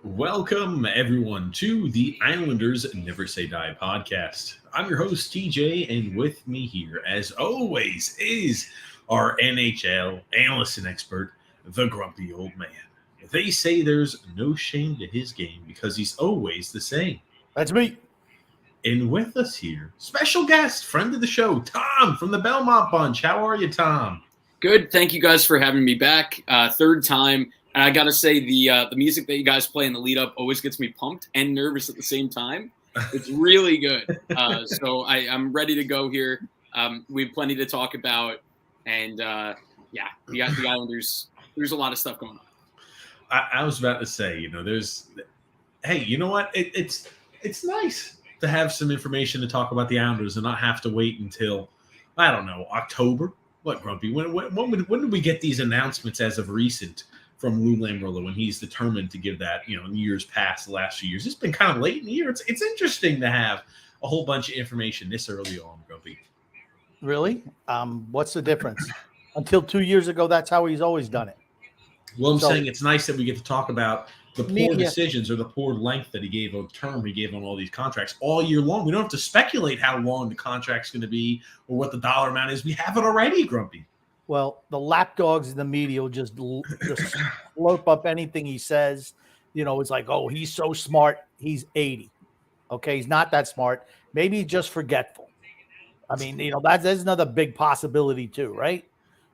Welcome, everyone, to the Islanders Never Say Die podcast. I'm your host, TJ, and with me here, as always, is our NHL analyst and expert, the grumpy old man. They say there's no shame to his game because he's always the same. That's me. And with us here, special guest, friend of the show, Tom from the Belmont Bunch. How are you, Tom? Good. Thank you guys for having me back. Third time. And I got to say, the music that you guys play in the lead up always gets me pumped and nervous at the same time. It's really good. So I'm ready to go here. We have plenty to talk about. And the Islanders, there's a lot of stuff going on. I was about to say, hey, you know what? It's nice to have some information to talk about the Islanders and not have to wait until, I don't know, October. What, Grumpy? When did we get these announcements as of recent from Lou Lamoriello when he's determined to give that, in years past, the last few years? It's been kind of late in the year. It's interesting to have a whole bunch of information this early on, Grumpy. Really? What's the difference? Until 2 years ago, that's how he's always done it. Well, I'm saying it's nice that we get to talk about the poor decisions or the poor length that he gave on all these contracts all year long. We don't have to speculate how long the contract's going to be or what the dollar amount is. We have it already, Grumpy. Well, the lapdogs in the media will just slurp up anything he says. It's like, oh, he's so smart. He's 80. Okay, he's not that smart. Maybe he's just forgetful. I mean, there's another big possibility too, right?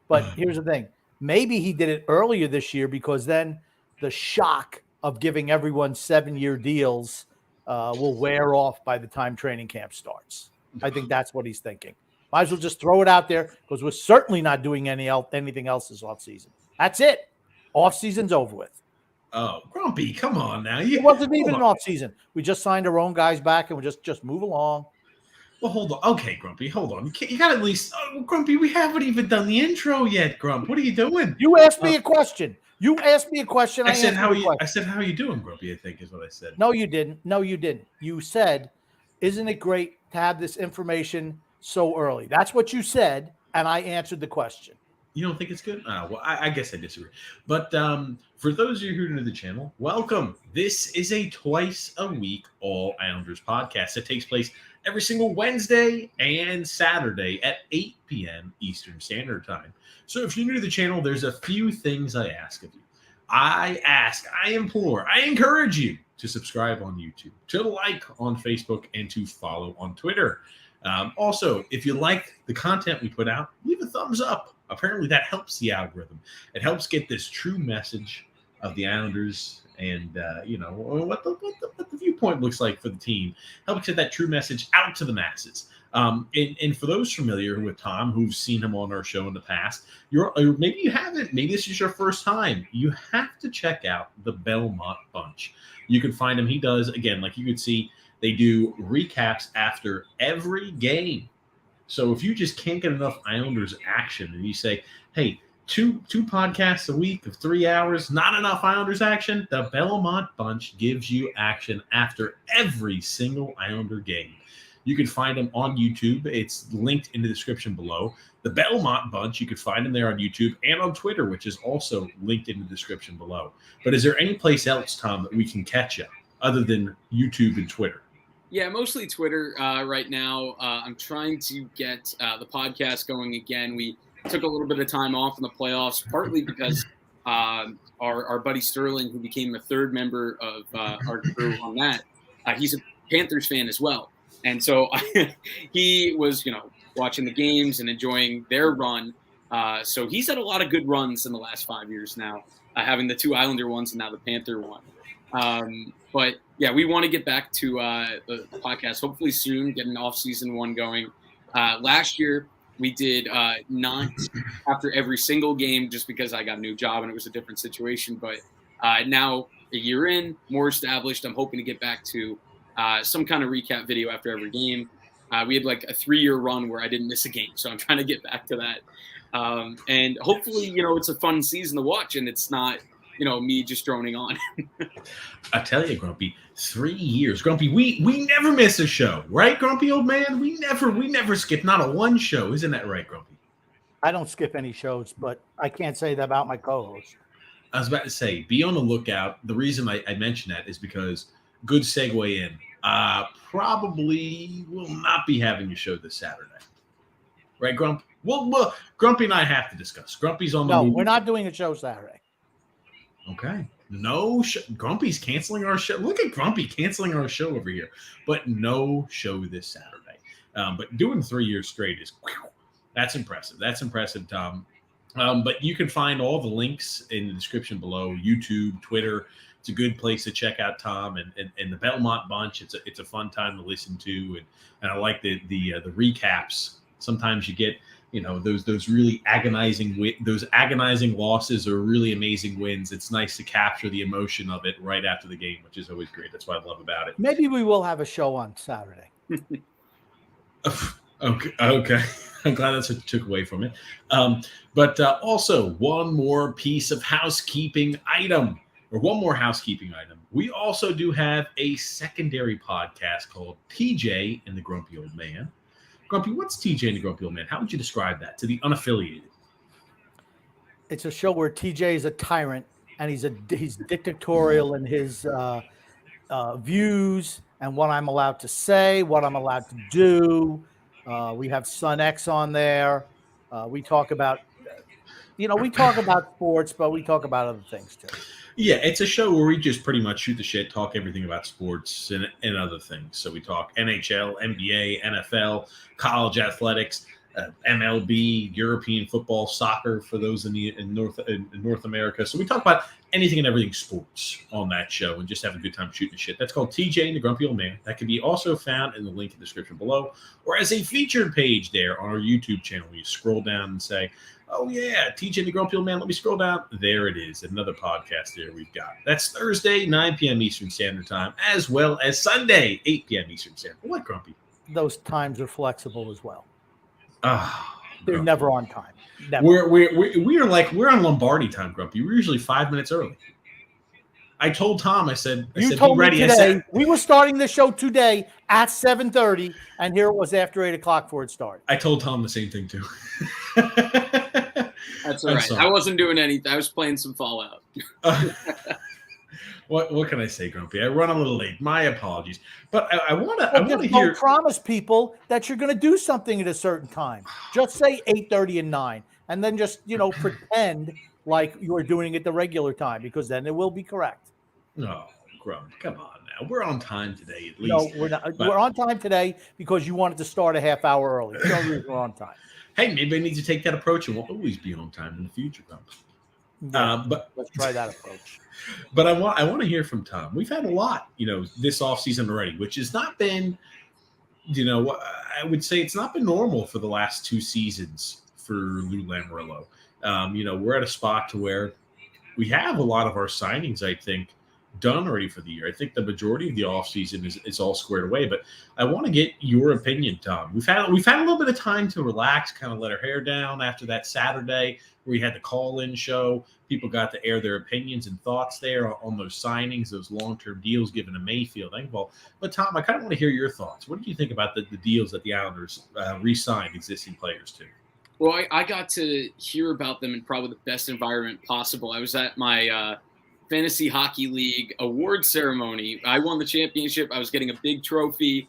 But here's the thing. Maybe he did it earlier this year because then the shock of giving everyone 7-year deals will wear off by the time training camp starts. I think that's what he's thinking. Might as well just throw it out there because we're certainly not doing anything else this offseason. That's it. Offseason's over with. Oh, Grumpy, come on now. It wasn't even an offseason. We just signed our own guys back and we just move along. Well, hold on. Okay, Grumpy, hold on. You got to at least Grumpy, we haven't even done the intro yet, Grump. What are you doing? You asked me a question. You asked me a question. I said, how are you doing, Grumpy, I think is what I said. No, you didn't. You said, isn't it great to have this information so early? That's what you said, and I answered the question. You don't think it's good? Well, I guess I disagree. But for those of you who are new to the channel, welcome. This is a twice-a-week All Islanders podcast that takes place every single Wednesday and Saturday at 8 p.m. Eastern Standard Time. So if you're new to the channel, there's a few things I ask of you. I implore, I encourage you to subscribe on YouTube, to like on Facebook, and to follow on Twitter. Also, if you like the content we put out, leave a thumbs up. Apparently that helps the algorithm. It helps get this true message of the Islanders and, what the viewpoint looks like for the team. Helps get that true message out to the masses. And for those familiar with Tom, who've seen him on our show in the past, or maybe you haven't, maybe this is your first time, you have to check out the Belmont Bunch. You can find him. He does, again, like you could see, they do recaps after every game. So if you just can't get enough Islanders action and you say, hey, two podcasts a week of 3 hours, not enough Islanders action, the Belmont Bunch gives you action after every single Islander game. You can find them on YouTube. It's linked in the description below. The Belmont Bunch, you can find them there on YouTube and on Twitter, which is also linked in the description below. But is there any place else, Tom, that we can catch you other than YouTube and Twitter? Yeah, mostly Twitter right now. I'm trying to get the podcast going again. We took a little bit of time off in the playoffs, partly because our buddy Sterling, who became the third member of our crew on that, he's a Panthers fan as well. And so he was, watching the games and enjoying their run. So he's had a lot of good runs in the last 5 years now, having the 2 Islander ones and now the Panther one. But yeah, we want to get back to the podcast hopefully soon, get an off-season one going. Last year we did not after every single game just because I got a new job and it was a different situation. But now a year in, more established, I'm hoping to get back to some kind of recap video after every game. We had like a 3-year run where I didn't miss a game. So I'm trying to get back to that. And hopefully, it's a fun season to watch and it's not, me just droning on. I tell you, Grumpy, 3 years. Grumpy, we never miss a show, right, Grumpy old man? We never skip not a one show. Isn't that right, Grumpy? I don't skip any shows, but I can't say that about my co-host. I was about to say, be on the lookout. The reason I mention that is because good segue in. Probably will not be having a show this Saturday. Right, Grump? Well, Grumpy and I have to discuss. Grumpy's on the No, movie. we're not doing a show Saturday. Okay. No, Grumpy's canceling our show. Look at Grumpy canceling our show over here. But no show this Saturday. But doing 3 years straight is, that's impressive. That's impressive, Tom. But you can find all the links in the description below. YouTube, Twitter. It's a good place to check out Tom and the Belmont Bunch. It's a fun time to listen to, and I like the recaps. Sometimes you get those really agonizing losses or really amazing wins. It's nice to capture the emotion of it right after the game, which is always great. That's what I love about it. Maybe we will have a show on Saturday. Okay. I'm glad that's what you took away from it. But also one more piece of housekeeping item. Or one more housekeeping item. We also do have a secondary podcast called TJ and the Grumpy Old Man. Grumpy, what's TJ and the Grumpy Old Man? How would you describe that to the unaffiliated? It's a show where TJ is a tyrant and he's dictatorial in his views and what I'm allowed to say, what I'm allowed to do. We have Son X on there. We talk about sports, but we talk about other things too. Yeah, it's a show where we just pretty much shoot the shit, talk everything about sports and other things. So we talk NHL, NBA, NFL, college athletics, MLB, European football, soccer for those in North America. So we talk about anything and everything sports on that show and just have a good time shooting the shit. That's called TJ and the Grumpy Old Man. That can be also found in the link in the description below or as a featured page there on our YouTube channel. You scroll down and say, oh, yeah, TJ and the Grumpy Old Man. Let me scroll down. There it is. Another podcast there we've got. That's Thursday, 9 p.m. Eastern Standard Time, as well as Sunday, 8 p.m. Eastern Standard Time. What, Grumpy? Those times are flexible as well. They're Grumpy. Never on time. Never. We're on Lombardi time, Grumpy. We're usually 5 minutes early. I told Tom, I said, told be ready. Me today, we were starting the show today at 7:30, and here it was after 8 o'clock before it started. I told Tom the same thing, too. That's all right. I wasn't doing anything. I was playing some Fallout. What can I say, Grumpy? I run a little late. My apologies. But I want to hear. Don't promise people that you're going to do something at a certain time. Just say 8:30 and 9, and then just pretend like you are doing it the regular time, because then it will be correct. No, Grump, come on now. We're on time today, at least. No, we're not. We're on time today because you wanted to start a half hour early. No reason we're on time. Hey, maybe I need to take that approach and we'll always be on time in the future, Grump. Yeah, but let's try that approach. But I want to hear from Tom. We've had a lot, this offseason already, which has not been, I would say it's not been normal for the last 2 seasons for Lou Lamoriello. We're at a spot to where we have a lot of our signings, I think, done already for the year. I think the majority of the offseason is all squared away, but I want to get your opinion, Tom. We've had a little bit of time to relax, kind of let our hair down after that Saturday where we had the call-in show. People got to air their opinions and thoughts there on those signings, those long-term deals given to Mayfield, Engvall. But Tom, I kind of want to hear your thoughts. What did you think about the deals that the Islanders re-signed existing players to? Well, I got to hear about them in probably the best environment possible. I was at my Fantasy Hockey League award ceremony. I won the championship. I was getting a big trophy.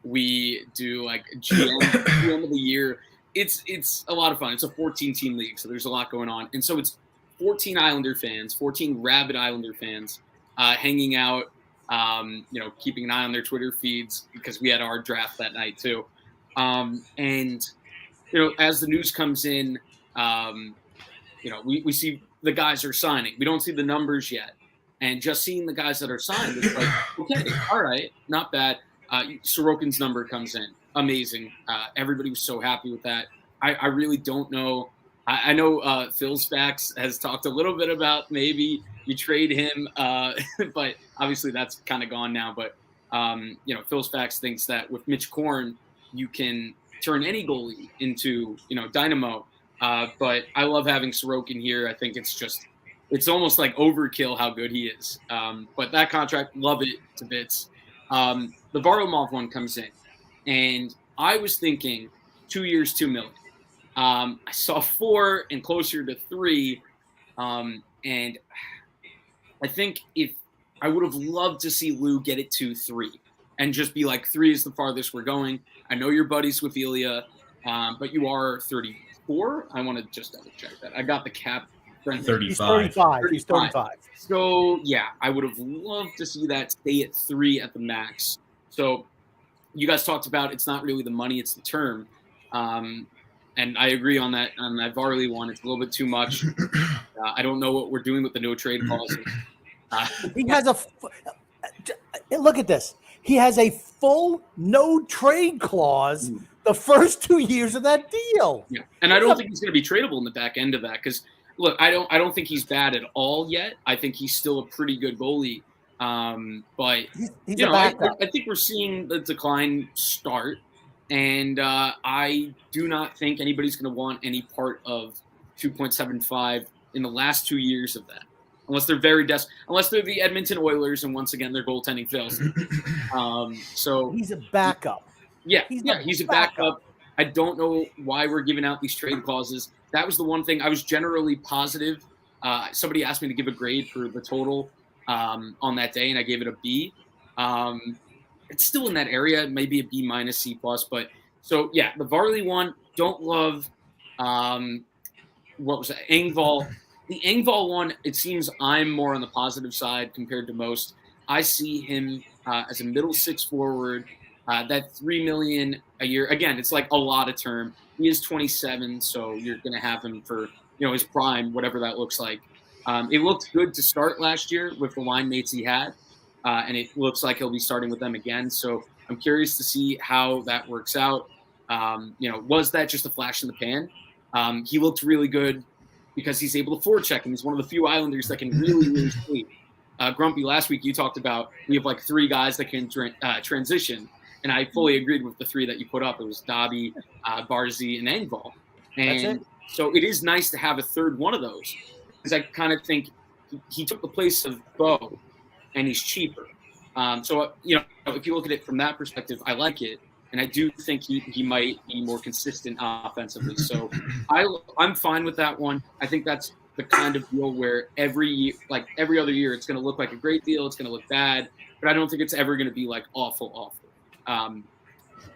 We do like GM of the year. It's a lot of fun. It's a 14-team league, so there's a lot going on. And so it's 14 Islander fans, 14 rabid Islander fans hanging out, keeping an eye on their Twitter feeds because we had our draft that night too. And as the news comes in, we see the guys are signing. We don't see the numbers yet. And just seeing the guys that are signed, it's like, okay, all right, not bad. Sorokin's number comes in. Amazing. Everybody was so happy with that. I really don't know. I know Phil's Fax has talked a little bit about maybe you trade him, but obviously that's kind of gone now. But, Phil's Fax thinks that with Mitch Korn, you can turn any goalie into, dynamo. But I love having Sorokin here. I think it's almost like overkill how good he is. But that contract, love it to bits. The Varlamov one comes in, and I was thinking 2 years, $2 million. I saw 4 and closer to 3. And I think if I would have loved to see Lou get it to 3 and just be like, 3 is the farthest we're going. I know you're buddies with Ilya, but you are 34. I want to just double check that. I got the cap. 35. He's 35. He's 35. So, yeah, I would have loved to see that stay at 3 at the max. So you guys talked about it's not really the money, it's the term. And I agree on that Varley one. It's a little bit too much. I don't know what we're doing with the no trade clause. He has look at this. He has a full no trade clause the first 2 years of that deal. Yeah, and I don't think he's going to be tradable in the back end of that because look, I don't think he's bad at all yet. I think he's still a pretty good goalie. But he's a backup. I think we're seeing the decline start, and I do not think anybody's going to want any part of 2.75 in the last 2 years of that. Unless they're very desperate, unless they're the Edmonton Oilers, and once again their goaltending fails. So he's a backup. Yeah, he's a backup. I don't know why we're giving out these trade clauses. That was the one thing I was generally positive. Somebody asked me to give a grade for the total on that day, and I gave it a B. It's still in that area, maybe a B minus, C plus. But so yeah, the Varley one, don't love. What was that? Engvall. The Engvall one, it seems I'm more on the positive side compared to most. I see him as a middle six forward. That $3 million a year. Again, it's like a lot of term. He is 27, so you're going to have him for his prime, whatever that looks like. It looked good to start last year with the line mates he had, and it looks like he'll be starting with them again. So I'm curious to see how that works out. Was that just a flash in the pan? He looked really good because he's able to forecheck, and he's one of the few Islanders that can really, really sleep. Grumpy, last week you talked about we have like 3 guys that can transition, and I fully agreed with the 3 that you put up. It was Dobby, Barzy, and Engvall. And so it is nice to have a third one of those because I kind of think he took the place of Bo, and he's cheaper. So if you look at it from that perspective, I like it. And I do think he might be more consistent offensively. So I'm fine with that one. I think that's the kind of deal where every other year, it's going to look like a great deal. It's going to look bad, but I don't think it's ever going to be like awful. And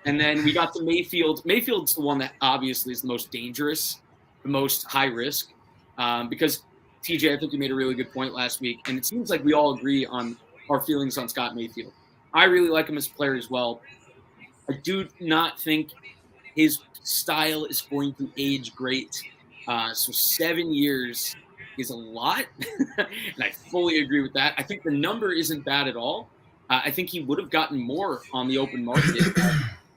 then we got to Mayfield. Mayfield's the one that obviously is the most dangerous, the most high risk, because TJ, I think you made a really good point last week. And it seems like we all agree on our feelings on Scott Mayfield. I really like him as a player as well. I do not think his style is going to age great. So 7 years is a lot, and I fully agree with that. I think the number isn't bad at all. I think he would have gotten more on the open market.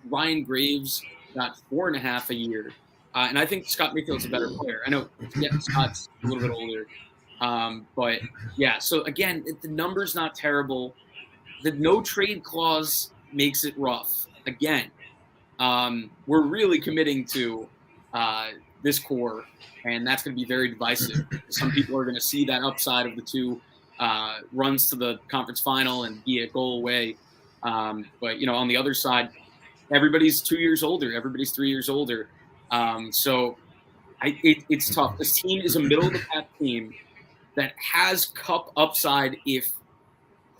Ryan Graves got 4.5 a year, and I think Scott Mayfield's a better player. I know Scott's a little bit older, but yeah. So again, the number's not terrible. The no trade clause makes it rough. Again, we're really committing to this core, and that's going to be very divisive. Some people are going to see that upside of the 2 runs to the conference final and be a goal away. But on the other side, everybody's 2 years older. Everybody's 3 years older. So it's tough. This team is a middle-of-the-pack team that has cup upside if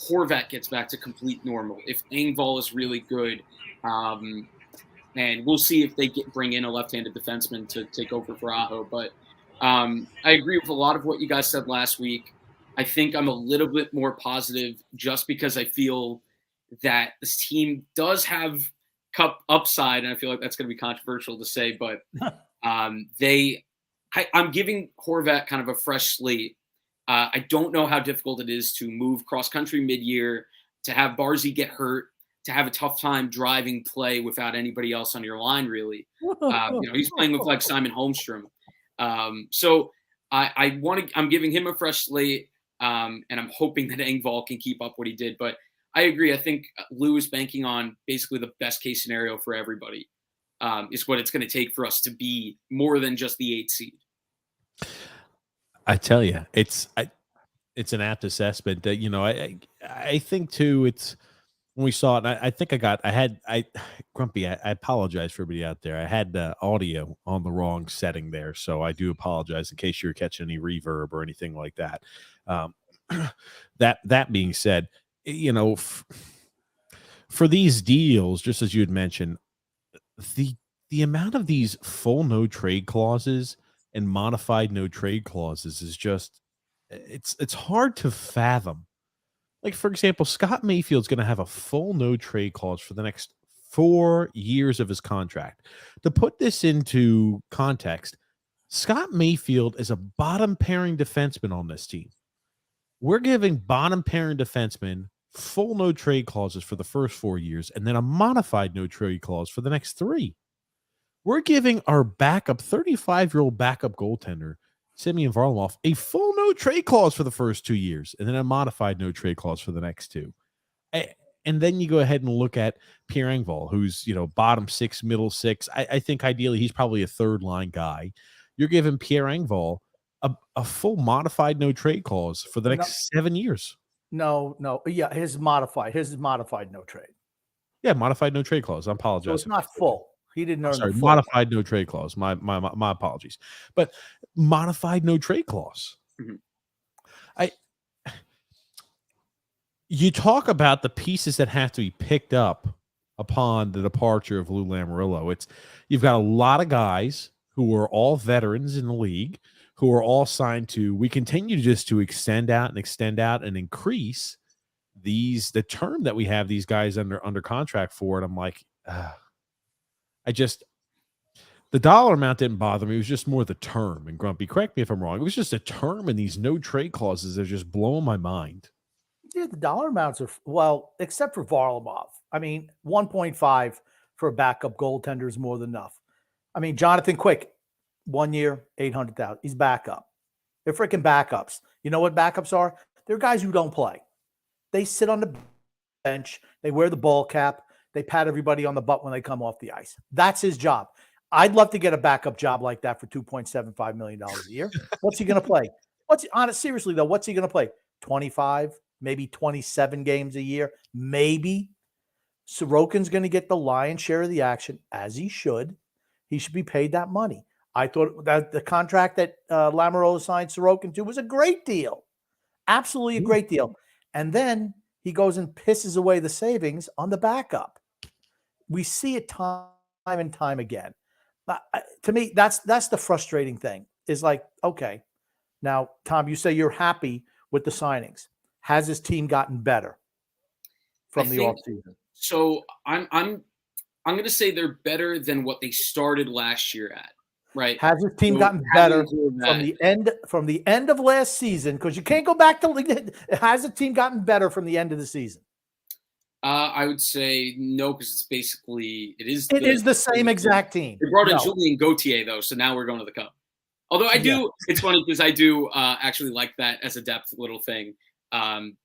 Horvat gets back to complete normal, if Engvall is really good. And we'll see if they bring in a left-handed defenseman to take over for Aho. But I agree with a lot of what you guys said last week. I think I'm a little bit more positive just because I feel that this team does have cup upside, and I feel like that's going to be controversial to say, but I'm giving Horvat kind of a fresh slate. I don't know how difficult it is to move cross-country mid-year, to have Barzy get hurt, to have a tough time driving play without anybody else on your line, really. He's playing with like Simon Holmstrom. So I'm giving him a fresh slate, and I'm hoping that Engvall can keep up what he did. But I agree. I think Lou is banking on basically the best case scenario for everybody. Is what it's going to take for us to be more than just the 8 seed. I tell you, it's an apt assessment that, I think too, when we saw it, and I think Grumpy, I apologize for everybody out there. I had audio on the wrong setting there, so I do apologize in case you're catching any reverb or anything like that. That being said, for these deals, just as you had mentioned, the amount of these full no trade clauses and modified no trade clauses is just it's hard to fathom. Like, for example, Scott Mayfield's going to have a full no trade clause for the next 4 years of his contract. To put this into context, Scott Mayfield is a bottom pairing defenseman on this team. We're giving bottom pairing defensemen full no trade clauses for the first 4 years and then a modified no trade clause for the next 3. We're giving our backup 35-year-old backup goaltender, Semyon Varlamov, a full no trade clause for the first 2 years and then a modified no trade clause for the next 2. And then you go ahead and look at Pierre Engvall, who's, bottom 6, middle 6. I think ideally he's probably a third line guy. You're giving Pierre Engvall a full modified no trade clause for the next 7 years. No. Yeah, his is modified no trade. Yeah, modified no trade clause. I apologize. So it's not full. He didn't earn the full modified no trade clause. My apologies. But modified no trade clause. Mm-hmm. You talk about the pieces that have to be picked up upon the departure of Lou Lamoriello. You've got a lot of guys who are all veterans in the league, who are all signed to. We continue just to extend out and increase the term that we have these guys under contract for. And I'm like, the dollar amount didn't bother me. It was just more the term. And Grumpy, correct me if I'm wrong. It was just a term and these no trade clauses that are just blowing my mind. Yeah, the dollar amounts are, except for Varlamov. I mean, 1.5 for a backup goaltender is more than enough. I mean, Jonathan Quick, 1 year, $800,000. He's backup. They're freaking backups. You know what backups are? They're guys who don't play. They sit on the bench. They wear the ball cap. They pat everybody on the butt when they come off the ice. That's his job. I'd love to get a backup job like that for $2.75 million a year. What's he going to play? Seriously, though, what's he going to play? 25, maybe 27 games a year, maybe. Sorokin's going to get the lion's share of the action, as he should. He should be paid that money. I thought that the contract that Lamoriello signed Sorokin to was a great deal. Absolutely a great deal. And then he goes and pisses away the savings on the backup. We see it time and time again. To me, that's the frustrating thing. Is like, okay, now, Tom, you say you're happy with the signings. Has his team gotten better from the offseason? So I'm going to say they're better than what they started last year at. Right. Has his team gotten better from the end of last season? Because you can't go back to. Has the team gotten better from the end of the season? I would say no, because it is the same exact team. They brought in Julien Gauthier though, so now we're going to the Cup. Although I do, it's funny because I do actually like that as a depth little thing. And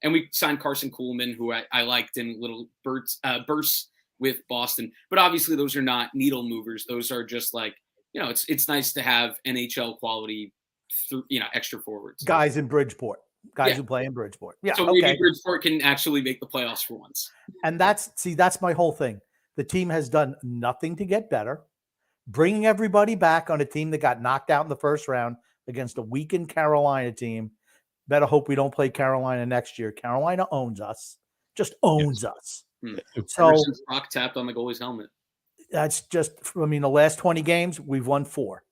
we signed Carson Kuhlman, who I liked in little bursts with Boston. But obviously, those are not needle movers. Those are just like, it's nice to have NHL quality, extra forwards. Guys in Bridgeport. Who play in Bridgeport. Yeah. So maybe Bridgeport can actually make the playoffs for once. And that's my whole thing. The team has done nothing to get better. Bringing everybody back on a team that got knocked out in the first round against a weakened Carolina team. Better hope we don't play Carolina next year. Carolina owns us. Just owns us. So Rock tapped on the goalie's helmet. That's just, the last 20 games, we've won 4.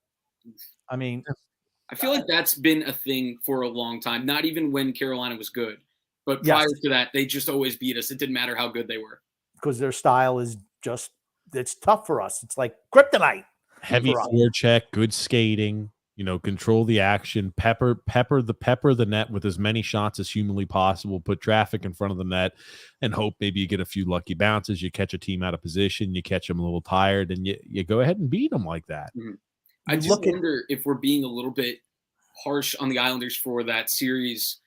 I feel like that's been a thing for a long time, not even when Carolina was good. But prior to that, they just always beat us. It didn't matter how good they were. Because their style is just, it's tough for us. It's like kryptonite. Heavy forecheck, good skating, control the action, pepper the net with as many shots as humanly possible, put traffic in front of the net, and hope maybe you get a few lucky bounces. You catch a team out of position, you catch them a little tired, and you go ahead and beat them like that. Mm-hmm. I just wonder if we're being a little bit harsh on the Islanders for that series,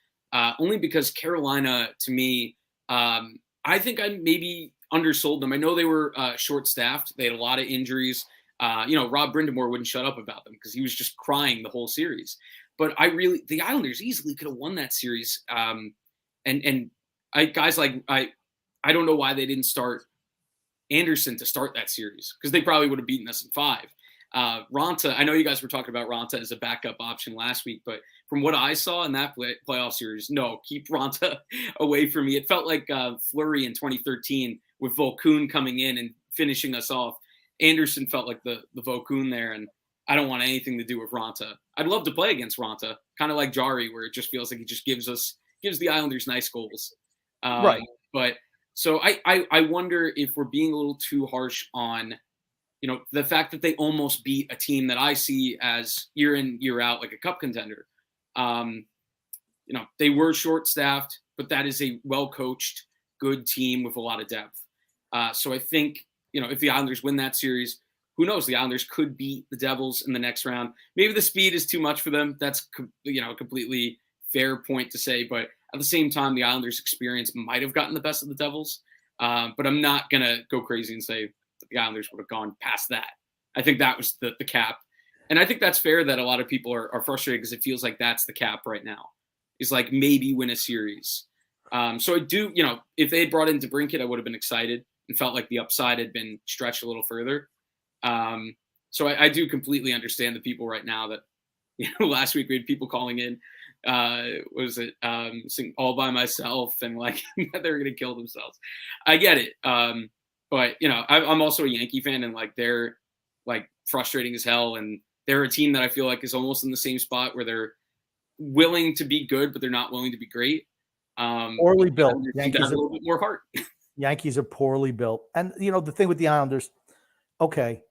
only because Carolina, to me, I think I maybe undersold them. I know they were short-staffed. They had a lot of injuries. Rob Brindamore wouldn't shut up about them because he was just crying the whole series. But the Islanders easily could have won that series. I I don't know why they didn't start Anderson to start that series, because they probably would have beaten us in 5. Raanta, I know you guys were talking about Raanta as a backup option last week, but from what I saw in that playoff series, no, keep Raanta away from me. It felt like Fleury in 2013 with Volkun coming in and finishing us off. Anderson felt like the Volkun there, and I don't want anything to do with Raanta. I'd love to play against Raanta, kind of like Jari, where it just feels like he just gives the Islanders nice goals. Right. But so I wonder if we're being a little too harsh on, the fact that they almost beat a team that I see as year in, year out, like a cup contender. They were short-staffed, but that is a well-coached, good team with a lot of depth. So I think, if the Islanders win that series, who knows? The Islanders could beat the Devils in the next round. Maybe the speed is too much for them. That's, a completely fair point to say. But at the same time, the Islanders' experience might have gotten the best of the Devils. But I'm not going to go crazy and say that the Islanders would have gone past that. I think that was the cap. And I think that's fair that a lot of people are frustrated, because it feels like that's the cap right now. Is like maybe win a series. So I do, if they had brought in Debrincat, I would have been excited and felt like the upside had been stretched a little further. So I do completely understand the people right now that, last week we had people calling in, sing All By Myself, and like they were going to kill themselves. I get it. But I'm also a Yankee fan, and like they're like frustrating as hell. And they're a team that I feel like is almost in the same spot where they're willing to be good, but they're not willing to be great. Poorly built. Yankees have a little bit more heart. Yankees are poorly built. And, the thing with the Islanders, okay,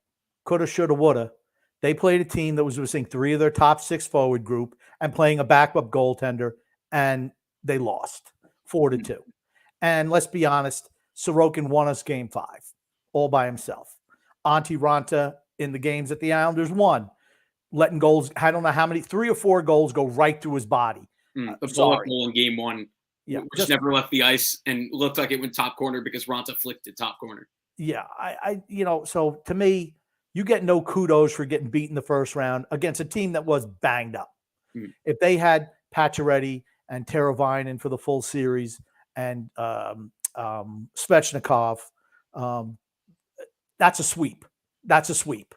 coulda, shoulda, woulda. They played a team that was missing 3 of their top 6 forward group and playing a backup goaltender, and they lost 4-2. And let's be honest, Sorokin won us game 5 all by himself. Antti Raanta in the games that the Islanders won, letting goals, I don't know how many, 3 or 4 goals go right through his body. The bullet goal in game 1, which never left the ice and looked like it went top corner because Raanta flicked it top corner. Yeah, so to me, you get no kudos for getting beaten the first round against a team that was banged up. If they had Pacioretty and Teravainen for the full series and Svechnikov, that's a sweep. That's a sweep.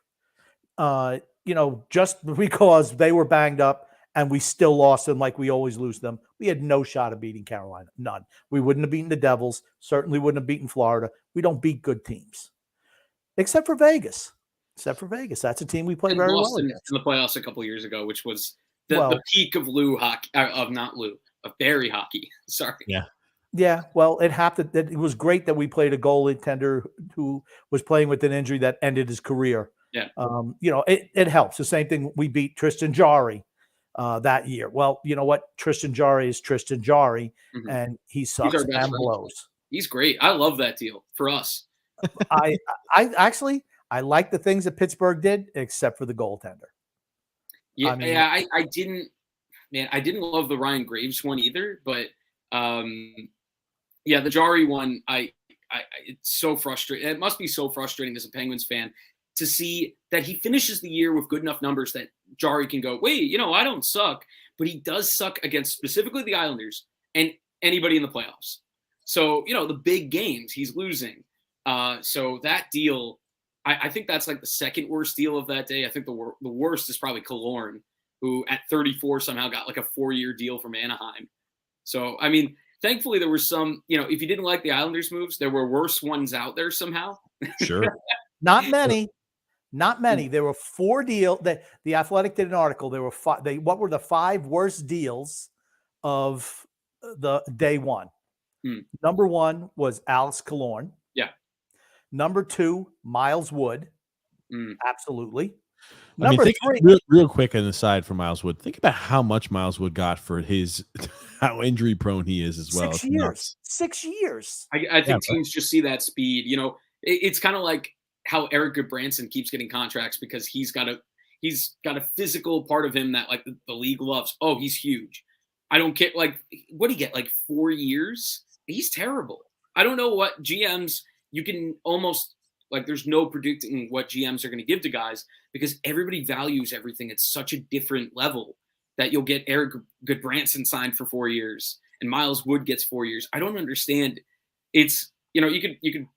Just because they were banged up and we still lost them like we always lose them, we had no shot of beating Carolina. None. We wouldn't have beaten the Devils. Certainly wouldn't have beaten Florida. We don't beat good teams. Except for Vegas. That's a team we play very well against. In the playoffs a couple years ago, which was the peak of Lou hockey, of Barry hockey. Sorry. Yeah. Yeah, well, it happened. It was great that we played a goaltender who was playing with an injury that ended his career. Yeah. It helps. The same thing, we beat Tristan Jarry that year. Well, you know what? Tristan Jarry is Tristan Jarry, and he sucks and blows. He's great. I love that deal for us. I like the things that Pittsburgh did, except for the goaltender. Yeah, I didn't love the Ryan Graves one either, but the Jari one, it's so frustrating. It must be so frustrating as a Penguins fan to see that he finishes the year with good enough numbers that Jari can go, wait, I don't suck, but he does suck against specifically the Islanders and anybody in the playoffs. So, the big games he's losing. So that deal, I think that's like the second worst deal of that day. I think the worst is probably Killorn, who at 34 somehow got like a 4-year deal from Anaheim. So, I mean, thankfully there were some, if you didn't like the Islanders moves, there were worse ones out there somehow. Sure. Not many. There were 4 deals that the Athletic did an article. There were 5. What were the 5 worst deals of the day one? Number 1 was Alex Killorn. Yeah. Number 2, Miles Wood. Absolutely. I mean, Number 3, real quick on the side for Miles Wood. Think about how much Miles Wood got for how injury prone he is as well. 6 years. 6 years. I think teams just see that speed. It's kind of like how Eric Goodbranson keeps getting contracts because he's got a physical part of him that like the league loves. Oh, he's huge. I don't care. Like, what do you get? Like 4 years? He's terrible. I don't know what GMs you can almost like. There's no predicting what GMs are going to give to guys because everybody values everything at such a different level that you'll get Eric Goodbranson signed for 4 years and Miles Wood gets 4 years. I don't understand. It's you could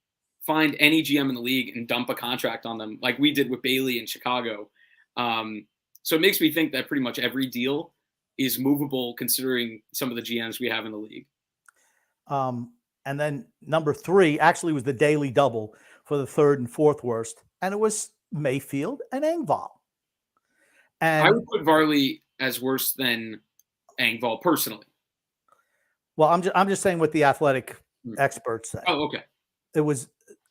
find any GM in the league and dump a contract on them like we did with Bailey in Chicago. So it makes me think that pretty much every deal is movable considering some of the GMs we have in the league. And then number 3 actually was the daily double for the 3rd and 4th worst, and it was Mayfield and Engvall. And I would put Varley as worse than Engvall personally. Well, I'm just saying what the athletic experts say. Oh, okay. It was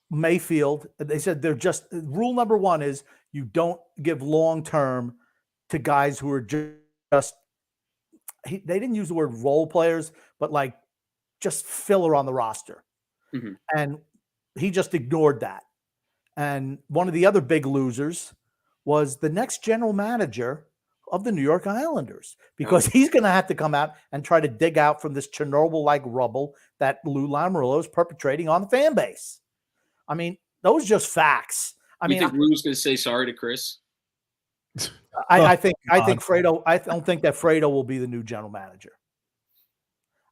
Mayfield. They said they're just rule number 1 is you don't give long term to guys who are just they didn't use the word role players, but like just filler on the roster. Mm-hmm. And he just ignored that. And one of the other big losers was the next general manager of the New York Islanders, because he's going to have to come out and try to dig out from this Chernobyl-like rubble that Lou Lamoriello is perpetrating on the fan base. I mean, those are just facts. You think Lou's going to say sorry to Chris? I think Fredo. I don't think that Fredo will be the new general manager.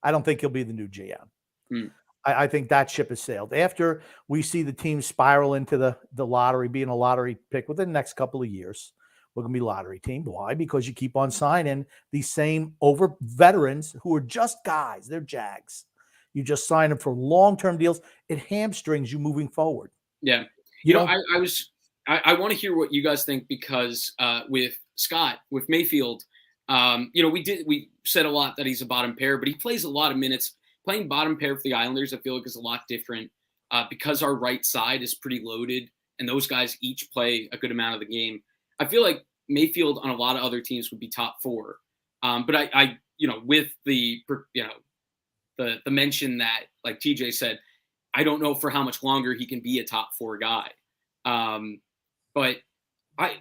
I don't think he'll be the new GM. I think that ship has sailed. After we see the team spiral into the lottery, being a lottery pick within the next couple of years, we're going to be a lottery team. Why? Because you keep on signing these same over veterans who are just guys. They're Jags. You just sign them for long-term deals. It hamstrings you moving forward. Yeah. I want to hear what you guys think, because with Scott, with Mayfield, we said a lot that he's a bottom pair, but he plays a lot of minutes. Playing bottom pair for the Islanders, I feel like is a lot different because our right side is pretty loaded, and those guys each play a good amount of the game. I feel like Mayfield on a lot of other teams would be top 4, but I with the mention that, like TJ said, I don't know for how much longer he can be a top 4 guy. But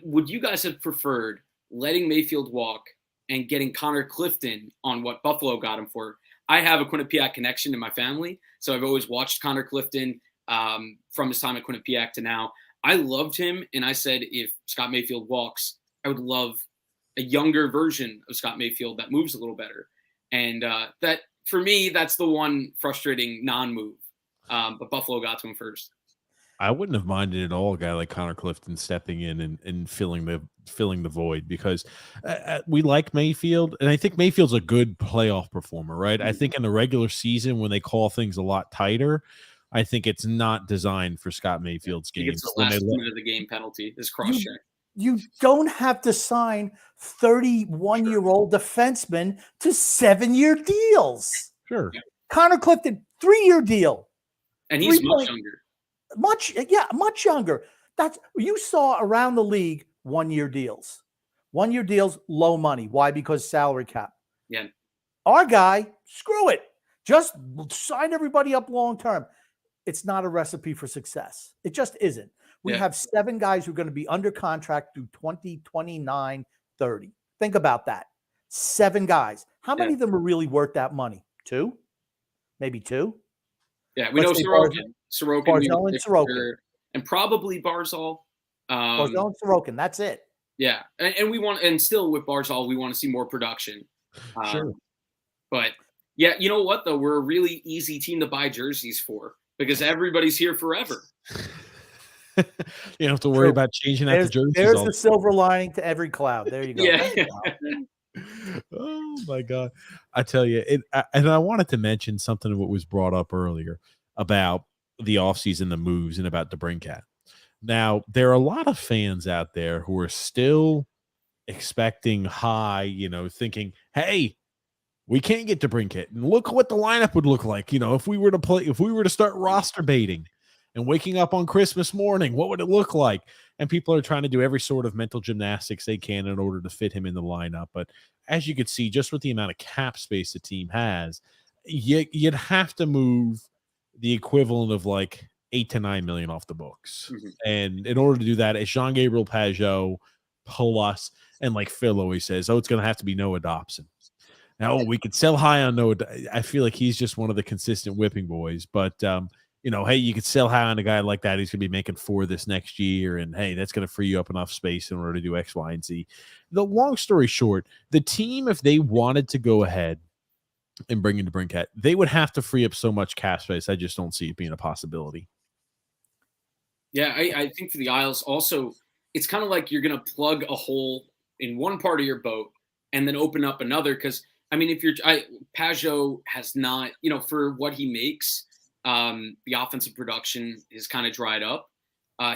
would you guys have preferred letting Mayfield walk and getting Connor Clifton on what Buffalo got him for? I have a Quinnipiac connection in my family, so I've always watched Connor Clifton from his time at Quinnipiac to now. I loved him, and I said if Scott Mayfield walks, I would love a younger version of Scott Mayfield that moves a little better. And that, for me, that's the one frustrating non-move. But Buffalo got to him first. I wouldn't have minded at all a guy like Connor Clifton stepping in and filling the void, because we like Mayfield, and I think Mayfield's a good playoff performer, right? I think in the regular season, when they call things a lot tighter, I think it's not designed for Scott Mayfield's game. He gets the last minute of the game penalty, this cross-check. You don't have to sign 31-year-old defensemen to 7-year deals. Sure. Yeah. Connor Clifton, 3-year deal. And he's much younger. Much younger. That's you saw around the league 1-year deals. 1-year deals, low money. Why? Because salary cap. Yeah. Our guy, screw it. Just sign everybody up long term. It's not a recipe for success. It just isn't. We have 7 guys who are going to be under contract through 2029, 30. Think about that. 7 guys. How many of them are really worth that money? 2? Maybe 2? Yeah, we know Sorokin. Barzal and Sorokin. And probably Barzal. Barzal and Sorokin. That's it. Yeah. And we want, and still with Barzal, we want to see more production. Sure. But yeah, you know what, though? We're a really easy team to buy jerseys for, because everybody's here forever. You don't have to worry about changing out the jerseys. There's the silver lining to every cloud. There you go. Yeah. Oh my God. I tell you, and I wanted to mention something of what was brought up earlier about the offseason, the moves, and about Debrincat. Now, there are a lot of fans out there who are still expecting high, thinking, hey, we can't get Debrincat. And look what the lineup would look like, if we were to start roster baiting and waking up on Christmas morning, what would it look like? And people are trying to do every sort of mental gymnastics they can in order to fit him in the lineup. But as you could see, just with the amount of cap space the team has, you'd have to move the equivalent of like $8 to $9 million off the books. Mm-hmm. And in order to do that, it's Jean-Gabriel Pageau plus, and like Phil always says, it's going to have to be Noah Dobson. Now, we could sell high on Noah. I feel like he's just one of the consistent whipping boys. But, hey, you could sell high on a guy like that. He's going to be making $4 this next year. And, hey, that's going to free you up enough space in order to do X, Y, and Z. The long story short, the team, if they wanted to go ahead and bringing Debrincat. They would have to free up so much cap space. I just don't see it being a possibility. Yeah, I think for the Isles also, it's kind of like you're going to plug a hole in one part of your boat and then open up another. Because, I mean, Pajot has not, for what he makes, the offensive production is kind of dried up.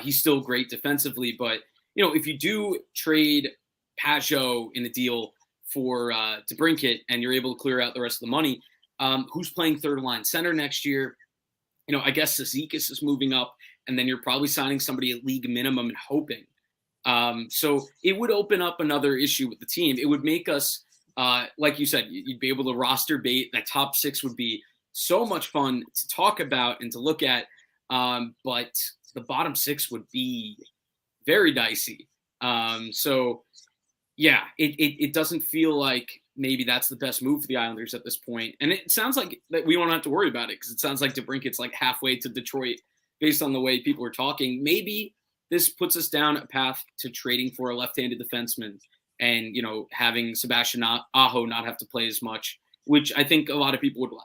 He's still great defensively, but, if you do trade Pajot in a deal for Debrincat and you're able to clear out the rest of the money, who's playing third line center next year? I guess Zizekas is moving up, and then you're probably signing somebody at league minimum and hoping. So it would open up another issue with the team. It would make us, like you said, you'd be able to roster bait. That top six would be so much fun to talk about and to look at. But the bottom six would be very dicey. So yeah, it doesn't feel like maybe that's the best move for the Islanders at this point. And it sounds like that we don't have to worry about it because it sounds like Debrincat's like halfway to Detroit based on the way people are talking. Maybe this puts us down a path to trading for a left-handed defenseman and, having Sebastian Aho not have to play as much, which I think a lot of people would like.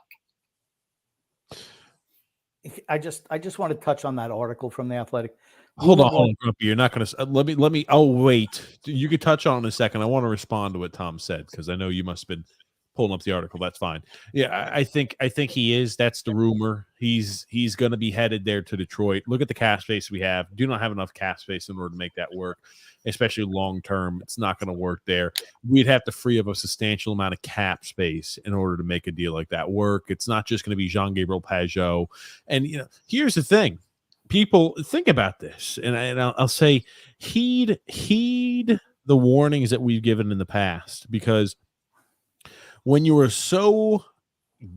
I just want to touch on that article from The Athletic. Hold on, Grumpy. You're not going to let me. Oh, wait. You could touch on it in a second. I want to respond to what Tom said because I know you must have been pulling up the article. That's fine. Yeah, I think he is. That's the rumor. He's going to be headed there to Detroit. Look at the cap space we have. Do not have enough cap space in order to make that work, especially long term. It's not going to work there. We'd have to free up a substantial amount of cap space in order to make a deal like that work. It's not just going to be Jean-Gabriel Pajot. And here's the thing. People think about this, and I'll say heed the warnings that we've given in the past, because when you were so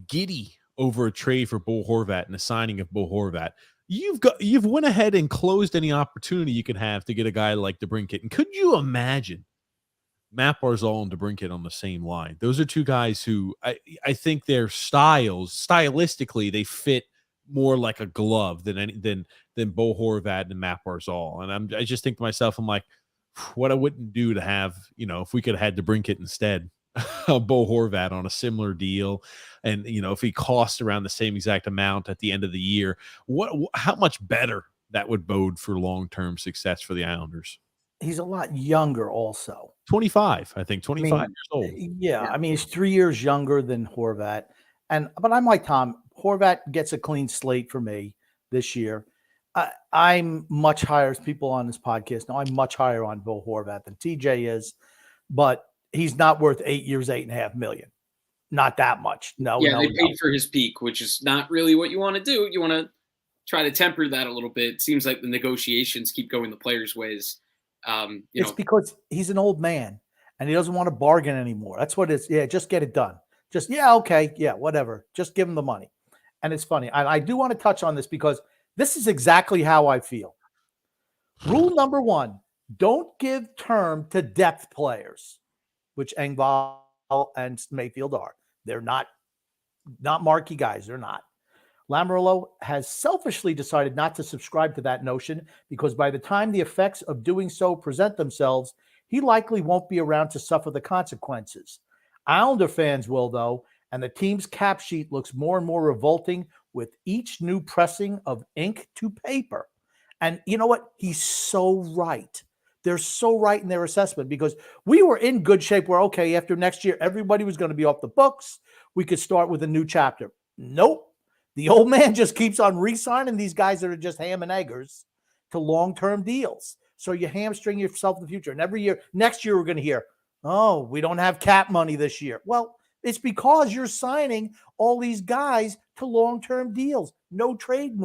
giddy over a trade for Bo Horvat and the signing of Bo Horvat, you've went ahead and closed any opportunity you could have to get a guy like Debrincat. And could you imagine Matt Barzal and Debrincat on the same line? Those are two guys who I think their stylistically, they fit more like a glove than Bo Horvat and Matt Barzal. And I just think to myself, I'm like, what I wouldn't do to have, if we could have had Debrincat instead of Bo Horvat on a similar deal. And, if he costs around the same exact amount at the end of the year, how much better that would bode for long-term success for the Islanders. He's a lot younger also. 25, I think, 25 years old. Yeah, I mean, he's 3 years younger than Horvat. But I'm like Tom. Horvat gets a clean slate for me this year. I'm much higher, as people on this podcast know, I'm much higher on Bo Horvat than TJ is, but he's not worth 8 years, $8.5 million. Not that much. No. Yeah, they paid for his peak, which is not really what you want to do. You want to try to temper that a little bit. It seems like the negotiations keep going the players' ways. It's because he's an old man and he doesn't want to bargain anymore. That's what it is. Yeah, just get it done. Just, okay. Yeah, whatever. Just give him the money. And it's funny. And I do want to touch on this because this is exactly how I feel. Rule number one, don't give term to depth players, which Engvall and Mayfield are. They're not marquee guys. They're not. Lamoriello has selfishly decided not to subscribe to that notion because by the time the effects of doing so present themselves, he likely won't be around to suffer the consequences. Islander fans will, though, and the team's cap sheet looks more and more revolting with each new pressing of ink to paper. And you know what? He's so right. They're so right in their assessment because we were in good shape where, okay, after next year, everybody was going to be off the books. We could start with a new chapter. Nope. The old man just keeps on re-signing these guys that are just ham and eggers to long-term deals. So you hamstring yourself in the future. And every year, next year, we're going to hear, oh, we don't have cap money this year. Well, it's because you're signing all these guys to long-term deals. No trade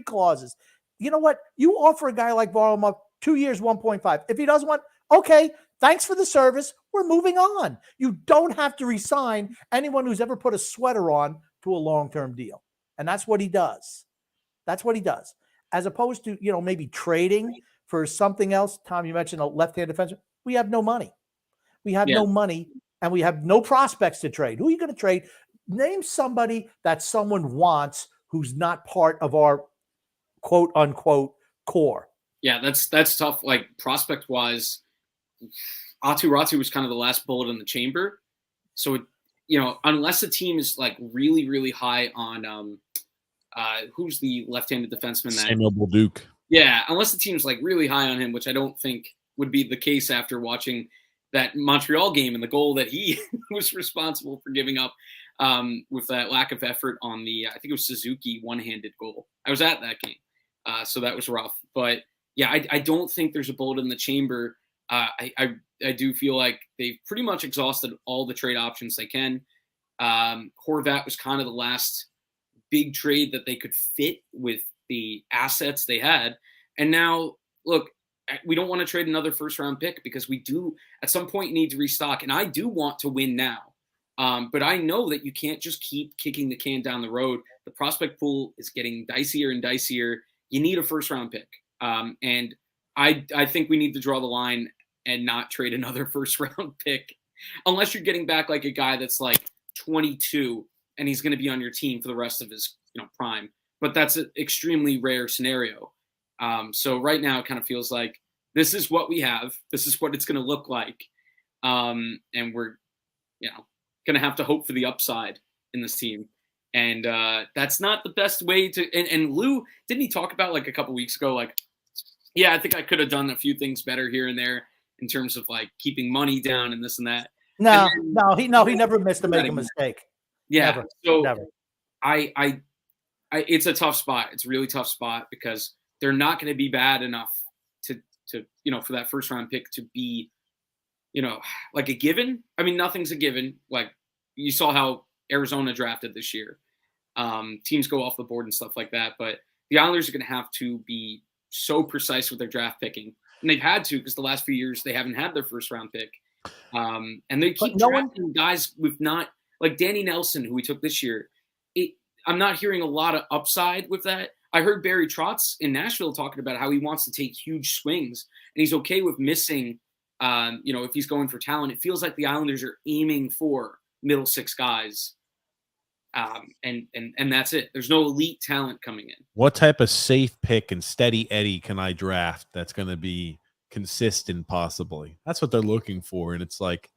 clauses. You know what? You offer a guy like Varlamov 2 years, 1.5. If he doesn't want, okay, thanks for the service. We're moving on. You don't have to re-sign anyone who's ever put a sweater on to a long-term deal. And that's what he does. That's what he does. As opposed to, maybe trading for something else. Tom, you mentioned a left-hand defenseman. We have no money. We have no money, and we have no prospects to trade. Who are you going to trade? Name somebody that someone wants who's not part of our quote-unquote core. Yeah, that's tough. Like, prospect-wise, Aatu Räty was kind of the last bullet in the chamber. So unless a team is like really, really high on who's the left-handed defenseman? Samuel Bolduc. Yeah, unless the team's like really high on him, which I don't think would be the case after watching that Montreal game and the goal that he was responsible for giving up with that lack of effort on the, I think it was Suzuki one-handed goal. I was at that game, so that was rough. But yeah, I don't think there's a bullet in the chamber. I do feel like they've pretty much exhausted all the trade options they can. Horvat was kind of the last big trade that they could fit with the assets they had. And now, look, we don't want to trade another first-round pick because we do at some point need to restock. And I do want to win now. But I know that you can't just keep kicking the can down the road. The prospect pool is getting dicier and dicier. You need a first-round pick. And I think we need to draw the line and not trade another first-round pick unless you're getting back like a guy that's like 22 and he's going to be on your team for the rest of his prime. But that's an extremely rare scenario. So right now it kind of feels like this is what we have. This is what it's going to look like. And we're, going to have to hope for the upside in this team. And that's not the best way to, and Lou, didn't he talk about like a couple weeks ago, like, yeah, I think I could have done a few things better here and there in terms of like keeping money down and this and that. No, he never missed to make a mistake. Yeah. Never, so never. I it's a tough spot. It's a really tough spot because they're not going to be bad enough to for that first round pick to be, like a given. I mean, nothing's a given. Like you saw how Arizona drafted this year. Teams go off the board and stuff like that. But the Islanders are going to have to be so precise with their draft picking. And they've had to because the last few years they haven't had their first round pick. And they keep drafting guys with not like Danny Nelson, who we took this year. I'm not hearing a lot of upside with that. I heard Barry Trotz in Nashville talking about how he wants to take huge swings and he's okay with missing, if he's going for talent. It feels like the Islanders are aiming for middle six guys. And that's it. There's no elite talent coming in. What type of safe pick and steady Eddie can I draft that's going to be consistent possibly? That's what they're looking for. And it's like,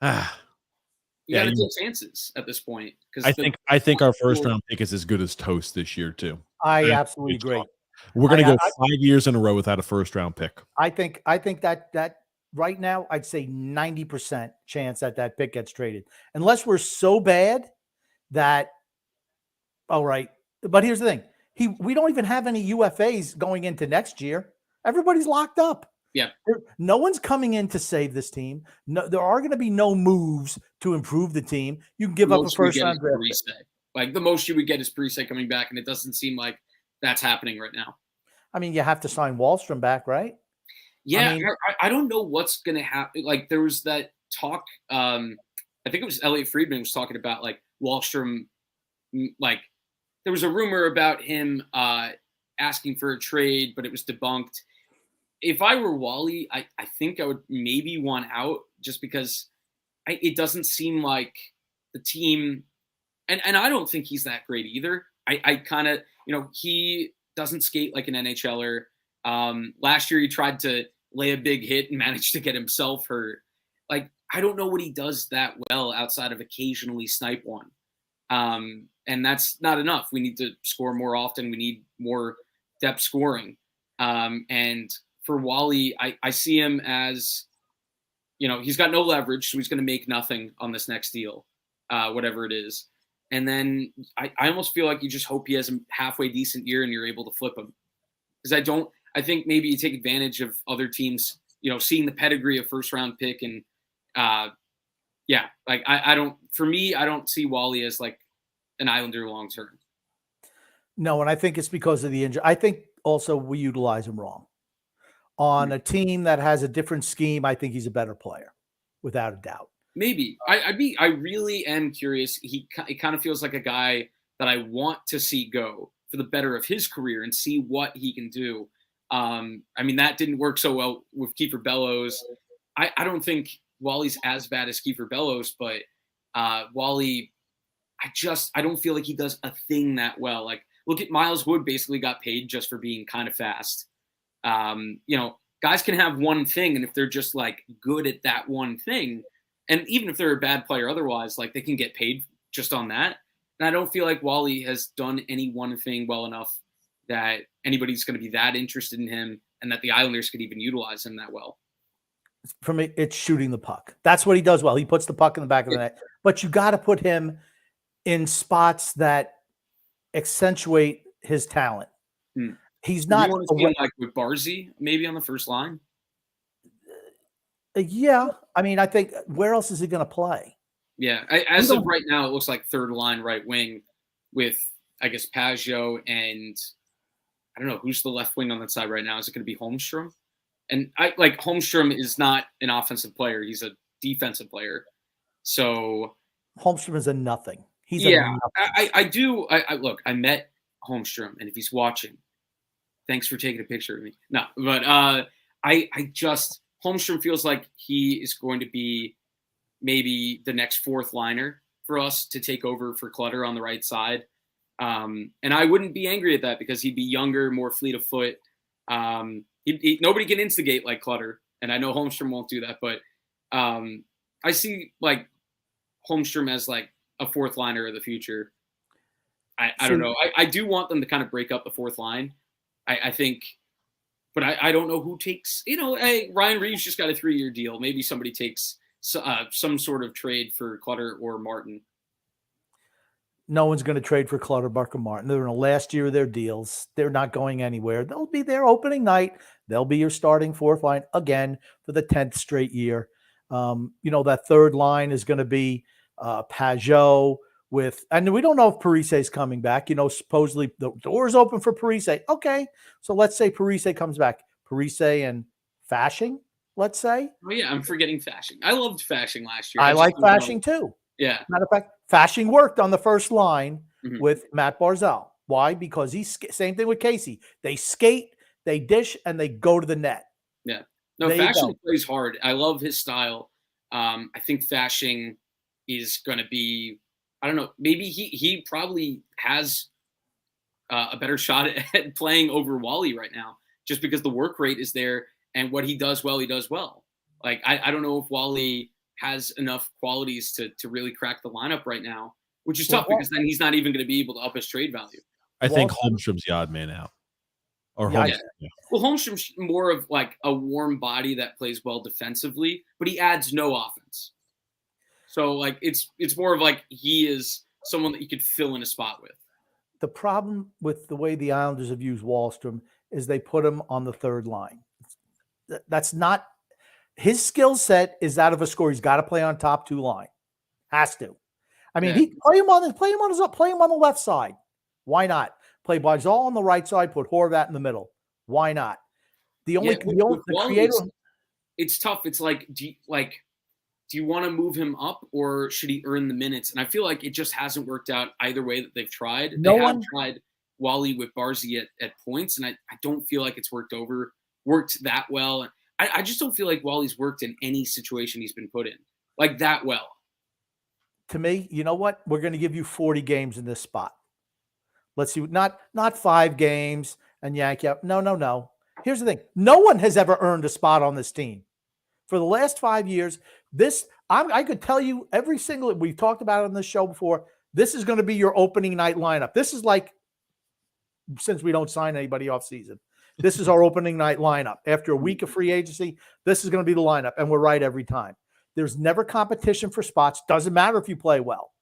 you got to take chances at this point. I think our first round pick is as good as toast this year too. I absolutely agree. We're going to go 5 years in a row without a first round pick. I think that right now I'd say 90% chance that pick gets traded, unless we're so bad that. All right, but here's the thing: we don't even have any UFAs going into next year. Everybody's locked up. Yeah. No one's coming in to save this team. No, there are going to be no moves to improve the team. You can give up a first round draft. Like the most you would get is Parise coming back, and it doesn't seem like that's happening right now. I mean, you have to sign Wallstrom back, right? Yeah, I don't know what's going to happen. Like there was that talk. I think it was Elliot Friedman was talking about like Wallstrom. Like there was a rumor about him asking for a trade, but it was debunked. If I were Wally, I think I would maybe want out just because it doesn't seem like the team, and I don't think he's that great either. I kind of, he doesn't skate like an NHLer. Last year he tried to lay a big hit and managed to get himself hurt. Like, I don't know what he does that well outside of occasionally snipe one. And that's not enough. We need to score more often. We need more depth scoring. And for Wally, I see him as, he's got no leverage, so he's going to make nothing on this next deal, whatever it is. And then I almost feel like you just hope he has a halfway decent year and you're able to flip him. Because I think maybe you take advantage of other teams, seeing the pedigree of first round pick. And I don't see Wally as like an Islander long term. No, and I think it's because of the injury. I think also we utilize him wrong. On a team that has a different scheme, I think he's a better player, without a doubt. Maybe. I really am curious. It kind of feels like a guy that I want to see go for the better of his career and see what he can do. That didn't work so well with Kiefer Bellows. I don't think Wally's as bad as Kiefer Bellows, but Wally, I don't feel like he does a thing that well. Like, look at Miles Wood basically got paid just for being kind of fast. Guys can have one thing, and if they're just like good at that one thing, And even if they're a bad player otherwise, like they can get paid just on that. And I don't feel like Wally has done any one thing well enough that anybody's going to be that interested in him and that the Islanders could even utilize him that well. For me, it's shooting the puck. That's what he does well. He puts the puck in the back of the net. But you got to put him in spots that accentuate his talent. He's not. You want to see him like with Barzy, maybe on the first line? Yeah. I mean, I think where else is he going to play? Yeah. As of right now, it looks like third line right wing with, I guess, Pageau and I don't know who's the left wing on that side right now. Is it going to be Holmstrom? And Holmstrom is not an offensive player. He's a defensive player. So Holmstrom is a nothing. He's I do. Look, I met Holmstrom, and if he's watching, thanks for taking a picture of me. No, but Holmstrom feels like he is going to be maybe the next fourth liner for us to take over for Clutter on the right side. And I wouldn't be angry at that because he'd be younger, more fleet of foot. Nobody can instigate like Clutter, and I know Holmstrom won't do that, but I see like Holmstrom as like a fourth liner of the future. I don't know. I do want them to kind of break up the fourth line. I think, but I don't know who takes, Ryan Reeves just got a 3-year deal. Maybe somebody takes some sort of trade for Clutter or Martin. No one's going to trade for Clutter, Buck, or Martin. They're in the last year of their deals. They're not going anywhere. They'll be there opening night. They'll be your starting fourth line again for the 10th straight year. That third line is going to be Pageau and we don't know if Parise is coming back. Supposedly the door is open for Parise. Okay, so let's say Parise comes back. Parise and Fasching, let's say. Oh, yeah, I'm forgetting Fasching. I loved Fasching last year. I like Fasching too. Yeah. Matter of fact, Fasching worked on the first line with Matt Barzal. Why? Because same thing with Casey. They skate, they dish, and they go to the net. Yeah. No, Fasching plays hard. I love his style. I think Fasching is going to be, I don't know, maybe he probably has a better shot at playing over Wally right now just because the work rate is there and what he does well, he does well. Like, I don't know if Wally has enough qualities to really crack the lineup right now, which is tough because then he's not even going to be able to up his trade value. I think Holmstrom's the odd man out. Or Holmstrom. Yeah. Well, Holmstrom's more of like a warm body that plays well defensively, but he adds no offense. So like it's more of like he is someone that you could fill in a spot with. The problem with the way the Islanders have used Wahlstrom is they put him on the third line. That's not his skill set is out of a score. He's got to play on top two line. Has to. I mean, he play him on the left side. Why not? Play Barzal on the right side, put Horvat in the middle. Why not? The creator. It's tough. It's like, do you want to move him up or should he earn the minutes? And I feel like it just hasn't worked out either way that they've tried. They have tried Wally with Barzy at points, and I don't feel like it's worked that well. I just don't feel like Wally's worked in any situation he's been put in like that well. To me, you know what? We're going to give you 40 games in this spot. Let's see. Not 5 games and yank you up. No. Here's the thing. No one has ever earned a spot on this team. For the last 5 years, I could tell you every single, we've talked about it on this show before, this is going to be your opening night lineup. This is like, since we don't sign anybody off season, this is our opening night lineup. After a week of free agency, this is going to be the lineup, and we're right every time. There's never competition for spots. Doesn't matter if you play well.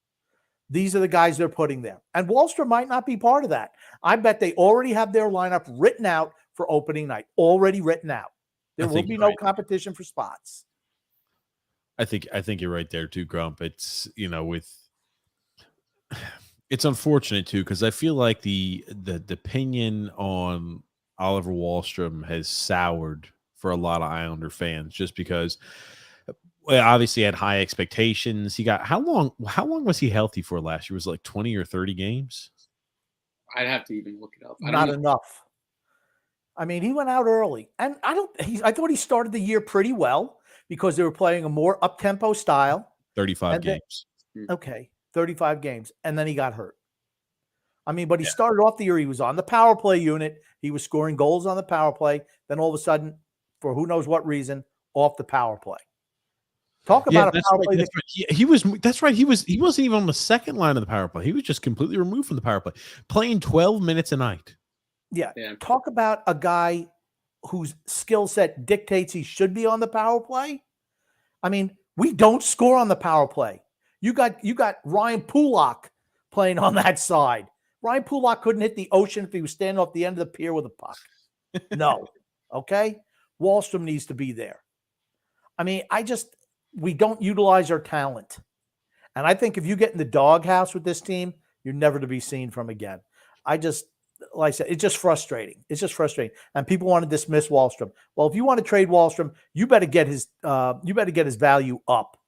These are the guys they're putting there. And Wahlstrom might not be part of that. I bet they already have their lineup written out for opening night. Already written out. There will be no competition for spots. I think you're right there too, Grump. It's it's unfortunate too, because I feel like the opinion on Oliver Wahlstrom has soured for a lot of Islander fans just because obviously had high expectations. He got how long was he healthy for last year? Was it like 20 or 30 games? I'd have to even look it up. Not enough. I mean, he went out early, and I thought he started the year pretty well because they were playing a more up-tempo style. 35 games. 35 games, and then he got hurt. I mean, but he started off the year, he was on the power play unit. He was scoring goals on the power play. Then all of a sudden, for who knows what reason, off the power play. Talk about a that's power right, play. that's right. He was. That's right. He wasn't even on the second line of the power play. He was just completely removed from the power play, playing 12 minutes a night. Yeah. Talk about a guy whose skill set dictates he should be on the power play. I mean, we don't score on the power play. You got Ryan Pulak playing on that side. Ryan Pulak couldn't hit the ocean if he was standing off the end of the pier with a puck. No. Okay? Wahlstrom needs to be there. I mean, we don't utilize our talent. And I think if you get in the doghouse with this team, you're never to be seen from again. Like I said, it's just frustrating. It's just frustrating. And people want to dismiss Wahlstrom. Well, if you want to trade Wahlstrom, you better get his value up.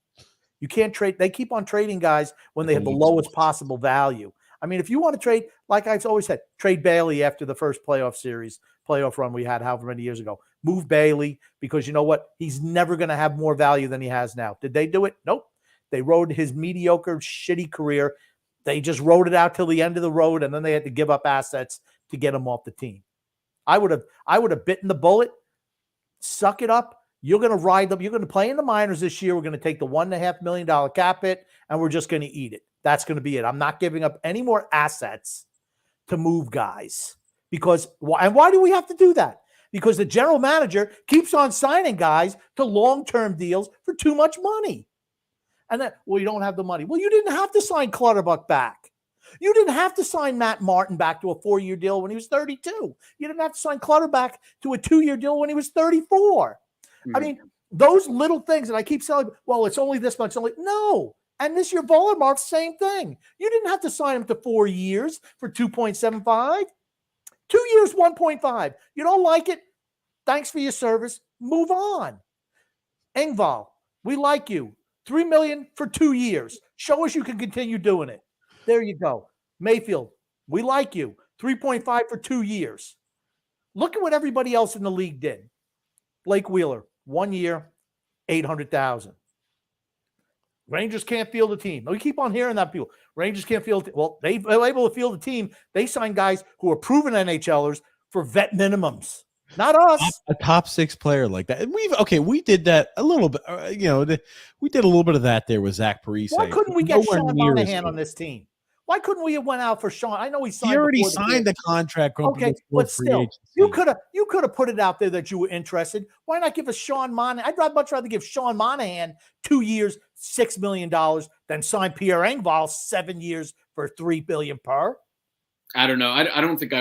You can't trade. They keep on trading guys when they have the lowest possible value. I mean, if you want to trade, like I've always said, trade Bailey after the first playoff run we had however many years ago. Move Bailey because you know what? He's never going to have more value than he has now. Did they do it? Nope. They rode his mediocre, shitty career. They just rode it out till the end of the road, and then they had to give up assets to get him off the team. I would have bitten the bullet. Suck it up. You're going to ride them. You're going to play in the minors this year. We're going to take the $1.5 million cap hit, and we're just going to eat it. That's going to be it. I'm not giving up any more assets to move guys. Why do we have to do that? Because the general manager keeps on signing guys to long-term deals for too much money. And then, you don't have the money. Well, you didn't have to sign Clutterbuck back. You didn't have to sign Matt Martin back to a 4-year deal when he was 32. You didn't have to sign Clutterbuck to a 2-year deal when he was 34. I mean, those little things that I keep saying, well, it's only this much. No. And this year, Varlamov, same thing. You didn't have to sign him to 4 years for 2.75. 2 years, 1.5. You don't like it? Thanks for your service. Move on. Engvall, we like you. $3 million for 2 years. Show us you can continue doing it. There you go. Mayfield, we like you. 3.5 for 2 years. Look at what everybody else in the league did. Blake Wheeler, 1 year, $800,000. Rangers can't field a team. We keep on hearing that people. Rangers can't field. Well, they were able to field a team. They signed guys who are proven NHLers for vet minimums. Not us. A top 6 player like that. And we did that a little bit. We did a little bit of that there with Zach Parise. Why couldn't we get Sean Monahan on this team? Why couldn't we have went out for Sean? I know he already signed the contract. Okay, but still, you could have put it out there that you were interested. Why not give us Sean Monahan? I'd much rather give Sean Monahan 2 years, $6 million than sign Pierre Engvall 7 years for $3 billion per. I don't know. I don't think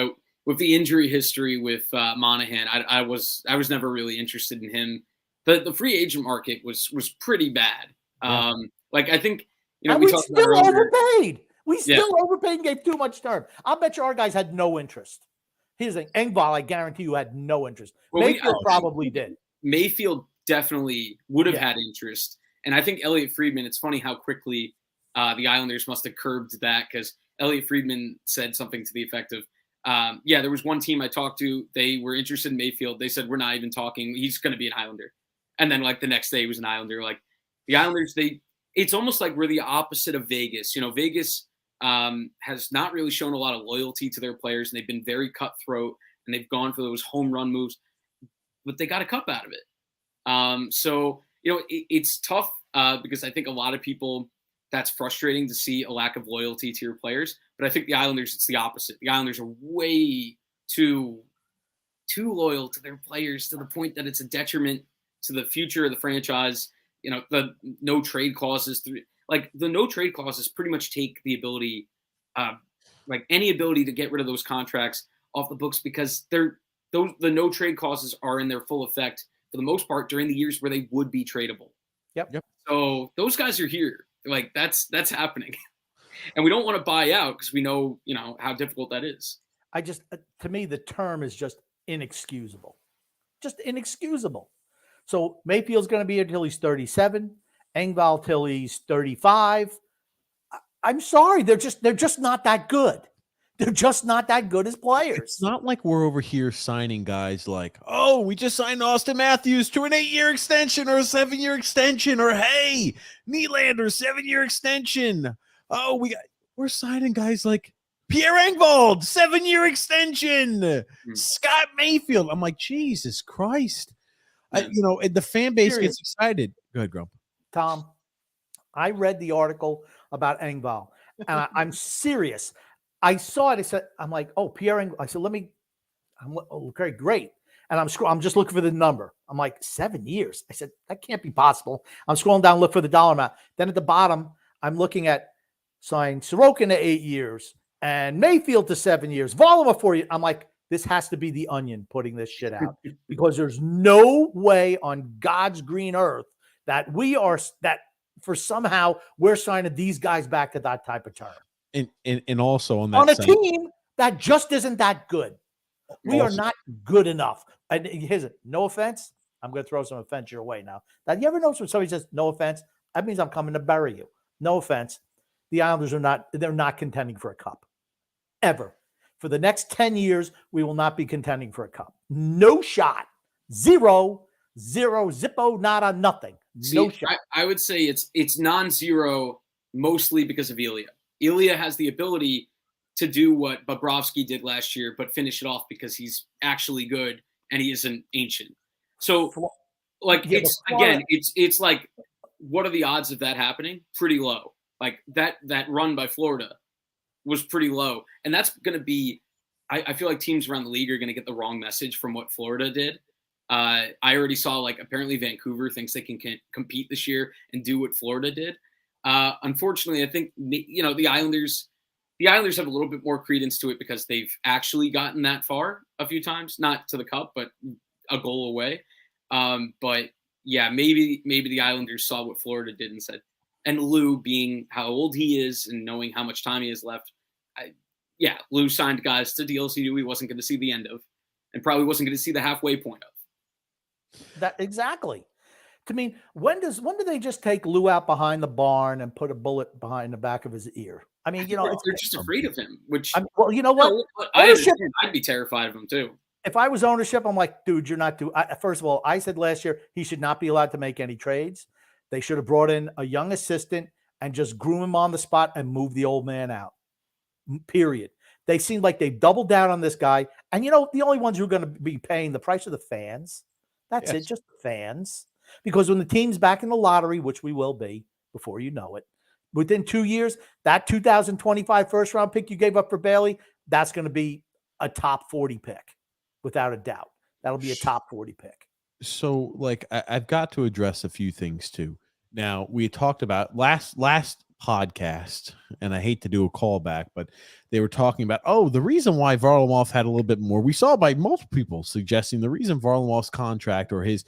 with the injury history with Monahan, I was never really interested in him. The free agent market was pretty bad. Yeah. I think we still overpaid. We still overpaid and gave too much term. I'll bet you our guys had no interest. Here's the thing. Engvall, I guarantee you, had no interest. Well, Mayfield probably did. Mayfield definitely would have had interest. And I think Elliot Friedman, it's funny how quickly the Islanders must have curbed that, because Elliot Friedman said something to the effect of, there was one team I talked to. They were interested in Mayfield. They said, we're not even talking. He's going to be an Islander. And then the next day he was an Islander. The Islanders, it's almost like we're the opposite of Vegas. Vegas has not really shown a lot of loyalty to their players, and they've been very cutthroat, and they've gone for those home run moves, but they got a cup out of it. It's tough because I think a lot of people, that's frustrating to see a lack of loyalty to your players. But I think the Islanders, it's the opposite. The Islanders are way too loyal to their players, to the point that it's a detriment to the future of the franchise. The no trade clauses, the no trade clauses pretty much take the ability, any ability to get rid of those contracts off the books, because the no trade clauses are in their full effect for the most part during the years where they would be tradable. Yep. So those guys are here. That's happening. And we don't want to buy out because we know, how difficult that is. To me, the term is just inexcusable. Just inexcusable. So Mayfield's going to be here until he's 37. Engvall till he's 35. I'm sorry. They're just not that good. They're just not that good as players. It's not like we're over here signing guys we just signed Austin Matthews to an 8-year extension or a 7-year extension, or hey, Nylander 7-year extension. We're signing guys like Pierre Engvall 7-year extension, Scott Mayfield. I'm like, Jesus Christ. The fan base gets excited. Go ahead, Grump. Tom, I read the article about Engvall, and I'm serious. I saw it. I said, I'm like, oh, Pierre Engvall. I said, okay, great. And I'm just looking for the number. I'm like, 7 years. I said, that can't be possible. I'm scrolling down, look for the dollar amount. Then at the bottom, I'm looking at signed Sorokin to 8 years and Mayfield to 7 years. Varlamov 4 years. I'm like, this has to be the Onion putting this shit out because there's no way on God's green earth that for somehow we're signing these guys back to that type of term. And also on a team that just isn't that good. We are not good enough. And here's it. No offense. I'm going to throw some offense your way now. Now, you ever notice when somebody says no offense? That means I'm coming to bury you. No offense. The Islanders they're not contending for a cup. Ever. For the next 10 years, we will not be contending for a cup. No shot. Zero, zippo, nada, nothing. No shot. I would say it's non-zero mostly because of Ilya. Ilya has the ability to do what Bobrovsky did last year, but finish it off because he's actually good and he isn't ancient. So, like, it's like, what are the odds of that happening? Pretty low. Like that run by Florida was pretty low, and that's going to be. I feel like teams around the league are going to get the wrong message from what Florida did. I already saw, like, apparently Vancouver thinks they can compete this year and do what Florida did. Unfortunately, I think the Islanders have a little bit more credence to it because they've actually gotten that far a few times, not to the cup, but a goal away. But yeah, maybe the Islanders saw what Florida did and said, and Lou being how old he is and knowing how much time he has left, Lou signed guys to deals he knew he wasn't going to see the end of, and probably wasn't going to see the halfway point of. That exactly. I mean, when do they just take Lou out behind the barn and put a bullet behind the back of his ear? I mean, they're just afraid of him. Which, well, you know what? I'd be terrified of him too. If I was ownership, I'm like, dude, you're not doing. First of all, I said last year he should not be allowed to make any trades. They should have brought in a young assistant and just groom him on the spot and move the old man out. Period. They seem like they've doubled down on this guy. And, the only ones who are going to be paying the price are the fans. That's it, just the fans. Because when the team's back in the lottery, which we will be before you know it, within 2 years, that 2025 first-round pick you gave up for Bailey, that's going to be a top 40 pick, without a doubt. That'll be a top 40 pick. So, like, I've got to address a few things too. Now, we talked about last podcast, and I hate to do a callback, but they were talking about, the reason why Varlamov had a little bit more. We saw by multiple people suggesting the reason Varlamov's contract or his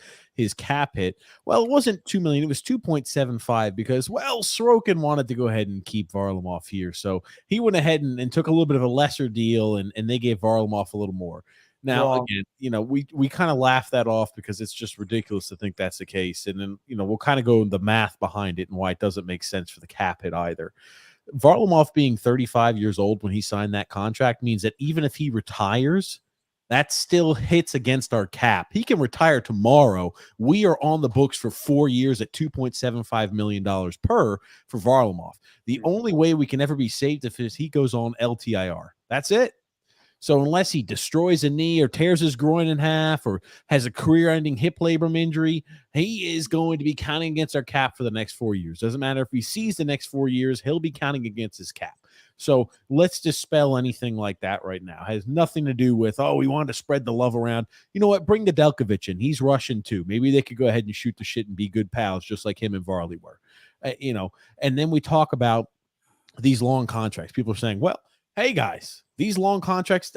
cap hit, well, it wasn't $2 million, it was 2.75 because, Sorokin wanted to go ahead and keep Varlamov here. So he went ahead and took a little bit of a lesser deal, and they gave Varlamov a little more. Now, again, we kind of laugh that off because it's just ridiculous to think that's the case. And then, we'll kind of go the math behind it and why it doesn't make sense for the cap hit either. Varlamov being 35 years old when he signed that contract means that even if he retires, that still hits against our cap. He can retire tomorrow. We are on the books for 4 years at $2.75 million per for Varlamov. The only way we can ever be saved is he goes on LTIR. That's it. So unless he destroys a knee or tears his groin in half or has a career-ending hip labrum injury, he is going to be counting against our cap for the next 4 years. Doesn't matter if he sees the next 4 years, he'll be counting against his cap. So let's dispel anything like that right now. It has nothing to do with, we wanted to spread the love around. You know what? Bring the Delkovich in. He's Russian too. Maybe they could go ahead and shoot the shit and be good pals just like him and Varley were. And then we talk about these long contracts. People are saying, hey guys, these long contracts,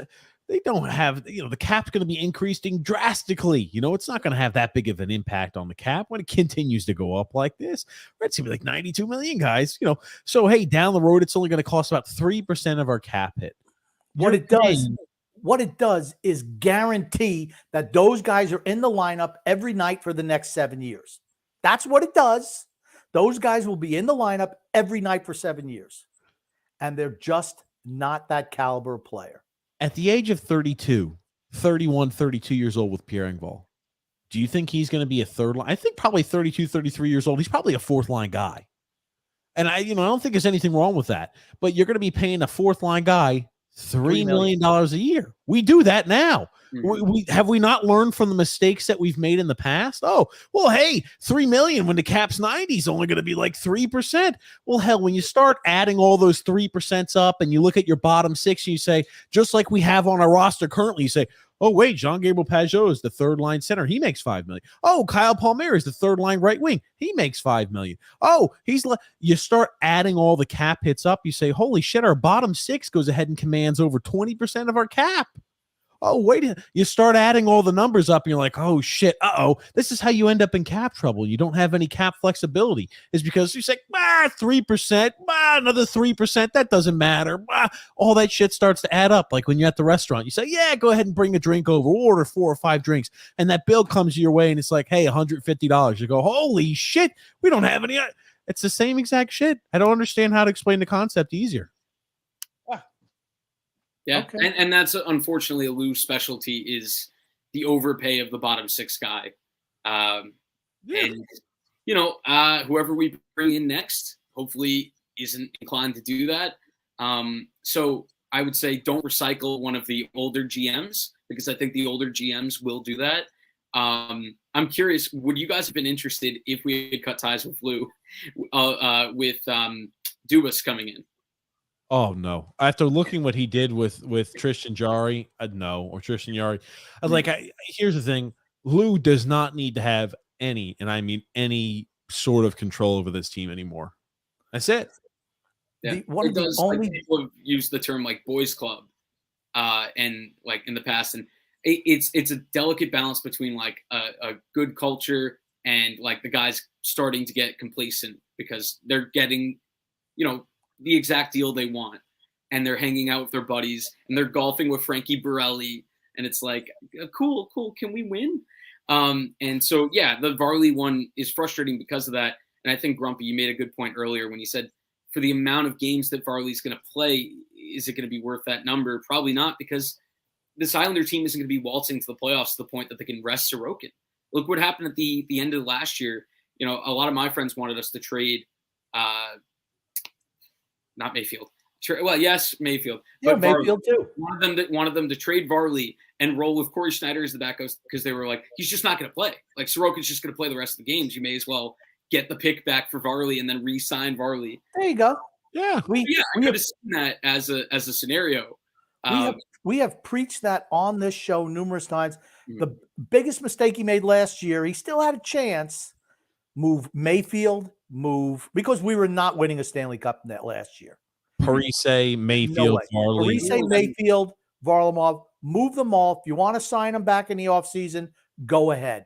they don't have, the cap's going to be increasing drastically. It's not going to have that big of an impact on the cap when it continues to go up like this. It's going to be like 92 million, guys. So hey, down the road, it's only going to cost about 3% of our cap hit. What it does is guarantee that those guys are in the lineup every night for the next 7 years. That's what it does. Those guys will be in the lineup every night for 7 years. And they're just not that caliber player. At the age of 32 years old with Pierre Engvall, do you think he's going to be a third line? I think probably 32, 33 years old. He's probably a fourth line guy. And I don't think there's anything wrong with that. But you're going to be paying a fourth line guy $3 million a year. We do that now. Have we not learned from the mistakes that we've made in the past? Oh, well, hey, $3 million when the cap's 90 is only going to be like 3%. Well, hell, when you start adding all those 3% up and you look at your bottom six and you say, just like we have on our roster currently, you say, oh, wait, Jean-Gabriel Pageau is the third line center. He makes $5 million. Oh, Kyle Palmieri is the third line right wing. He makes $5 million. Oh, you start adding all the cap hits up. You say, holy shit, our bottom six goes ahead and commands over 20% of our cap. Oh, wait, you start adding all the numbers up and you're like, oh shit, this is how you end up in cap trouble. You don't have any cap flexibility. Is because you say, 3%, another 3%, that doesn't matter. All that shit starts to add up. Like when you're at the restaurant, you say, yeah, go ahead and bring a drink over. We'll order 4 or 5 drinks. And that bill comes your way and it's like, hey, $150. You go, holy shit, we don't have any. It's the same exact shit. I don't understand how to explain the concept easier. Yeah, okay. And that's unfortunately a Lou's specialty is the overpay of the bottom six guy. And, whoever we bring in next hopefully isn't inclined to do that. So I would say don't recycle one of the older GMs because I think the older GMs will do that. I'm curious, would you guys have been interested if we had cut ties with Lou with Dubas coming in? Oh no! After looking what he did with Tristan Jarry, or Tristan Jarry, I was like, here's the thing: Lou does not need to have any, and I mean any sort of control over this team anymore. That's it. Yeah, people have used the term like boys club, and like in the past, and it's a delicate balance between like a good culture and like the guys starting to get complacent because they're getting, the exact deal they want, and they're hanging out with their buddies, and they're golfing with Frankie Borelli, and it's like, cool, can we win? And so, yeah, the Varley one is frustrating because of that, and I think, Grumpy, you made a good point earlier when you said for the amount of games that Varley's going to play, is it going to be worth that number? Probably not, because this Islander team isn't going to be waltzing to the playoffs to the point that they can rest Sorokin. Look what happened at the end of last year. A lot of my friends wanted us to trade not Mayfield. Well, yes, Mayfield. Yeah, but Mayfield too. Wanted them to trade Varley and roll with Corey Schneider as the backup because they were like, he's just not going to play. Like Sorokin's just going to play the rest of the games. You may as well get the pick back for Varley and then re-sign Varley. There you go. Yeah, I could have seen that as a scenario. We have preached that on this show numerous times. Mm-hmm. The biggest mistake he made last year, he still had a chance. Move Mayfield. Because we were not winning a Stanley Cup net last year. Parise, Mayfield, Varley. Parise, Mayfield, Varlamov. Move them all. If you want to sign them back in the offseason, go ahead.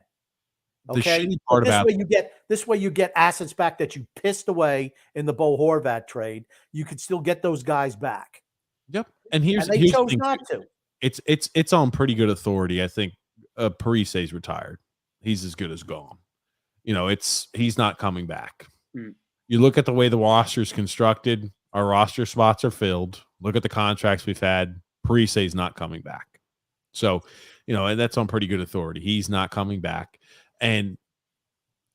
Okay. This way you get assets back that you pissed away in the Bo Horvat trade. You could still get those guys back. Yep. And here's they here's chose the not to. It's on pretty good authority. I think Parise's retired. He's as good as gone. He's not coming back. You look at the way the roster is constructed, our roster spots are filled. Look at the contracts we've had. Parise's not coming back. So, and that's on pretty good authority. He's not coming back. And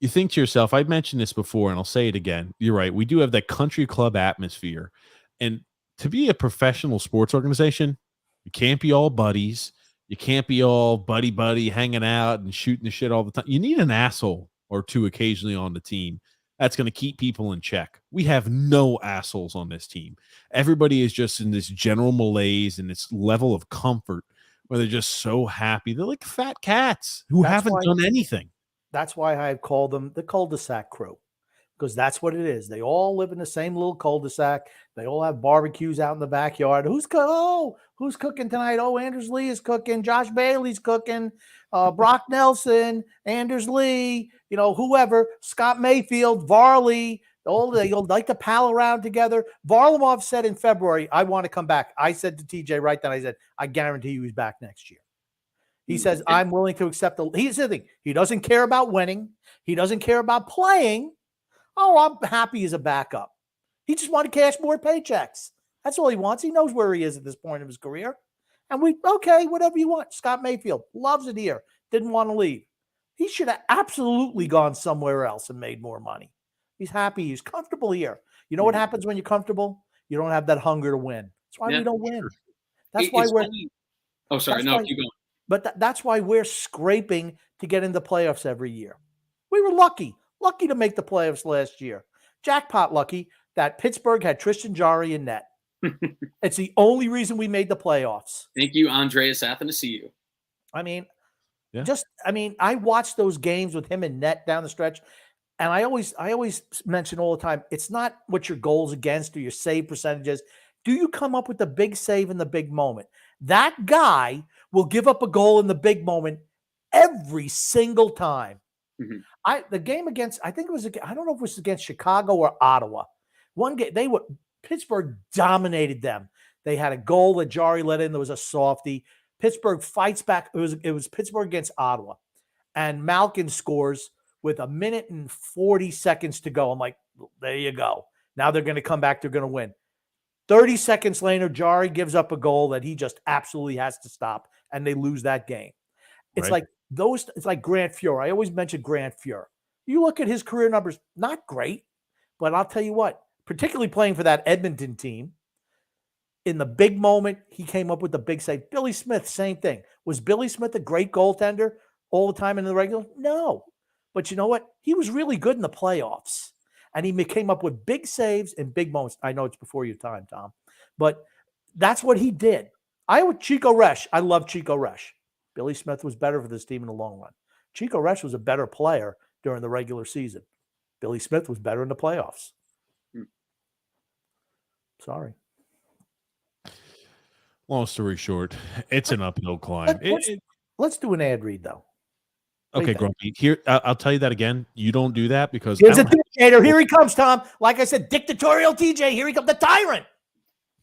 you think to yourself, I've mentioned this before and I'll say it again. You're right. We do have that country club atmosphere. And to be a professional sports organization, you can't be all buddies. You can't be all buddy hanging out and shooting the shit all the time. You need an asshole or two occasionally on the team that's going to keep people in check. We have no assholes on this team. Everybody is just in this general malaise and this level of comfort where they're just so happy. They're like fat cats who haven't done anything. That's why I call them the cul-de-sac crew, because that's what it is. They all live in the same little cul-de-sac. They all have barbecues out in the backyard. Who's cooking tonight? Oh, Anders Lee is cooking. Josh Bailey's cooking. Brock Nelson, Anders Lee, whoever, Scott Mayfield, Varley, they like to pal around together. Varlamov said in February, I want to come back. I said to TJ right then, I said, I guarantee you he's back next year. He says, I'm willing to accept he's the thing. He doesn't care about winning. He doesn't care about playing. Oh, I'm happy as a backup. He just wanted to cash more paychecks. That's all he wants. He knows where he is at this point of his career. And whatever you want. Scott Mayfield loves it here. Didn't want to leave. He should have absolutely gone somewhere else and made more money. He's happy. He's comfortable here. You know what happens when you're comfortable? You don't have that hunger to win. That's why we don't win. That's why we're. Oh, sorry. No, keep going. But that's why we're scraping to get into playoffs every year. We were lucky to make the playoffs last year. Jackpot lucky that Pittsburgh had Tristan Jarry in net. It's the only reason we made the playoffs. Thank you, Andreas Athanasiou. I mean, I watched those games with him in net down the stretch, and I always mention all the time, it's not what your goals against or your save percentages. Do you come up with the big save in the big moment? That guy will give up a goal in the big moment every single time. Mm-hmm. The game against, I think it was, I don't know if it was against Chicago or Ottawa. One game, Pittsburgh dominated them. They had a goal that Jarry let in. There was a softie. Pittsburgh fights back. It was Pittsburgh against Ottawa. And Malkin scores with 1 minute and 40 seconds to go. I'm like, there you go. Now they're going to come back. They're going to win. 30 seconds later, Jarry gives up a goal that he just absolutely has to stop, and they lose that game. It's like it's like Grant Fuhr. I always mention Grant Fuhr. You look at his career numbers, not great, but I'll tell you what, particularly playing for that Edmonton team, in the big moment, he came up with the big save. Billy Smith, same thing. Was Billy Smith a great goaltender all the time in the regular? No. But you know what? He was really good in the playoffs. And he came up with big saves and big moments. I know it's before your time, Tom. But that's what he did. Chico Resch. I love Chico Resch. Billy Smith was better for this team in the long run. Chico Resch was a better player during the regular season. Billy Smith was better in the playoffs. Sorry. Long story short, it's an uphill climb. Let's do an ad read, though. Okay, Grumpy. Here, I'll tell you that again. You don't do that because here's a dictator. Here he comes, Tom. Like I said, dictatorial TJ. Here he comes, the tyrant.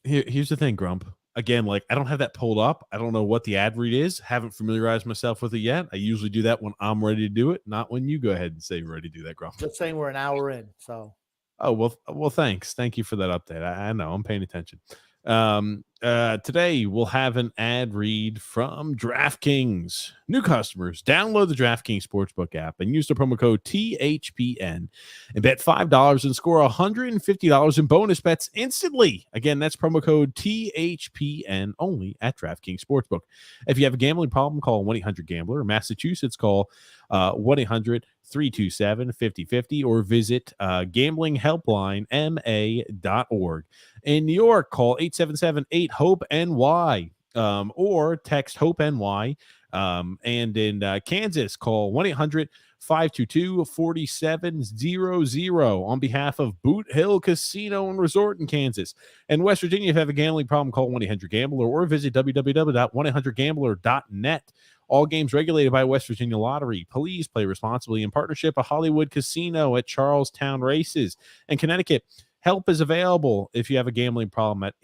Here's the thing, Grump. Again, like I don't have that pulled up. I don't know what the ad read is. Haven't familiarized myself with it yet. I usually do that when I'm ready to do it, not when you go ahead and say you're ready to do that, Grump. Just saying we're an hour in, so. Oh, well, thanks. Thank you for that update. I know I'm paying attention. Today we'll have an ad read from DraftKings. New customers, download the DraftKings Sportsbook app and use the promo code THPN and bet $5 and score $150 in bonus bets instantly. Again, that's promo code THPN only at DraftKings Sportsbook. If you have a gambling problem, call 1-800-GAMBLER. In Massachusetts, call 1-800-327-5050 or visit gamblinghelplinema.org. In New York, call 877-8-HOPE-NY or text HOPE-NY. And in Kansas, call 1-800-522-4700 on behalf of Boot Hill Casino and Resort in Kansas. And West Virginia, if you have a gambling problem, call 1-800-GAMBLER or visit www.1800gambler.net. All games regulated by West Virginia Lottery. Please play responsibly in partnership with Hollywood Casino at Charlestown Races. And Connecticut, help is available if you have a gambling problem at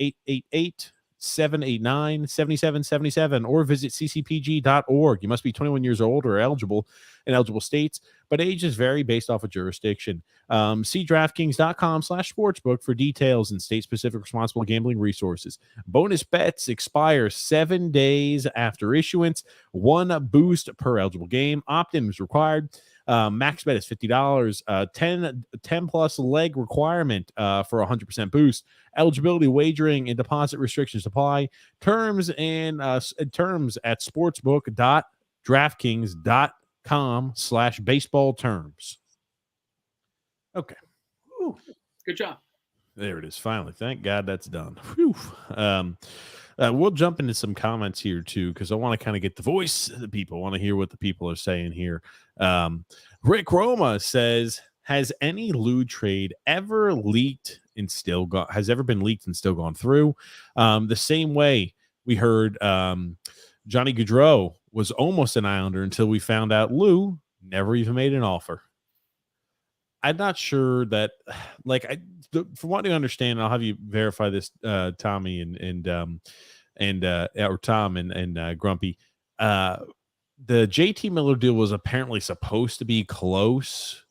888-789-7777 or visit ccpg.org. You must be 21 years old or eligible in eligible states, but ages vary based off of jurisdiction. See DraftKings.com/sportsbook for details and state-specific responsible gambling resources. Bonus bets expire 7 days after issuance. 1 boost per eligible game. Opt-in is required. Max bet is $50. 10 plus leg requirement for 100% boost. Eligibility, wagering, and deposit restrictions apply. Terms and terms at sportsbook.draftkings.com/baseball terms. Okay. Ooh, good job. There it is. Finally. Thank God that's done. We'll jump into some comments here too, because I want to kind of get the voice of the people. I want to hear what the people are saying here. Rick Roma says, has any Lou trade ever leaked and still has ever been leaked and still gone through? The same way we heard Johnny Gaudreau was almost an Islander until we found out Lou never even made an offer. I'm not sure that, like, from what I understand, I'll have you verify this, Tommy or Tom and Grumpy. The JT Miller deal was apparently supposed to be close.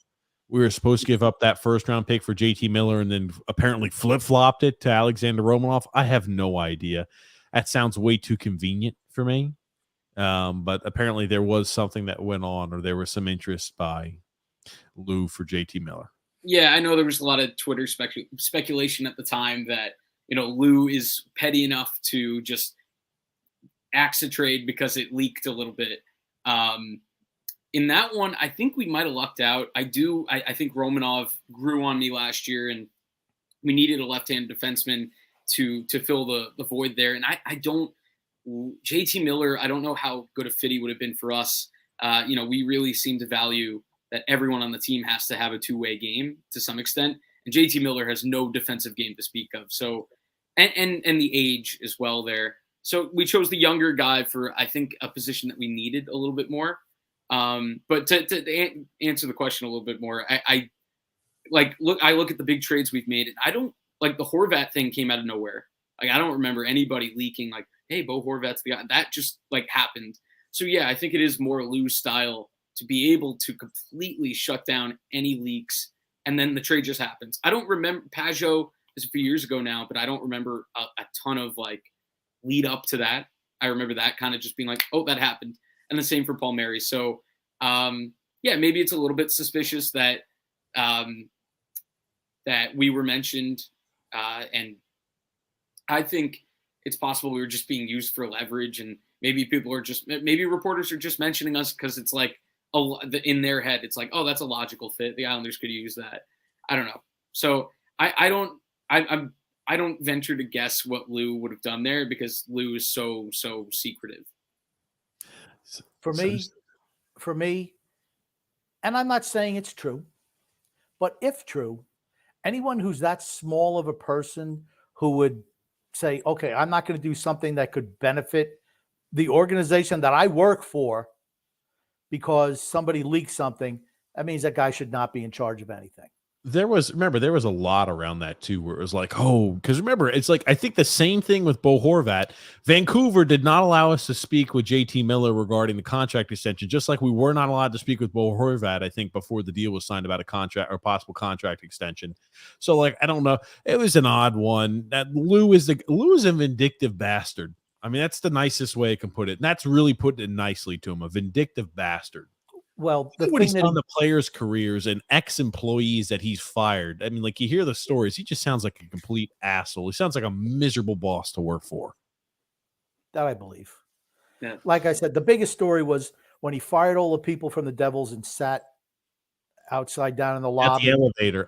We were supposed to give up that first round pick for JT Miller and then apparently flip-flopped it to Alexander Romanov. I have no idea. That sounds way too convenient for me. But apparently there was something that went on, or there was some interest by Lou for JT Miller. Yeah, I know there was a lot of Twitter speculation at the time that, Lou is petty enough to just axe a trade because it leaked a little bit. In that one, I think we might have lucked out. I think Romanov grew on me last year, and we needed a left-handed defenseman to fill the void there. And I don't JT Miller, I don't know how good a fit he would have been for us. We really seem to value that everyone on the team has to have a two-way game to some extent. And JT Miller has no defensive game to speak of. So, and the age as well there. So we chose the younger guy for, I think, a position that we needed a little bit more. But to answer the question a little bit more, I look at the big trades we've made, and I don't like the Horvat thing came out of nowhere. Like, I don't remember anybody leaking like, hey, Bo Horvat's the guy. That just happened. So yeah, I think it is more Lou's style to be able to completely shut down any leaks, and then the trade just happens. I don't remember Pajot is a few years ago now, but I don't remember a ton of lead up to that. I remember that kind of just being like, oh, that happened. And the same for Palmieri. So, maybe it's a little bit suspicious that that we were mentioned. And I think it's possible we were just being used for leverage, and maybe reporters are just mentioning us because it's in their head, it's like, oh, that's a logical fit. The Islanders could use that. I don't know. So I don't venture to guess what Lou would have done there because Lou is so secretive. For me, and I'm not saying it's true, but if true, anyone who's that small of a person who would say, okay, I'm not going to do something that could benefit the organization that I work for because somebody leaked something, that means that guy should not be in charge of anything. There was a lot around that too, where it was like, oh, because remember, it's like, I think the same thing with Bo Horvat. Vancouver did not allow us to speak with JT Miller regarding the contract extension, just like we were not allowed to speak with Bo Horvat, I think, before the deal was signed about a contract or possible contract extension. So I don't know. It was an odd one. That Lou is a vindictive bastard. I mean, that's the nicest way I can put it. And that's really putting it nicely to him, a vindictive bastard. Well, what he's done to players' careers and ex-employees that he's fired. I mean, you hear the stories. He just sounds like a complete asshole. He sounds like a miserable boss to work for. That I believe. Yeah. Like I said, the biggest story was when he fired all the people from the Devils and sat outside down in the lobby.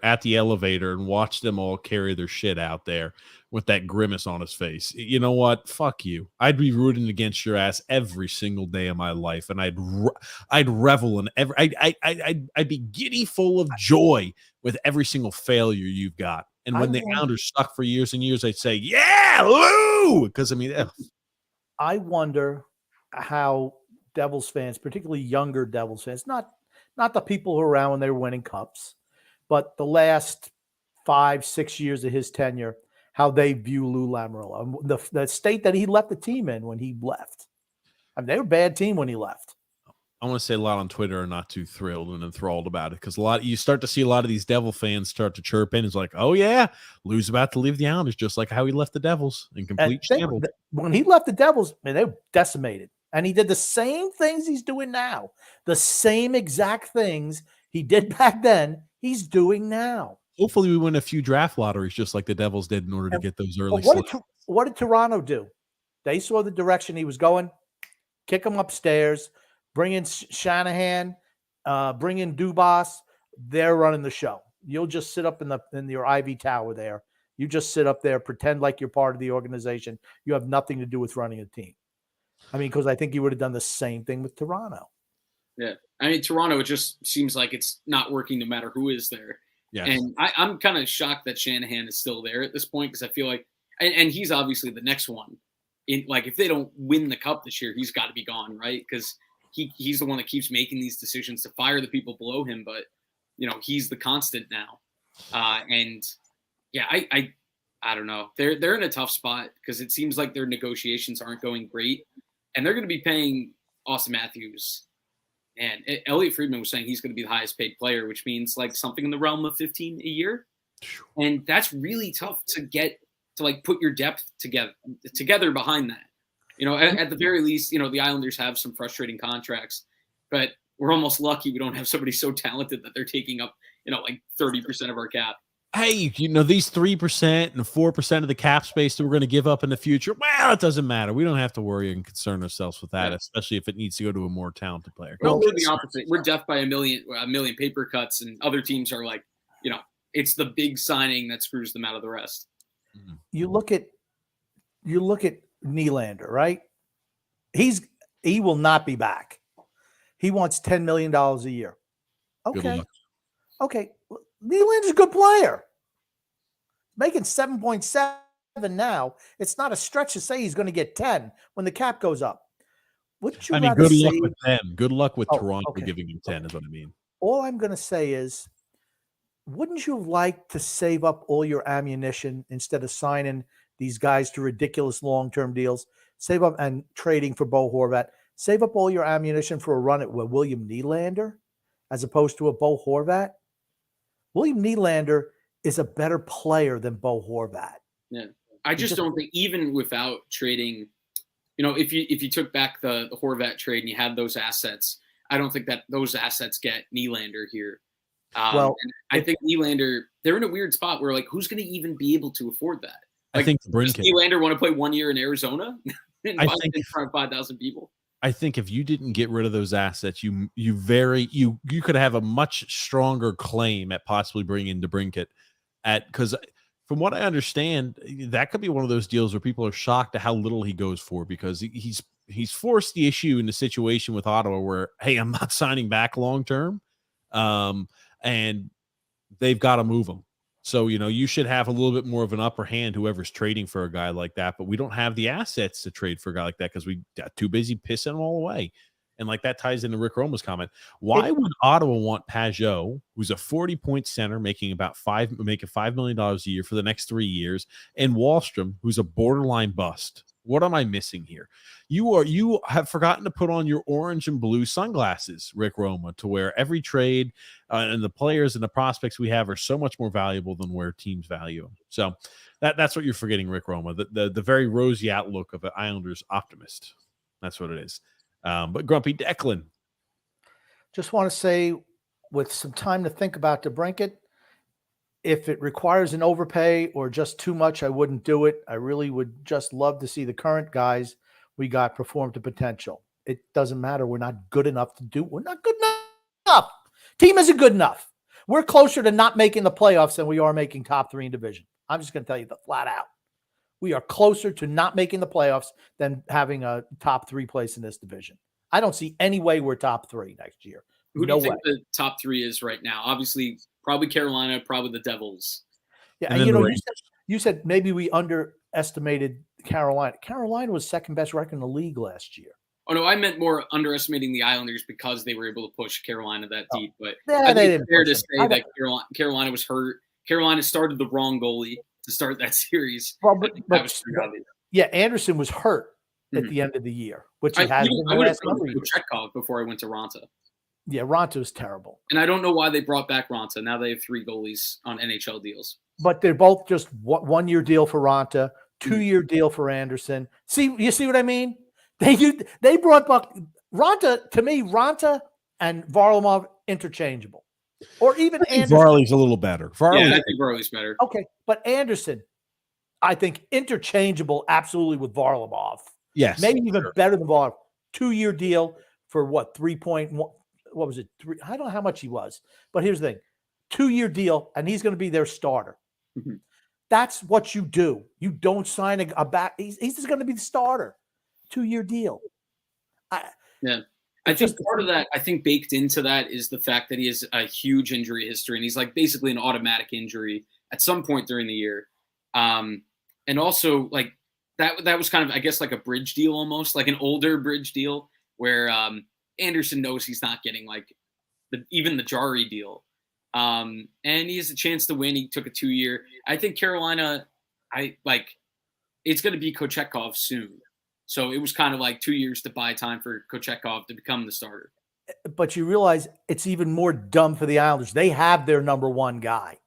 At the elevator and watched them all carry their shit out there with that grimace on his face. You know what? Fuck you. I'd be rooting against your ass every single day of my life, and I'd revel in every. I'd be giddy full of joy with every single failure you've got. And when the Islanders suck for years and years, I'd say, "Yeah, Lou," because I mean, I wonder how Devils fans, particularly younger Devils fans, not the people who were around when they were winning cups, but the last 5-6 years of his tenure, how they view Lou Lamoriello, the state that he left the team in when he left. I mean, they were a bad team when he left. I want to say a lot on Twitter are not too thrilled and enthralled about it because you start to see a lot of these Devil fans start to chirp in. It's like, oh yeah, Lou's about to leave the Islanders just like how he left the Devils in complete shambles. When he left the Devils, man, they were decimated. And he did the same things he's doing now. The same exact things he did back then, he's doing now. Hopefully we win a few draft lotteries just like the Devils did in order to get those early what did Toronto do? They saw the direction he was going, kick him upstairs, bring in Shanahan, bring in Dubas. They're running the show. You'll just sit up in your Ivy Tower there. You just sit up there, pretend like you're part of the organization. You have nothing to do with running a team. I mean, because I think you would have done the same thing with Toronto. Yeah. I mean, Toronto, it just seems like it's not working no matter who is there. Yes. And I'm kind of shocked that Shanahan is still there at this point because I feel like – and he's obviously the next one. If they don't win the Cup this year, he's got to be gone, right? Because he's the one that keeps making these decisions to fire the people below him. But, he's the constant now. And, yeah, I don't know. They're in a tough spot because it seems like their negotiations aren't going great. And they're going to be paying Austin Matthews. And Elliot Friedman was saying he's going to be the highest paid player, which means something in the realm of 15 a year. And that's really tough to get to put your depth together behind that. At the very least, the Islanders have some frustrating contracts, but we're almost lucky we don't have somebody so talented that they're taking up, 30% of our cap. hey, these 3% and 4% of the cap space that we're going to give up in the future, well, it doesn't matter. We don't have to worry and concern ourselves with that, especially if it needs to go to a more talented player. No, we're the opposite. We're death by a million paper cuts, and other teams are like, it's the big signing that screws them out of the rest. You look at Nylander, right? He will not be back. He wants $10 million a year. Okay. Nylander's a good player. Making 7.7 now. It's not a stretch to say he's going to get 10 when the cap goes up. Wouldn't you rather good say, luck with them. Good luck with Toronto giving him 10 is what I mean. All I'm going to say is, wouldn't you like to save up all your ammunition instead of signing these guys to ridiculous long-term deals? Save up and trading for Bo Horvat. Save up all your ammunition for a run at William Nylander as opposed to a Bo Horvat. William Nylander is a better player than Bo Horvat. Yeah, I just don't think, even without trading, if you took back the Horvat trade and you had those assets, I don't think that those assets get Nylander here. I think Nylander, they're in a weird spot where, like, who's going to even be able to afford that? Like, I think does Nylander want to play 1 year in Arizona in front of 5,000 people? I think if you didn't get rid of those assets, you could have a much stronger claim at possibly bringing Debrincat because from what I understand, that could be one of those deals where people are shocked at how little he goes for, because he's forced the issue in the situation with Ottawa where, hey, I'm not signing back long term, and they've got to move him. So, you should have a little bit more of an upper hand, whoever's trading for a guy like that. But we don't have the assets to trade for a guy like that because we got too busy pissing them all away. And like that ties into Rick Roma's comment. Why would Ottawa want Pajot, who's a 40-point center, making $5 million a year for the next 3 years, and Wahlstrom, who's a borderline bust? What am I missing here? You have forgotten to put on your orange and blue sunglasses, Rick Roma, to where every trade and the players and the prospects we have are so much more valuable than where teams value them. So that's what you're forgetting, Rick Roma, the very rosy outlook of an Islanders optimist. That's what it is. But Grumpy Declan. Just want to say, with some time to think about Debrincat, if it requires an overpay or just too much, I wouldn't do it. I really would just love to see the current guys we got perform to potential. It doesn't matter. We're not good enough to do. We're not good enough. Team isn't good enough. We're closer to not making the playoffs than we are making top 3 in division. I'm just going to tell you that flat out. We are closer to not making the playoffs than having a top 3 place in this division. I don't see any way we're top 3 next year. Who do you think the top 3 is right now? Obviously, probably Carolina, probably the Devils. Yeah, and you said maybe we underestimated Carolina. Carolina was second best record in the league last year. Oh no, I meant more underestimating the Islanders because they were able to push Carolina that deep. But yeah, I think it's fair to say that Carolina was hurt. Carolina started the wrong goalie to start that series. Well, but Anderson was hurt at the end of the year, which he had. I would have gone with Chekhov before I went to Ronta. Yeah, Ronta was terrible. And I don't know why they brought back Ronta. Now they have 3 goalies on NHL deals. But they're both just 1-year deal for Ronta, 2-year deal for Anderson. You see what I mean? They brought back Ronta. To me, Ronta and Varlamov interchangeable. Or even Anderson. Varley's a little better. I think Varley's better. Okay, but Anderson, I think interchangeable absolutely with Varlamov. Yes. Maybe even better than Varlamov. 2-year deal for what, 3.1? What was it? 3? I don't know how much he was, but here's the thing: 2-year deal, and he's going to be their starter. Mm-hmm. That's what you do. You don't sign a back. He's just going to be the starter. 2-year deal. I think part of that, I think baked into that is the fact that he has a huge injury history, and he's like basically an automatic injury at some point during the year. And also like that was kind of, I guess, like a bridge deal, almost like an older bridge deal where Anderson knows he's not getting like even the Jari deal. And he has a chance to win. He took a 2-year. I think Carolina, it's going to be Kochetkov soon. So it was kind of like 2 years to buy time for Kochetkov to become the starter. But you realize it's even more dumb for the Islanders. They have their number 1 guy.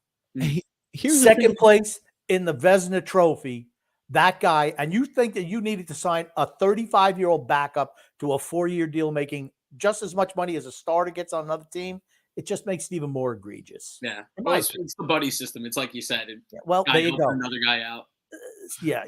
Second place in the Vezina Trophy, that guy, and you think that you needed to sign a 35-year-old backup to a 4-year deal making just as much money as a starter gets on another team? it just makes it even more egregious. Yeah. Well, it's the buddy system. It's like you said. Well, there you go. Another guy out. Yeah.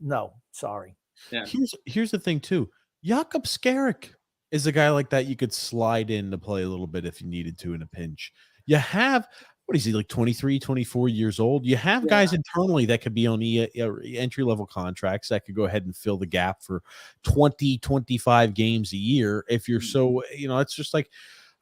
No, sorry. Yeah. Here's the thing too. Jakub Skarek is a guy like that you could slide in to play a little bit if you needed to in a pinch. You have, what is he, like 23, 24 years old? You have guys internally that could be on entry-level contracts that could go ahead and fill the gap for 20, 25 games a year. If you're so, it's just like,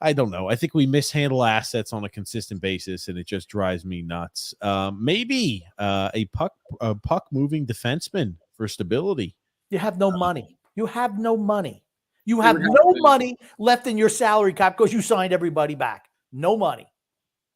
I don't know. I think we mishandle assets on a consistent basis, and it just drives me nuts. Maybe a puck moving defenseman for stability. You have no money. You have no money. You have no money left in your salary cap because you signed everybody back. No money.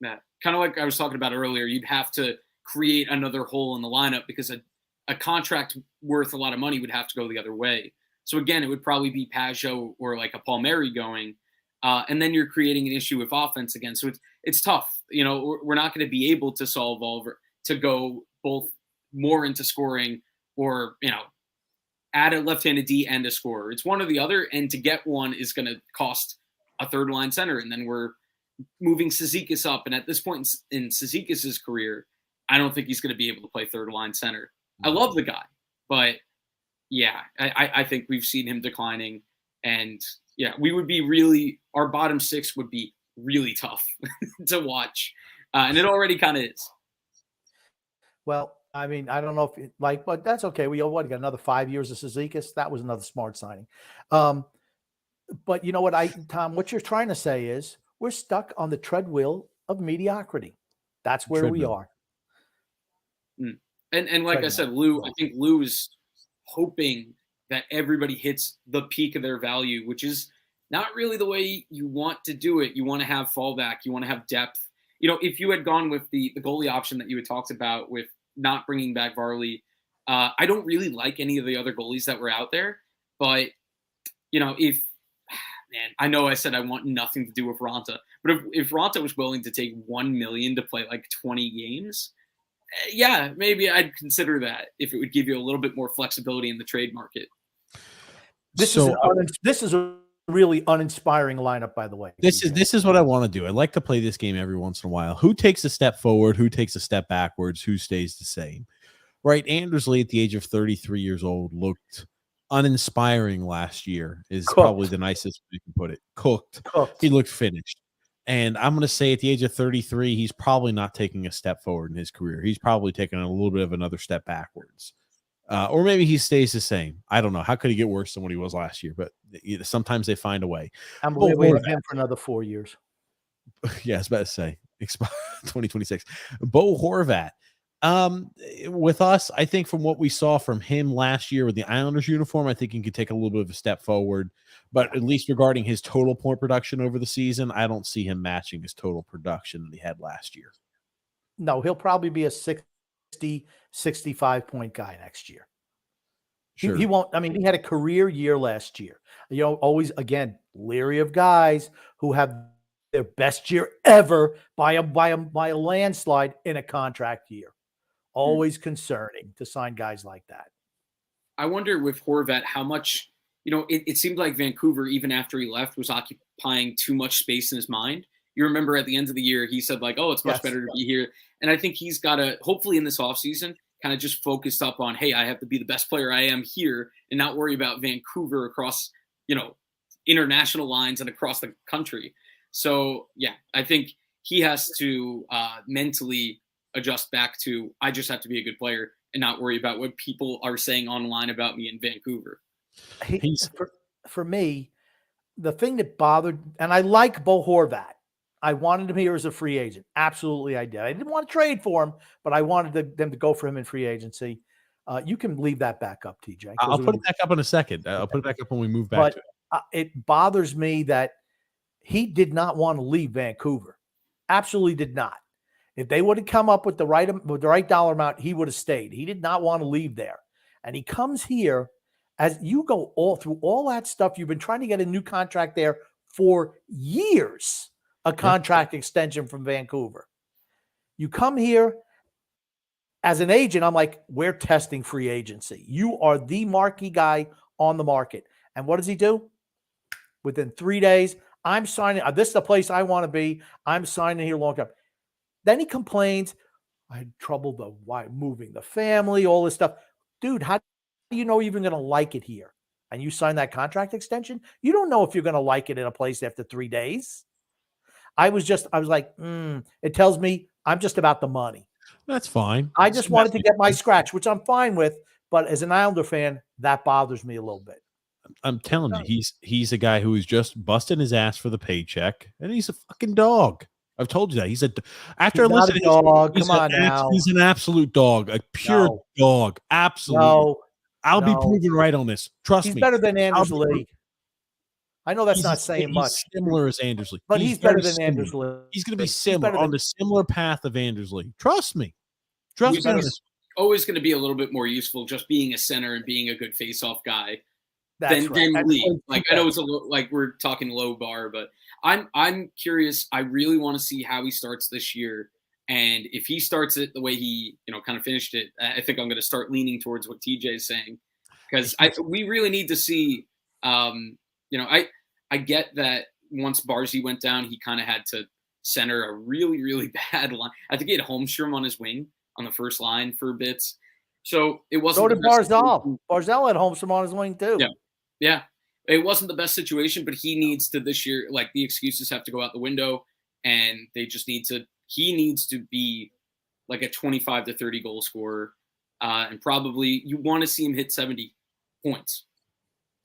Matt, kind of like I was talking about earlier, you'd have to create another hole in the lineup because a contract worth a lot of money would have to go the other way. So again, it would probably be Pajot or like a Palmieri going. And then you're creating an issue with offense again. So it's tough. We're not going to be able to solve to go both more into scoring or, add a left-handed D and a scorer. It's one or the other. And to get one is going to cost a third line center. And then we're moving Cizikas up. And at this point in Cizikas' career, I don't think he's going to be able to play third line center. I love the guy, but yeah, I think we've seen him declining. And yeah, our bottom six would be really tough to watch. And it already kind of is. Well, I mean, I don't know if but that's okay. We got another 5 years of Cizikas. That was another smart signing. But you know what, Tom, what you're trying to say is we're stuck on the treadmill of mediocrity. That's where we are. And like I said, I think Lou is hoping that everybody hits the peak of their value, which is not really the way you want to do it. You want to have fallback. You want to have depth. If you had gone with the goalie option that you had talked about with not bringing back Varley, I don't really like any of the other goalies that were out there. But, I know I said I want nothing to do with Ranta. But if Ranta was willing to take $1 million to play like 20 games, yeah, maybe I'd consider that if it would give you a little bit more flexibility in the trade market. This is a really uninspiring lineup, by the way. This is what I want to do. I like to play this game every once in a while. Who takes a step forward? Who takes a step backwards? Who stays the same? Right. Anders Lee at the age of 33 years old looked uninspiring last year is probably the nicest way you can put it. Cooked. He looked finished. And I'm going to say at the age of 33, he's probably not taking a step forward in his career. He's probably taking a little bit of another step backwards. Or maybe he stays the same. I don't know. How could he get worse than what he was last year? But sometimes they find a way. I'm waiting for him for another 4 years. Yeah, I was about to say 2026. Bo Horvat. With us, I think from what we saw from him last year with the Islanders uniform, I think he could take a little bit of a step forward. But at least regarding his total point production over the season, I don't see him matching his total production that he had last year. No, he'll probably be a 60, 65 point guy next year. Sure. He won't. I mean, he had a career year last year. Always, again, leery of guys who have their best year ever by a landslide in a contract year. Always concerning to sign guys like that. I wonder with Horvat how much, it seemed like Vancouver, even after he left, was occupying too much space in his mind. You remember at the end of the year, he said like, oh, it's much better to be here. And I think he's got to, hopefully in this offseason, kind of just focused up on, hey, I have to be the best player I am here and not worry about Vancouver across, international lines and across the country. So, yeah, I think he has to mentally adjust back to, I just have to be a good player and not worry about what people are saying online about me in Vancouver. For me, the thing that bothered, and I like Bo Horvat. I wanted him here as a free agent. Absolutely, I did. I didn't want to trade for him, but I wanted them to go for him in free agency. You can leave that back up, TJ. I'll put it back up in a second. I'll put it back up when we move back to it. It bothers me that he did not want to leave Vancouver. Absolutely did not. If they would have come up with the right dollar amount, he would have stayed. He did not want to leave there. And he comes here as you go through all that stuff. You've been trying to get a new contract there for years, a contract extension from Vancouver. You come here as an agent. I'm like, we're testing free agency. You are the marquee guy on the market. And what does he do? Within 3 days, I'm signing. This is the place I want to be. I'm signing here long term. Then he complains, I had trouble moving the family, all this stuff. Dude, how do you know you're even going to like it here? And you sign that contract extension? You don't know if you're going to like it in a place after 3 days. I was like, it tells me I'm just about the money. That's fine. I just wanted to get my scratch, which I'm fine with. But as an Islander fan, that bothers me a little bit. I'm telling you, he's a guy who is just busting his ass for the paycheck, and he's a fucking dog. I've told you that. He's not a dog. Come on now. He's an absolute dog, a pure dog. Absolutely. No, I'll be proven right on this. Trust me. He's better than Anders Lee. I know that's not saying much. He's similar as Anders Lee. But he's better than Anders Lee. He's going to be similar on the similar path of Anders Lee. Trust me. Trust me. He's always going to be a little bit more useful just being a center and being a good face-off guy than Lee. Like, I know it's like we're talking low bar, but I'm curious. I really want to see how he starts this year. And if he starts it the way he, kind of finished it, I think I'm going to start leaning towards what TJ is saying, because we really need to see, I get that once Barzy went down, he kind of had to center a really, really bad line. I think he had Holmstrom on his wing on the first line for bits. So it wasn't. So did Barzal. Barzal had Holmstrom on his wing too. Yeah. It wasn't the best situation, but he needs to this year, like, the excuses have to go out the window, and he needs to be like a 25 to 30 goal scorer. And probably you want to see him hit 70 points.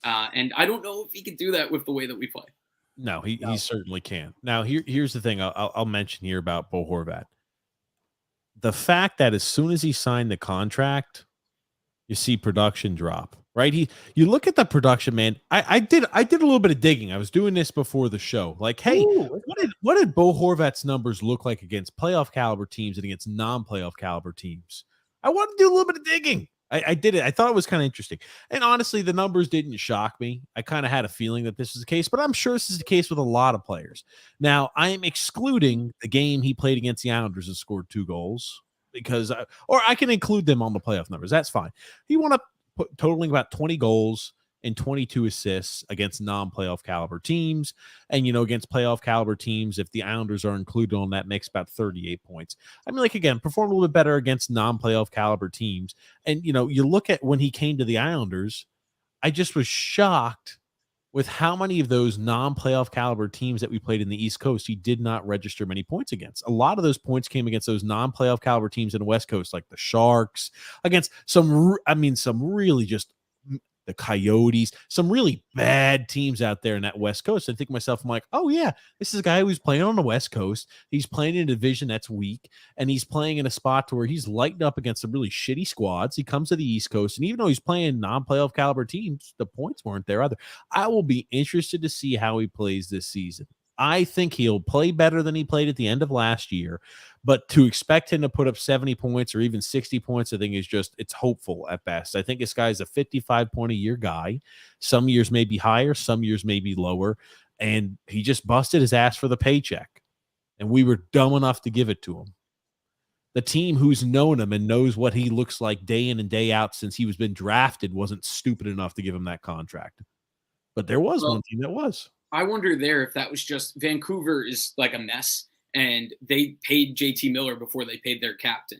And I don't know if he can do that with the way that we play. No, he certainly can. Now, here's the thing I'll mention here about Bo Horvat. The fact that as soon as he signed the contract, you see production drop, right? You look at the production, man. I did a little bit of digging. I was doing this before the show. Like, hey, what did Bo Horvat's numbers look like against playoff caliber teams and against non-playoff caliber teams? I wanted to do a little bit of digging. I did it. I thought it was kind of interesting. And honestly, the numbers didn't shock me. I kind of had a feeling that this was the case, but I'm sure this is the case with a lot of players. Now, I am excluding the game he played against the Islanders and scored 2 goals because I can include them on the playoff numbers. That's fine. He wound up totaling about 20 goals and 22 assists against non-playoff caliber teams. And, against playoff caliber teams, if the Islanders are included on that mix, about 38 points. I mean, like, again, performed a little bit better against non-playoff caliber teams. And, you look at when he came to the Islanders, I just was shocked with how many of those non-playoff caliber teams that we played in the East Coast, he did not register many points against. A lot of those points came against those non-playoff caliber teams in the West Coast, like the Sharks, against some really just the Coyotes, some really bad teams out there in that West Coast. I think to myself, I'm like, oh yeah, this is a guy who's playing on the West Coast. He's playing in a division that's weak, and he's playing in a spot to where he's lighting up against some really shitty squads. He comes to the East Coast, and even though he's playing non-playoff caliber teams, the points weren't there either. I will be interested to see how he plays this season. I think he'll play better than he played at the end of last year, but to expect him to put up 70 points or even 60 points, I think it's hopeful at best. I think this guy's a 55-point-a-year guy. Some years may be higher, some years may be lower, and he just busted his ass for the paycheck, and we were dumb enough to give it to him. The team who's known him and knows what he looks like day in and day out since he was been drafted wasn't stupid enough to give him that contract. But there was one team that was. I wonder if that was just Vancouver is like a mess, and they paid JT Miller before they paid their captain.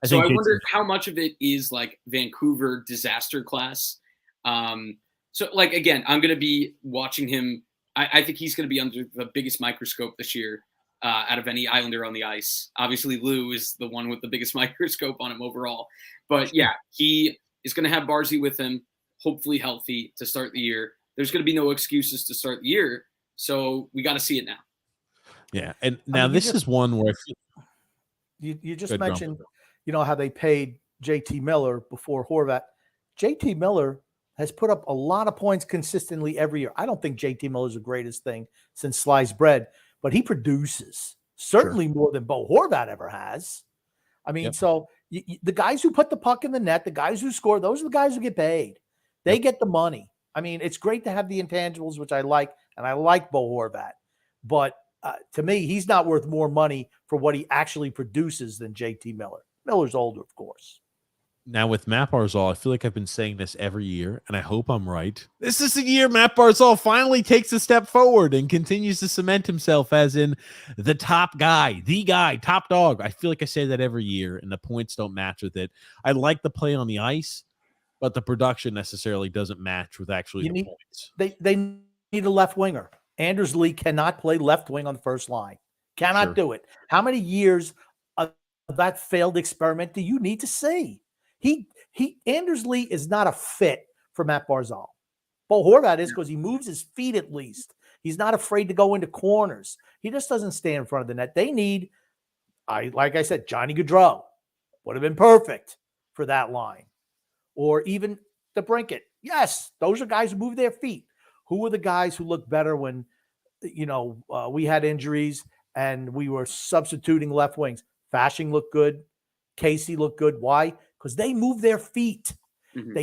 So I wonder how much of it is like Vancouver disaster class. So, like, again, I'm going to be watching him. I think he's going to be under the biggest microscope this year out of any Islander on the ice. Obviously, Lou is the one with the biggest microscope on him overall. But, yeah, he is going to have Barzy with him, hopefully healthy to start the year. There's going to be no excuses to start the year, so we got to see it now. Yeah, and now this is one where you just mentioned, how they paid JT Miller before Horvat. JT Miller has put up a lot of points consistently every year. I don't think JT Miller is the greatest thing since sliced bread, but he produces certainly more than Bo Horvat ever has. I mean, so the guys who put the puck in the net, the guys who score, those are the guys who get paid. They get the money. I mean, it's great to have the intangibles, which I like, and I like Bo Horvat. But to me, he's not worth more money for what he actually produces than JT Miller. Miller's older, of course. Now with Matt Barzal, I feel like I've been saying this every year, and I hope I'm right. This is the year Matt Barzal finally takes a step forward and continues to cement himself as in the top guy, top dog. I feel like I say that every year, and the points don't match with it. I like the play on the ice, but the production necessarily doesn't match with actually the points. They need a left winger. Anders Lee cannot play left wing on the first line. Cannot do it. How many years of that failed experiment do you need to see? Anders Lee is not a fit for Matt Barzal. Bo Horvat is, because he moves his feet at least. He's not afraid to go into corners. He just doesn't stay in front of the net. They need, like I said, Johnny Gaudreau would have been perfect for that line. Or even Debrincat. Yes, those are guys who move their feet. Who are the guys who look better when, we had injuries and we were substituting left wings? Fashing looked good. Casey looked good. Why? Because they move their feet. Mm-hmm.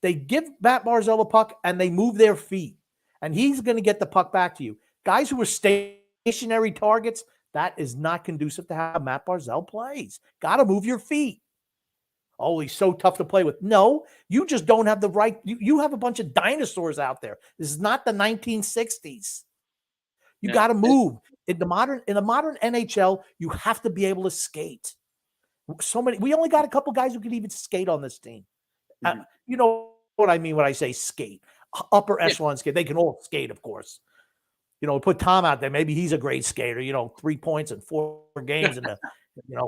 They give Matt Barzal a puck and they move their feet. And he's going to get the puck back to you. Guys who are stationary targets, that is not conducive to how Matt Barzal plays. Got to move your feet. Oh, he's so tough to play with. No, you just don't have the right. You have a bunch of dinosaurs out there. This is not the 1960s. You got to move. In the modern NHL, you have to be able to skate. We only got a couple guys who can even skate on this team. Mm-hmm. You know what I mean when I say skate. Upper echelon skate. They can all skate, of course. Put Tom out there. Maybe he's a great skater. 3 points in 4 games in the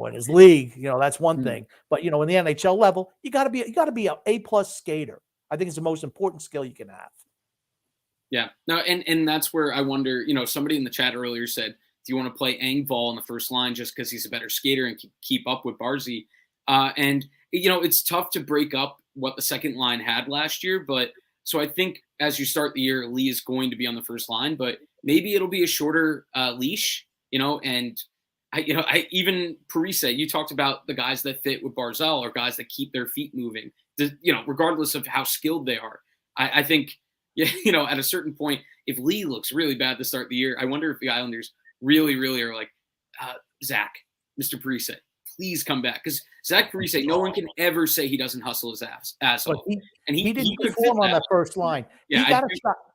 in his league. That's one thing. But in the NHL level, you got to be an A+ skater. I think it's the most important skill you can have. Yeah. No, and that's where I wonder, somebody in the chat earlier said, do you want to play Engvall in the first line just because he's a better skater and keep up with Barzy? And it's tough to break up what the second line had last year. But so I think as you start the year, Lee is going to be on the first line, but maybe it'll be a shorter leash, and I even Parise, you talked about the guys that fit with Barzal or guys that keep their feet moving, regardless of how skilled they are. I think, at a certain point, if Lee looks really bad to start the year, I wonder if the Islanders really, really are like, Zach, Mr. Parise, please come back. Because Zach Parise, no one can ever say he doesn't hustle his ass off. And he didn't perform on that first line. Yeah,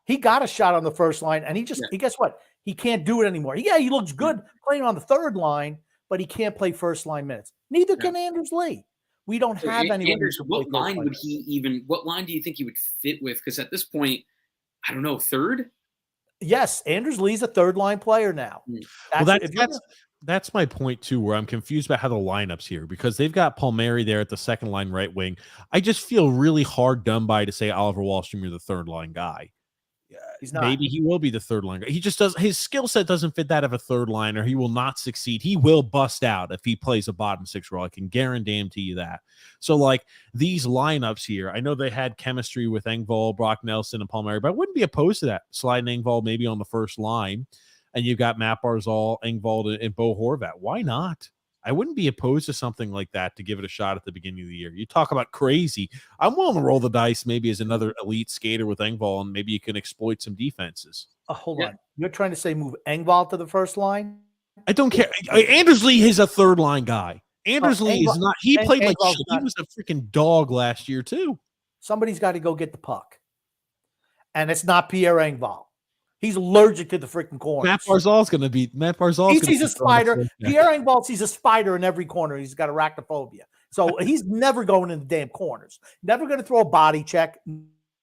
he got a shot on the first line, and he guess what? He can't do it anymore. Yeah, he looks good playing on the third line, but he can't play first line minutes. Neither can Anders Lee. We don't have anyone. What line would he even? What line do you think he would fit with? Because at this point, I don't know, third. Yes, Anders Lee's a third line player now. That's my point too, where I'm confused about how the lineups here, because they've got Palmieri there at the second line right wing. I just feel really hard done by to say Oliver Wahlstrom, you're the third line guy. He's not. Maybe he will be the third line guy. He just does. His skill set doesn't fit that of a third liner. He will not succeed. He will bust out if he plays a bottom six role. I can guarantee you that. So like these lineups here, I know they had chemistry with Engvall, Brock Nelson, and Palmieri, but I wouldn't be opposed to that. Sliding Engvall maybe on the first line, and you've got Matt Barzal, Engvall, and Bo Horvat. Why not? I wouldn't be opposed to something like that to give it a shot at the beginning of the year. You talk about crazy. I'm willing to roll the dice maybe as another elite skater with Engvall, and maybe you can exploit some defenses. Hold on. You're trying to say move Engvall to the first line? I don't care. Anders Lee is a third line guy. Anders Lee is not. He played like shit. He was a freaking dog last year too. Somebody's got to go get the puck. And it's not Pierre Engvall. He's allergic to the freaking corners. Matt Barzal's going to be. He sees a spider. Pierre Engvall sees a spider in every corner. He's got arachnophobia. So he's never going in the damn corners. Never going to throw a body check.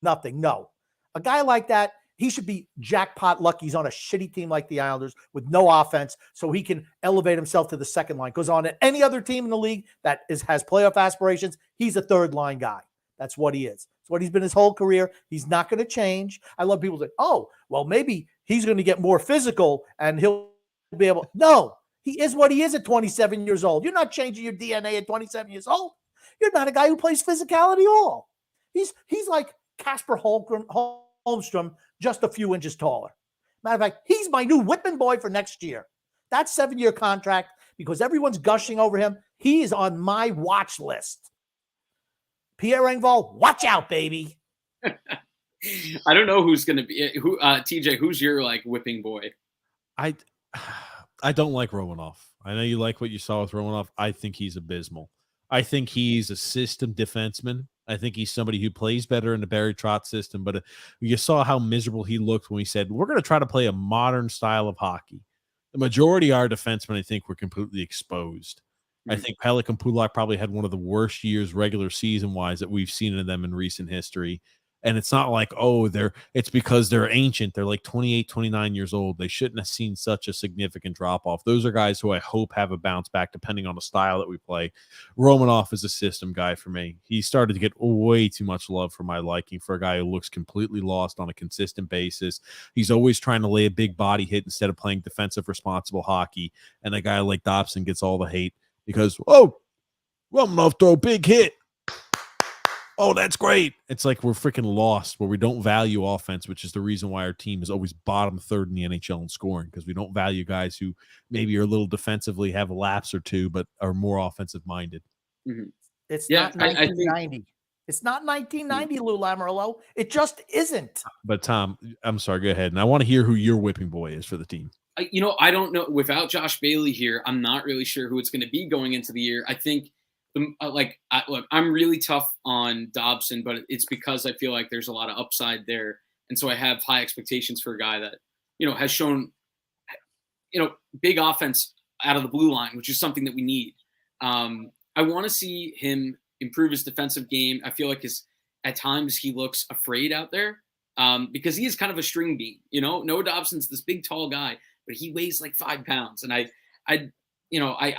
Nothing. No. A guy like that, he should be jackpot lucky he's on a shitty team like the Islanders with no offense so he can elevate himself to the second line. Because on any other team in the league that has playoff aspirations, he's a third line guy. That's what he is. It's what he's been his whole career. He's not going to change. I love people say, oh, well, maybe he's going to get more physical and he'll be able. No, he is what he is at 27 years old. You're not changing your DNA at 27 years old. You're not a guy who plays physicality at all. He's like Casper Holmstrom, just a few inches taller. Matter of fact, he's my new Whitman boy for next year. That 7-year contract, because everyone's gushing over him, he is on my watch list. Pierre Engvall, watch out, baby. I don't know who's going to be TJ. Who's your whipping boy? I don't like Romanoff. I know you like what you saw with Romanoff. I think he's abysmal. I think he's a system defenseman. I think he's somebody who plays better in the Barry Trotz system. But you saw how miserable he looked when he said, we're going to try to play a modern style of hockey. The majority of our defensemen, I think, were completely exposed. I think Pelech and Pulak probably had one of the worst years regular season-wise that we've seen in them in recent history. And it's not like, it's because they're ancient. They're like 28, 29 years old. They shouldn't have seen such a significant drop-off. Those are guys who I hope have a bounce back depending on the style that we play. Romanov is a system guy for me. He started to get way too much love for my liking for a guy who looks completely lost on a consistent basis. He's always trying to lay a big body hit instead of playing defensive responsible hockey. And a guy like Dobson gets all the hate because, Romanov throw a big hit. Oh, that's great. It's like we're freaking lost where we don't value offense, which is the reason why our team is always bottom third in the NHL in scoring, because we don't value guys who maybe are a little defensively, have a lapse or two, but are more offensive minded. Mm-hmm. It's not 1990. It's not 1990, Lou Lamoriello. It just isn't. But Tom, I'm sorry, go ahead. And I want to hear who your whipping boy is for the team. I don't know. Without Josh Bailey here, I'm not really sure who it's going to be going into the year. I think look, I'm really tough on Dobson, but it's because I feel like there's a lot of upside there. And so I have high expectations for a guy that, has shown, big offense out of the blue line, which is something that we need. I want to see him improve his defensive game. I feel like at times he looks afraid out there because he is kind of a string bean, Noah Dobson's this big, tall guy, but he weighs like 5 pounds. And I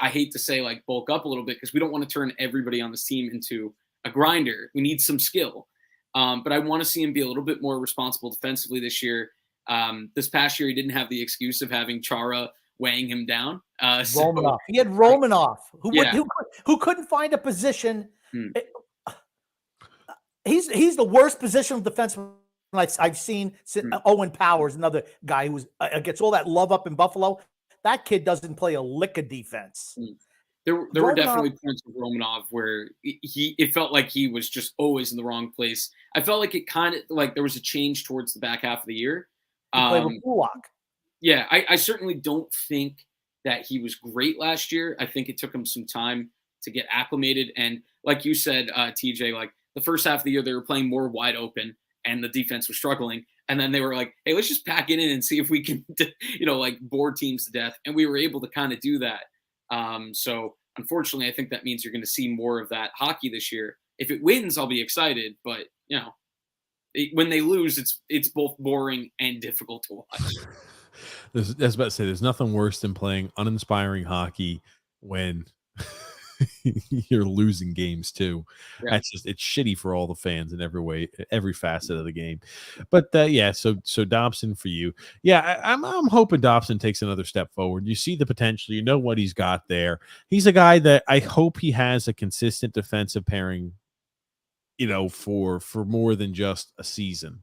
hate to say like bulk up a little bit because we don't want to turn everybody on this team into a grinder. We need some skill. But I want to see him be a little bit more responsible defensively this year. This past year, he didn't have the excuse of having Chara weighing him down. Romanov. He had Romanov, who couldn't find a position. He's the worst positional defenseman I've seen. Owen Powers, another guy who gets all that love up in Buffalo. That kid doesn't play a lick of defense. There were definitely points with Romanov where it felt like he was just always in the wrong place. I felt like it kind of like there was a change towards the back half of the year. He played with Pulak. Yeah, I certainly don't think that he was great last year. I think it took him some time to get acclimated. And like you said, TJ, like the first half of the year, they were playing more wide open and the defense was struggling. And then they were like, hey, let's just pack it in and see if we can, like bore teams to death. And we were able to kind of do that. So unfortunately, I think that means you're going to see more of that hockey this year. If it wins, I'll be excited. But, when they lose, it's both boring and difficult to watch. I was about to say, there's nothing worse than playing uninspiring hockey when you're losing games too. Yeah. It's shitty for all the fans in every way, every facet of the game. But so Dobson for you. Yeah, I'm hoping Dobson takes another step forward. You see the potential, you know what he's got there. He's a guy that I hope he has a consistent defensive pairing, for more than just a season.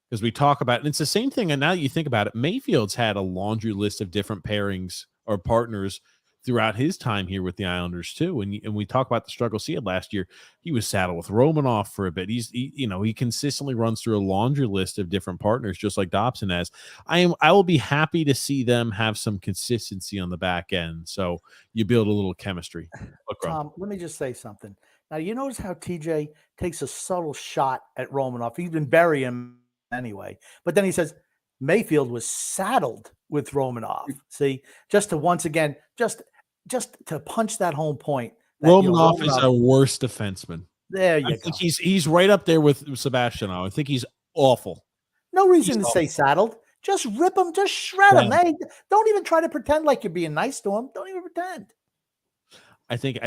Because we talk about, and it's the same thing, and now you think about it, Mayfield's had a laundry list of different pairings or partners throughout his time here with the Islanders too. And we talk about the struggles he had last year. He was saddled with Romanov for a bit. He consistently runs through a laundry list of different partners, just like Dobson has. I will be happy to see them have some consistency on the back end. So you build a little chemistry. Tom, let me just say something. Now, you notice how TJ takes a subtle shot at Romanov. He's been burying him anyway. But then he says Mayfield was saddled with Romanov. See, just to once again, just to punch that home point. Romanov is our worst defenseman. There you go. I think he's right up there with Sebastian. I think he's awful. No reason to say saddled. Just rip him. Just shred him. Hey, don't even try to pretend like you're being nice to him. Don't even pretend. I think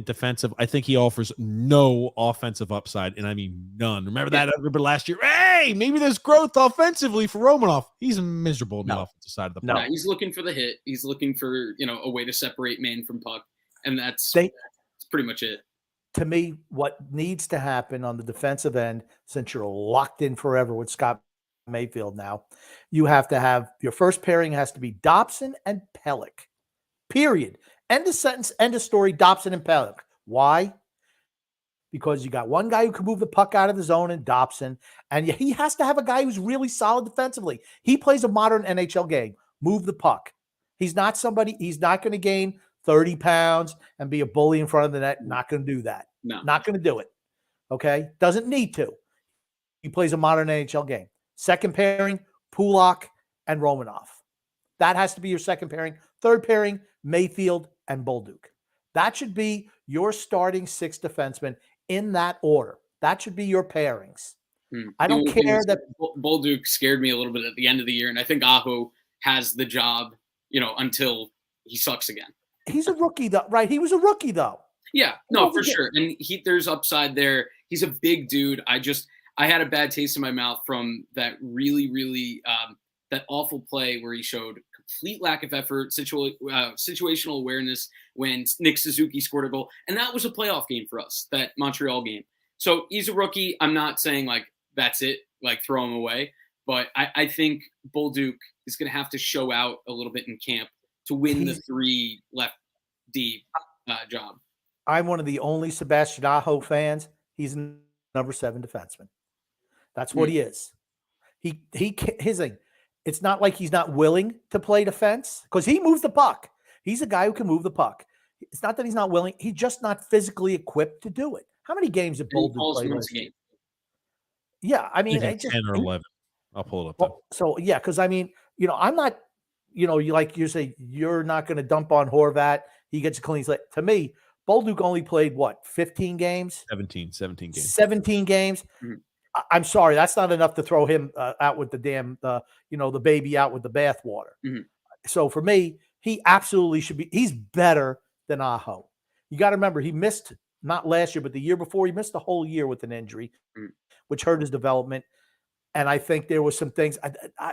defensive. I think he offers no offensive upside, and I mean none. Remember that last year? Hey, maybe there's growth offensively for Romanov. He's miserable on the offensive side of the puck. No, he's looking for the hit. He's looking for a way to separate man from puck, and that's pretty much it. To me, what needs to happen on the defensive end, since you're locked in forever with Scott Mayfield now, you have to have your first pairing has to be Dobson and Pelech. Period. End of sentence, end of story, Dobson and Pelech. Why? Because you got one guy who can move the puck out of the zone in Dobson, and he has to have a guy who's really solid defensively. He plays a modern NHL game. Move the puck. He's not going to gain 30 pounds and be a bully in front of the net. Not going to do that. No. Not going to do it. Okay? Doesn't need to. He plays a modern NHL game. Second pairing, Pulak and Romanov. That has to be your second pairing. Third pairing, Mayfield and Bolduc. That should be your starting 6 defensemen in that order. That should be your pairings. I don't care that Bolduc scared me a little bit at the end of the year, and I think Aho has the job, until he sucks again. He's a rookie, though, right? He was a rookie, though. Yeah, no, for sure. And there's upside there. He's a big dude. I had a bad taste in my mouth from that really, really that awful play where he showed complete lack of effort, situational awareness when Nick Suzuki scored a goal. And that was a playoff game for us, that Montreal game. So he's a rookie. I'm not saying like that's it, like throw him away. But I think Bolduc is going to have to show out a little bit in camp to win the 3 left D job. I'm one of the only Sebastian Aho fans. He's a number 7 defenseman. That's what he is. His thing. It's not like he's not willing to play defense because he moves the puck. He's a guy who can move the puck. It's not that he's not willing. He's just not physically equipped to do it. How many games did Bolduc play last game? Yeah, I mean, 10 or 11. I'll pull it up. So yeah, because I mean, I'm not, you say you're not going to dump on Horvat. He gets a clean slate. To me, Bolduc only played 15 games? 17 games. 17 games. Mm-hmm. I'm sorry, that's not enough to throw him out with the damn, the baby out with the bathwater. Mm-hmm. So for me, he absolutely should be. He's better than Aho. You got to remember, he missed not last year, but the year before. He missed the whole year with an injury, which hurt his development. And I think there was some things.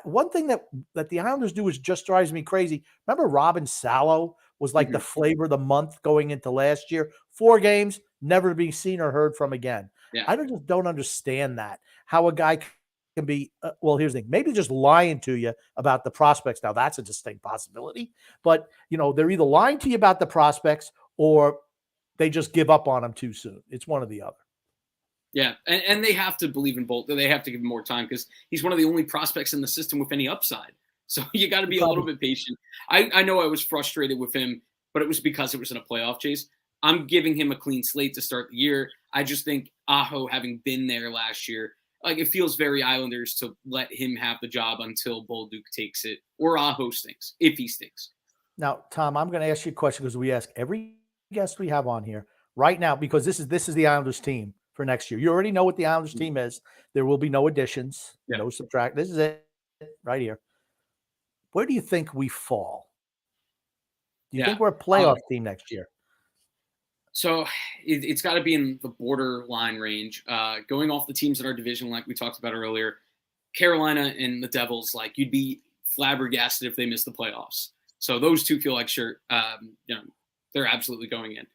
One thing that the Islanders do is just drives me crazy. Remember, Robin Salo was like the flavor of the month going into last year. 4 games, never to be seen or heard from again. Yeah. I just don't understand that. How a guy can be, here's the thing, maybe just lying to you about the prospects. Now, that's a distinct possibility. But, they're either lying to you about the prospects or they just give up on them too soon. It's one or the other. Yeah, and they have to believe in Bolt. They have to give him more time because he's one of the only prospects in the system with any upside. So you got to be a little bit patient. I know I was frustrated with him, but it was because it was in a playoff chase. I'm giving him a clean slate to start the year. I just think Aho, having been there last year, like it feels very Islanders to let him have the job until Bolduc takes it or Aho stinks, if he stinks. Now, Tom, I'm going to ask you a question because we ask every guest we have on here right now because this is the Islanders team for next year. You already know what the Islanders team is. There will be no additions, no subtract. This is it right here. Where do you think we fall? Do you think we're a playoff team next year? So it's got to be in the borderline range. Going off the teams in our division, like we talked about earlier, Carolina and the Devils, like you'd be flabbergasted if they missed the playoffs. So those two feel like they're absolutely going in.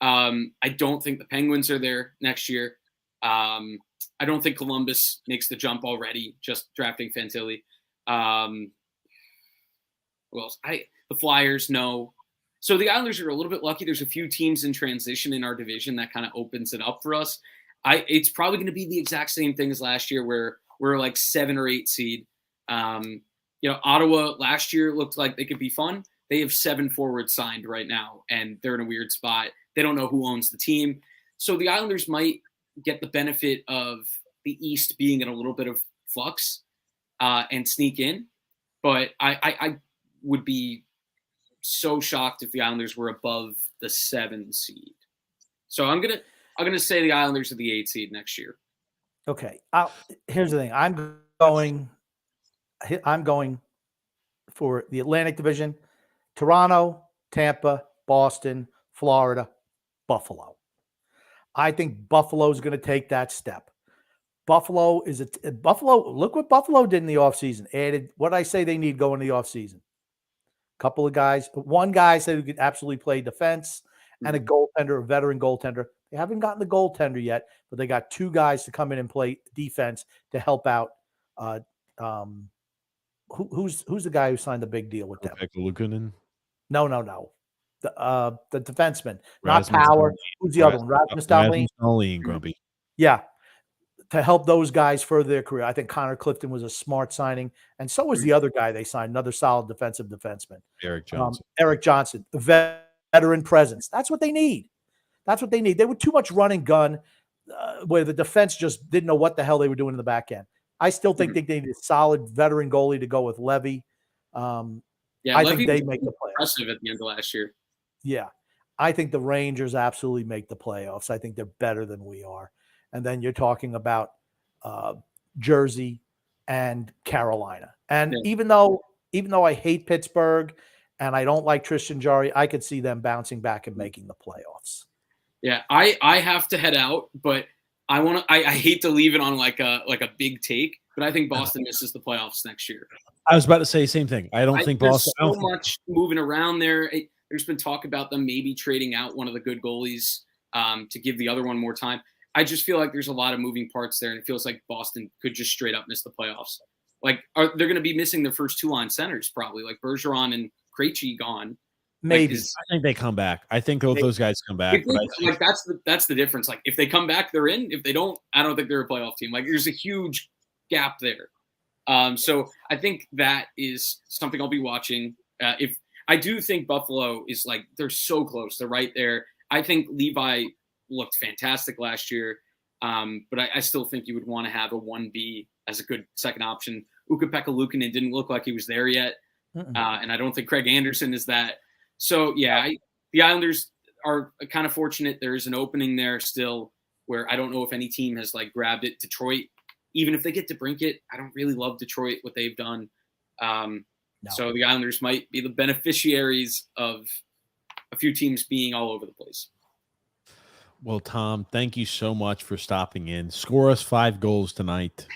I don't think the Penguins are there next year. I don't think Columbus makes the jump already, just drafting Fantilli. The Flyers, no. So the Islanders are a little bit lucky. There's a few teams in transition in our division that kind of opens it up for us. It's probably going to be the exact same thing as last year where we're like 7 or 8 seed. Ottawa last year looked like they could be fun. They have 7 forwards signed right now, and they're in a weird spot. They don't know who owns the team. So the Islanders might get the benefit of the East being in a little bit of flux and sneak in. But I would be so shocked if the Islanders were above the 7 seed. So I'm gonna say the Islanders are the 8 seed next year. Okay. Here's the thing. I'm going for the Atlantic Division: Toronto, Tampa, Boston, Florida, Buffalo. I think Buffalo is going to take that step. Buffalo. Look what Buffalo did in the offseason. Added what I say they need going in the offseason. Couple of guys. One guy said who could absolutely play defense and a goaltender, a veteran goaltender. They haven't gotten the goaltender yet, but they got 2 guys to come in and play defense to help out. Who's the guy who signed the big deal with them? Lukunin? No. The defenseman, not Power. Who's the other one? Rasmus Dahlin. Grumpy. Yeah, to help those guys further their career. I think Connor Clifton was a smart signing, and so was the other guy they signed, another solid defensive defenseman. Eric Johnson. A veteran veteran presence. That's what they need. That's what they need. They were too much run and gun where the defense just didn't know what the hell they were doing in the back end. I still think they need a solid veteran goalie to go with Levy. Yeah, I Levy think they make the playoffs. impressive at the end of last year. Yeah. I think the Rangers absolutely make the playoffs. I think they're better than we are. And then you're talking about Jersey and Carolina. And even though I hate Pittsburgh and I don't like Tristan Jarry, I could see them bouncing back and making the playoffs. Yeah, I have to head out, but I hate to leave it on like a big take, but I think Boston misses the playoffs next year. I was about to say the same thing. I don't think Boston. There's so much moving around there. There's been talk about them maybe trading out one of the good goalies to give the other one more time. I just feel like there's a lot of moving parts there, and it feels like Boston could just straight up miss the playoffs. Like, they're going to be missing their first two-line centers probably, like Bergeron and Krejci gone. Maybe. Like, I think they come back. I think both those guys come back. Like that's the difference. Like, if they come back, they're in. If they don't, I don't think they're a playoff team. Like, there's a huge gap there. So I think that is something I'll be watching. If I do think Buffalo is like, they're so close. They're right there. I think Levi looked fantastic last year. But I still think you would want to have a 1B as a good second option. Ukko-Pekka Luukkonen didn't look like he was there yet. And I don't think Craig Anderson is that. So, yeah, the Islanders are kind of fortunate. There's an opening there still where I don't know if any team has, like, grabbed it. Detroit, even if they get Debrincat, I don't really love Detroit, what they've done. So the Islanders might be the beneficiaries of a few teams being all over the place. Well, Tom, thank you so much for stopping in. Score us 5 goals tonight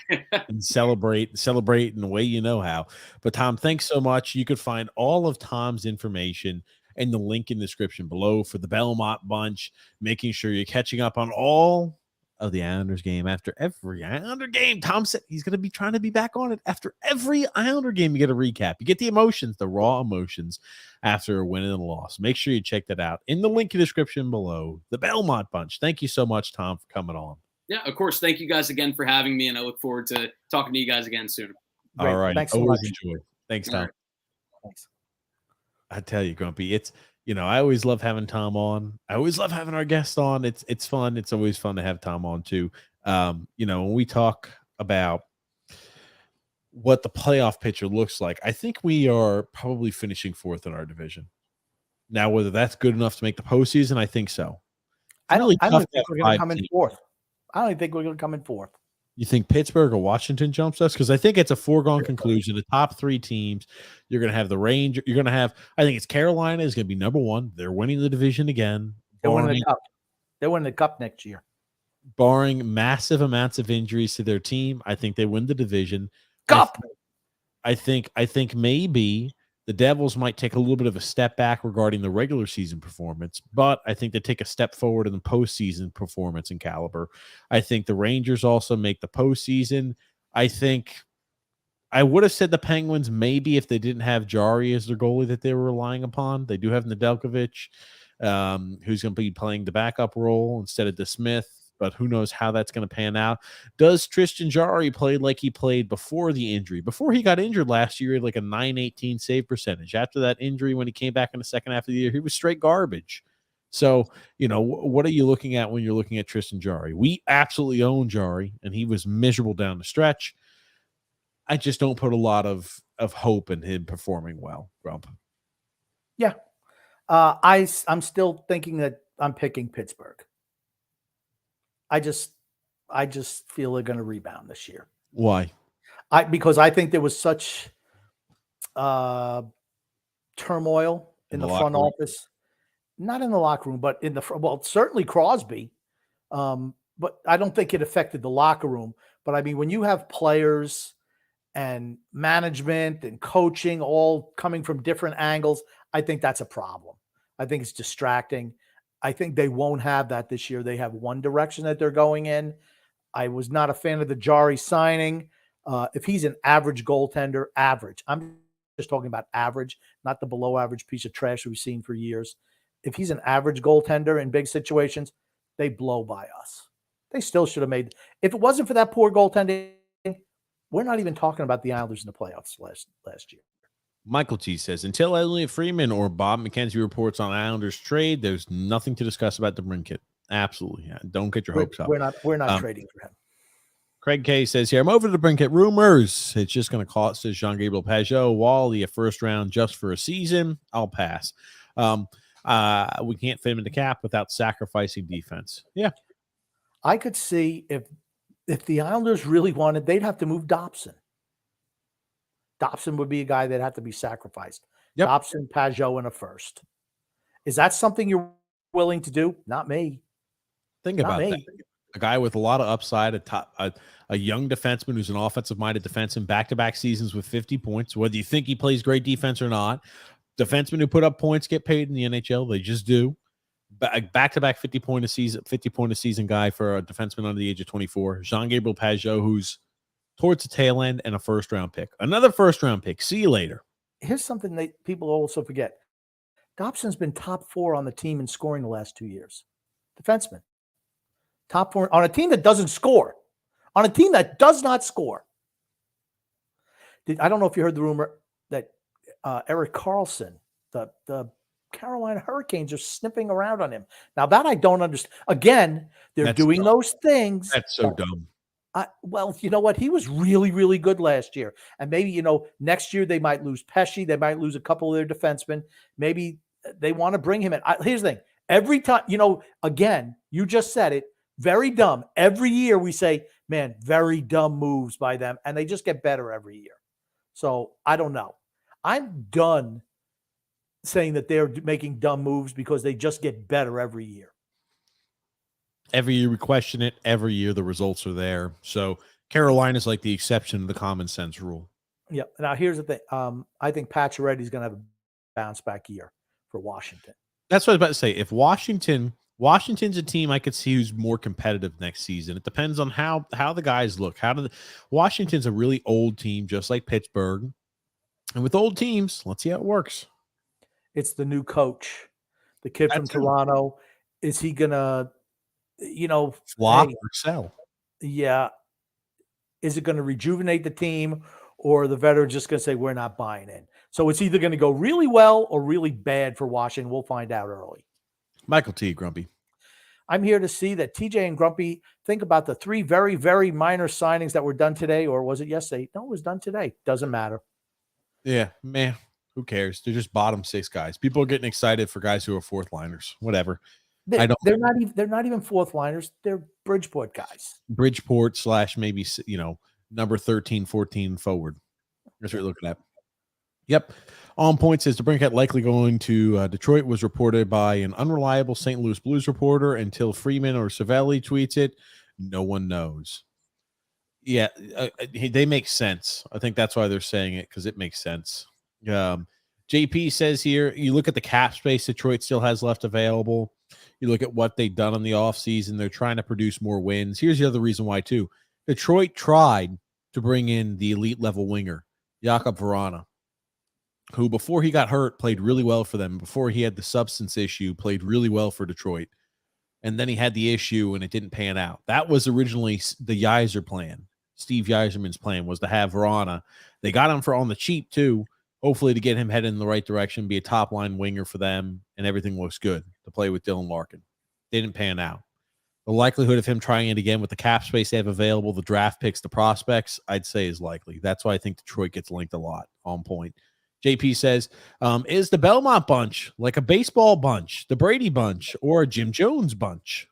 and celebrate in the way you know how. But, Tom, thanks so much. You could find all of Tom's information in the link in the description below for the Belmont Bunch, making sure you're catching up on all of the Islanders game after every Islander game. Tom said he's going to be trying to be back on it after every Islander game. You get a recap. You get the emotions, the raw emotions after a win and a loss. Make sure you check that out in the link in the description below. The Belmont Bunch. Thank you so much, Tom, for coming on. Yeah, of course. Thank you guys again for having me, and I look forward to talking to you guys again soon. All right. Thanks so Always much. enjoy. Thanks, Tom. Right. Thanks. I tell you, Grumpy, it's, I always love having Tom on. I always love having our guests on. It's fun. It's always fun to have Tom on too. When we talk about what the playoff picture looks like, I think we are probably finishing 4th in our division. Now, whether that's good enough to make the postseason, I think so. I don't think we're going to come in 4th. I don't think we're going to come in 4th. You think Pittsburgh or Washington jumps us? Because I think it's a foregone conclusion. The top 3 teams, you're going to have the Rangers. You're going to have, I think it's Carolina is going to be number 1. They're winning the division again. They're winning the cup. They're winning the cup next year. Barring massive amounts of injuries to their team, I think they win the division. Cup. I think maybe the Devils might take a little bit of a step back regarding the regular season performance, but I think they take a step forward in the postseason performance and caliber. I think the Rangers also make the postseason. I think I would have said the Penguins maybe if they didn't have Jarry as their goalie that they were relying upon. They do have Nedeljkovic, who's going to be playing the backup role instead of DeSmith. But who knows how that's going to pan out. Does Tristan Jarry play like he played before the injury? Before he got injured last year, he had like a .918 save percentage. After that injury, when he came back in the second half of the year, he was straight garbage. So, what are you looking at when you're looking at Tristan Jarry? We absolutely own Jarry, and he was miserable down the stretch. I just don't put a lot of hope in him performing well, Grump. Yeah. I'm still thinking that I'm picking Pittsburgh. I just feel they're going to rebound this year. Why? Because I think there was such turmoil in the front office, not in the locker room, but in the certainly Crosby. But I don't think it affected the locker room. But I mean, when you have players and management and coaching all coming from different angles, I think that's a problem. I think it's distracting. I think they won't have that this year. They have one direction that they're going in. I was not a fan of the Jarry signing. If he's an average goaltender, average. I'm just talking about average, not the below average piece of trash we've seen for years. If he's an average goaltender in big situations, they blow by us. They still should have made. If it wasn't for that poor goaltending, we're not even talking about the Islanders in the playoffs last year. Michael T says, until Elliot Freeman or Bob McKenzie reports on Islanders trade, there's nothing to discuss about DeBrincat. Absolutely. Yeah. Don't get your hopes up. We're not trading for him. Craig K says here, I'm over to DeBrincat rumors. It's just going to cost us Jean-Gabriel Pageau, Wally, a first round just for a season. I'll pass. We can't fit him in the cap without sacrificing defense. Yeah. I could see if the Islanders really wanted, they'd have to move Dobson. Dobson would be a guy that had to be sacrificed. Yep. Dobson, Pageau, and a first. Is that something you're willing to do? Not me. Think about that. A guy with a lot of upside, a young defenseman who's an offensive-minded defenseman, back-to-back seasons with 50 points. Whether you think he plays great defense or not, defensemen who put up points get paid in the NHL. They just do. Back-to-back 50-point a season guy for a defenseman under the age of 24. Jean-Gabriel Pageau, who's towards the tail end, and a first-round pick. Another first-round pick. See you later. Here's something that people also forget. Dobson's been top 4 on the team in scoring the last 2 years. Defenseman. Top 4 on a team that doesn't score. On a team that does not score. I don't know if you heard the rumor that Erik Karlsson, the Carolina Hurricanes, are sniffing around on him. Now, that I don't understand. Again, they're doing dumb. those things. That's so dumb. Well, you know what? He was really, really good last year. And maybe, next year they might lose Pesci. They might lose a couple of their defensemen. Maybe they want to bring him in. Here's the thing. Every time, again, you just said it, very dumb. Every year we say, man, very dumb moves by them. And they just get better every year. So I don't know. I'm done saying that they're making dumb moves because they just get better every year. Every year we question it. Every year the results are there. So Carolina's like the exception to the common sense rule. Yeah. Now here's the thing. I think Pacioretty's going to have a bounce back year for Washington. That's what I was about to say. If Washington's a team I could see who's more competitive next season. It depends on how the guys look. Washington's a really old team, just like Pittsburgh. And with old teams, let's see how it works. It's the new coach, the kid from Toronto. Is he gonna, flop or sell? Yeah. Is it going to rejuvenate the team, or the veteran just going to say we're not buying in? So it's either going to go really well or really bad for Washington. We'll find out early. Michael T. Grumpy. I'm here to see that TJ and Grumpy think about the 3 very, very minor signings that were done today, or was it yesterday? No, it was done today. Doesn't matter. Yeah, man. Who cares? They're just bottom 6 guys. People are getting excited for guys who are 4th liners. Whatever. They're not even 4th liners. They're Bridgeport guys. Bridgeport / maybe number 13, 14 forward. That's what you're looking at. Yep. On point says DeBrincat likely going to Detroit was reported by an unreliable St. Louis Blues reporter until Freeman or Cervelli tweets it. No one knows. Yeah, they make sense. I think that's why they're saying it, because it makes sense. JP says here, you look at the cap space Detroit still has left available. You look at what they've done in the offseason. They're trying to produce more wins. Here's the other reason why, too. Detroit tried to bring in the elite level winger, Jakub Vrana, who before he got hurt played really well for them. Before he had the substance issue, played really well for Detroit. And then he had the issue and it didn't pan out. That was originally the Yzer plan. Steve Yzerman's plan was to have Vrana. They got him for on the cheap too, hopefully to get him headed in the right direction, be a top line winger for them, and everything looks good to play with Dylan Larkin. Didn't pan out. The likelihood of him trying it again with the cap space they have available, the draft picks, the prospects, I'd say is likely. That's why I think Detroit gets linked a lot. On point. JP says, is the Belmont Bunch like a baseball bunch, the Brady Bunch, or a Jim Jones bunch?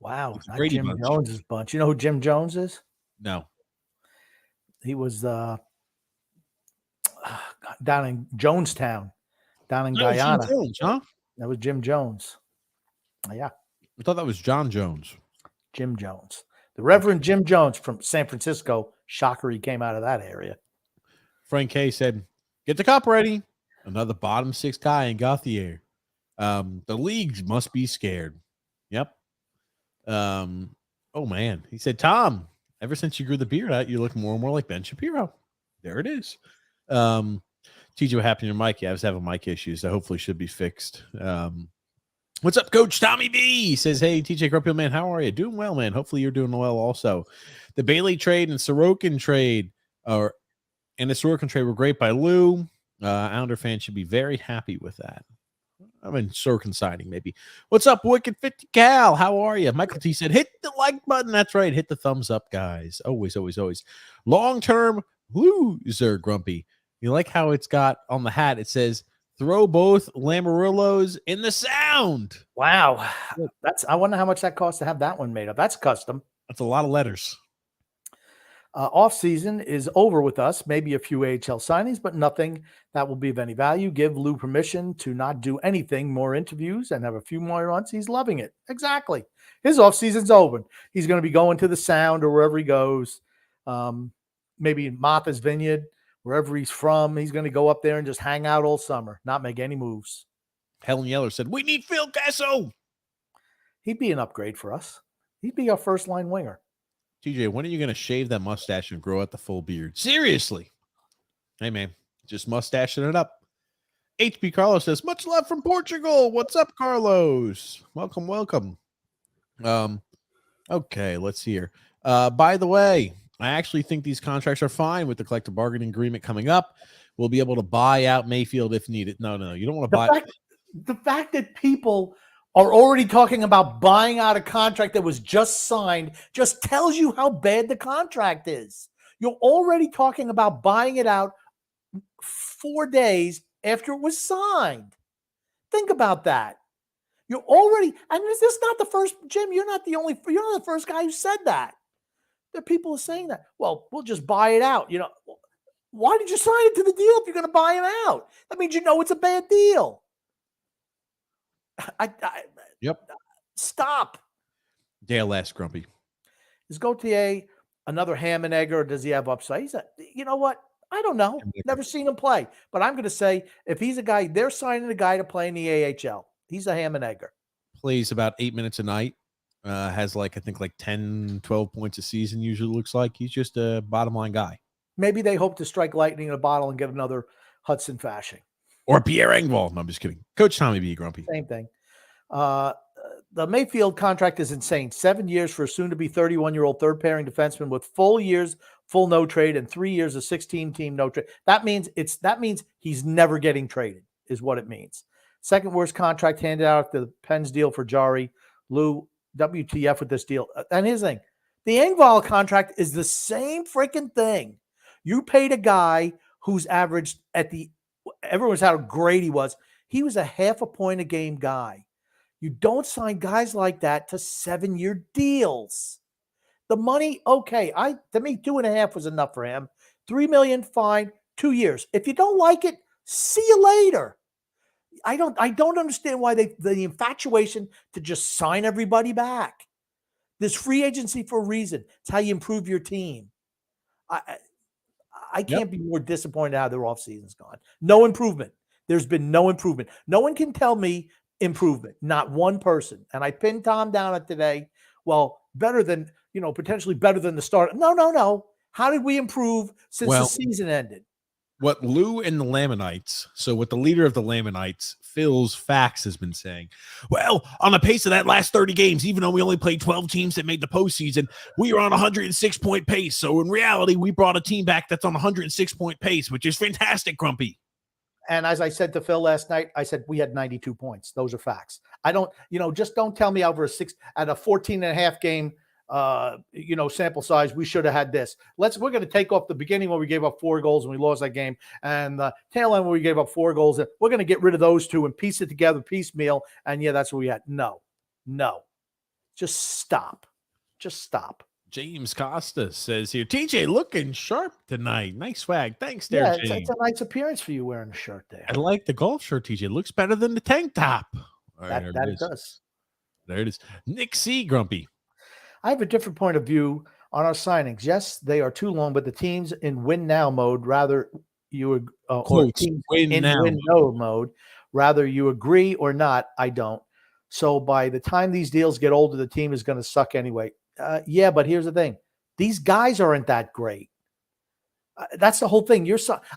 Wow, it's not Brady Jim bunch. Jones's bunch. You know who Jim Jones is? No. He was down in Jonestown, down in Guyana. Jim Jones, huh? That was Jim Jones. Yeah. I thought that was John Jones. Jim Jones. The Reverend Jim Jones from San Francisco. Shocker he came out of that area. Frank K said, get the cup ready. Another bottom 6 guy in Gauthier. The leagues must be scared. Yep. Oh, man. He said, Tom, ever since you grew the beard out, you look more and more like Ben Shapiro. There it is. TJ, what happened to your mic? Yeah, I was having mic issues that hopefully should be fixed. What's up, Coach Tommy B? He says, hey, TJ Grumpy, man, how are you? Doing well, man. Hopefully you're doing well also. The Bailey trade and Sorokin trade, and the Sorokin trade were great by Lou. Islander fans should be very happy with that. I mean, Sorokin signing, maybe. What's up, Wicked 50 Cal? How are you? Michael T said, hit the like button. That's right. Hit the thumbs up, guys. Always, always, always. Long-term loser, Grumpy. You like how it's got on the hat, it says, throw both Lamarillos in the sound. Wow. I wonder how much that costs to have that one made up. That's custom. That's a lot of letters. Off-season is over with us. Maybe a few AHL signings, but nothing that will be of any value. Give Lou permission to not do anything, more interviews, and have a few more months. He's loving it. Exactly. His off-season's over. He's going to be going to the Sound or wherever he goes. Maybe Martha's Vineyard, wherever he's from. He's going to go up there and just hang out all summer, not make any moves. Helen Yeller said, we need Phil Kessel. He'd be an upgrade for us. He'd be our first-line winger. TJ, when are you going to shave that mustache and grow out the full beard? Seriously. Hey, man, just mustaching it up. HB Carlos says, much love from Portugal. What's up, Carlos? Welcome, welcome. Okay, let's see here. By the way, I actually think these contracts are fine with the collective bargaining agreement coming up. We'll be able to buy out Mayfield if needed. No, you don't want to buy. The fact that people are already talking about buying out a contract that was just signed just tells you how bad the contract is. You're already talking about buying it out 4 days after it was signed. Think about that. You're already, and this is not the first, Jim, you're not the first guy who said that. There are people who are saying that. Well, we'll just buy it out. Why did you sign it to the deal if you're going to buy him out? That means it's a bad deal. Yep. Stop. Dale asked Grumpy. Is Gauthier another ham and egg, or does he have upside? You know what? I don't know. Never seen him play. But I'm going to say, if he's a guy, they're signing a guy to play in the AHL. He's a ham and egger. Plays about 8 minutes a night. Has I think 10, 12 points a season usually looks like. He's just a bottom line guy. Maybe they hope to strike lightning in a bottle and get another Hudson Fasching. Or Pierre Engvall. No, I'm just kidding. Coach Tommy B. Grumpy. Same thing. The Mayfield contract is insane. 7 years for a soon-to-be 31-year-old third-pairing defenseman with full years, full no trade, and 3 years of 16-team no trade. That means he's never getting traded, is what it means. Second worst contract handed out the Pens deal for Jari. Lou, WTF with this deal. And his thing, the Engvall contract is the same freaking thing. You paid a guy who's averaged everyone's how great he was. He was a half a point a game guy. You don't sign guys like that to 7-year deals. The money, okay. To me, 2.5 was enough for him. $3 million, fine. 2 years. If you don't like it, see you later. I don't understand why the infatuation to just sign everybody back. There's free agency for a reason. It's how you improve your team. I can't be more disappointed how their offseason's gone. No improvement. There's been no improvement. No one can tell me improvement. Not one person. And I pinned Tom down at today. Well, better than, potentially better than the start. No. How did we improve since the season ended? What Lou and the Lamanites, so what the leader of the Lamanites, Phil's Fax, has been saying, well, on the pace of that last 30 games, even though we only played 12 teams that made the postseason, we were on a 106-point pace. So in reality, we brought a team back that's on a 106-point pace, which is fantastic, Grumpy. And as I said to Phil last night, I said we had 92 points. Those are facts. I don't, just don't tell me over a 14 and a half game sample size, we should have had this. We're going to take off the beginning where we gave up 4 goals and we lost that game, and the tail end where we gave up 4 goals. And we're going to get rid of those 2 and piece it together piecemeal. And that's what we had. No, just stop. James Costa says here, TJ looking sharp tonight. Nice swag. Thanks, there, James. It's a nice appearance for you wearing a shirt there. I like the golf shirt, TJ. Looks better than the tank top. All right, that it does. There it is. Nick C. Grumpy. I have a different point of view on our signings. Yes, they are too long, but the teams in win now mode, rather you win no mode, rather you agree or not, I don't. So by the time these deals get older, the team is going to suck anyway. But here's the thing: these guys aren't that great. That's the whole thing.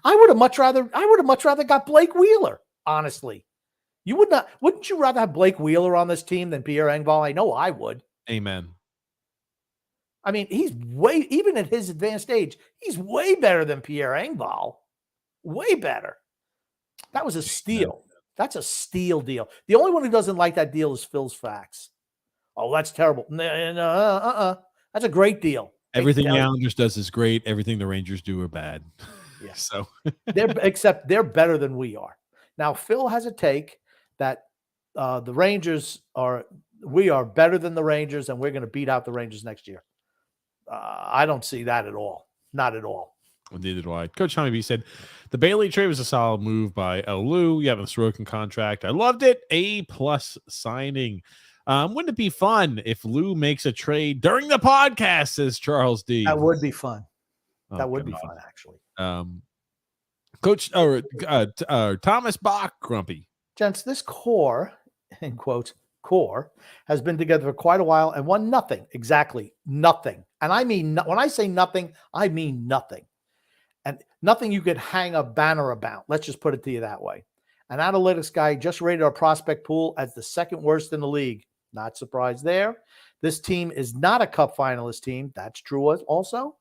I would have much rather got Blake Wheeler. Honestly, wouldn't you rather have Blake Wheeler on this team than Pierre Engvall? I know I would. Amen. I mean, even at his advanced age, he's way better than Pierre Engvall. Way better. That was a steal. That's a steal deal. The only one who doesn't like that deal is Phil's Facts. Oh, that's terrible. That's a great deal. Everything the Islanders does is great. Everything the Rangers do are bad. Yeah. So except they're better than we are. Now, Phil has a take that we are better than the Rangers, and we're going to beat out the Rangers next year. I don't see that at all. Not at all. Well, neither do I. Coach Honeybee said the Bailey trade was a solid move by Lou. You have a Sorokin contract. I loved it. A+ signing. Wouldn't it be fun if Lou makes a trade during the podcast, says Charles D. That would be fun. Oh, that would be fun, actually. Coach Thomas Bach, grumpy. Gents, this core, in quotes, core, has been together for quite a while and won nothing. Exactly. Nothing. And I mean, when I say nothing, I mean nothing. And nothing you could hang a banner about. Let's just put it to you that way. An analytics guy just rated our prospect pool as the second worst in the league. Not surprised there. This team is not a cup finalist team. That's true also.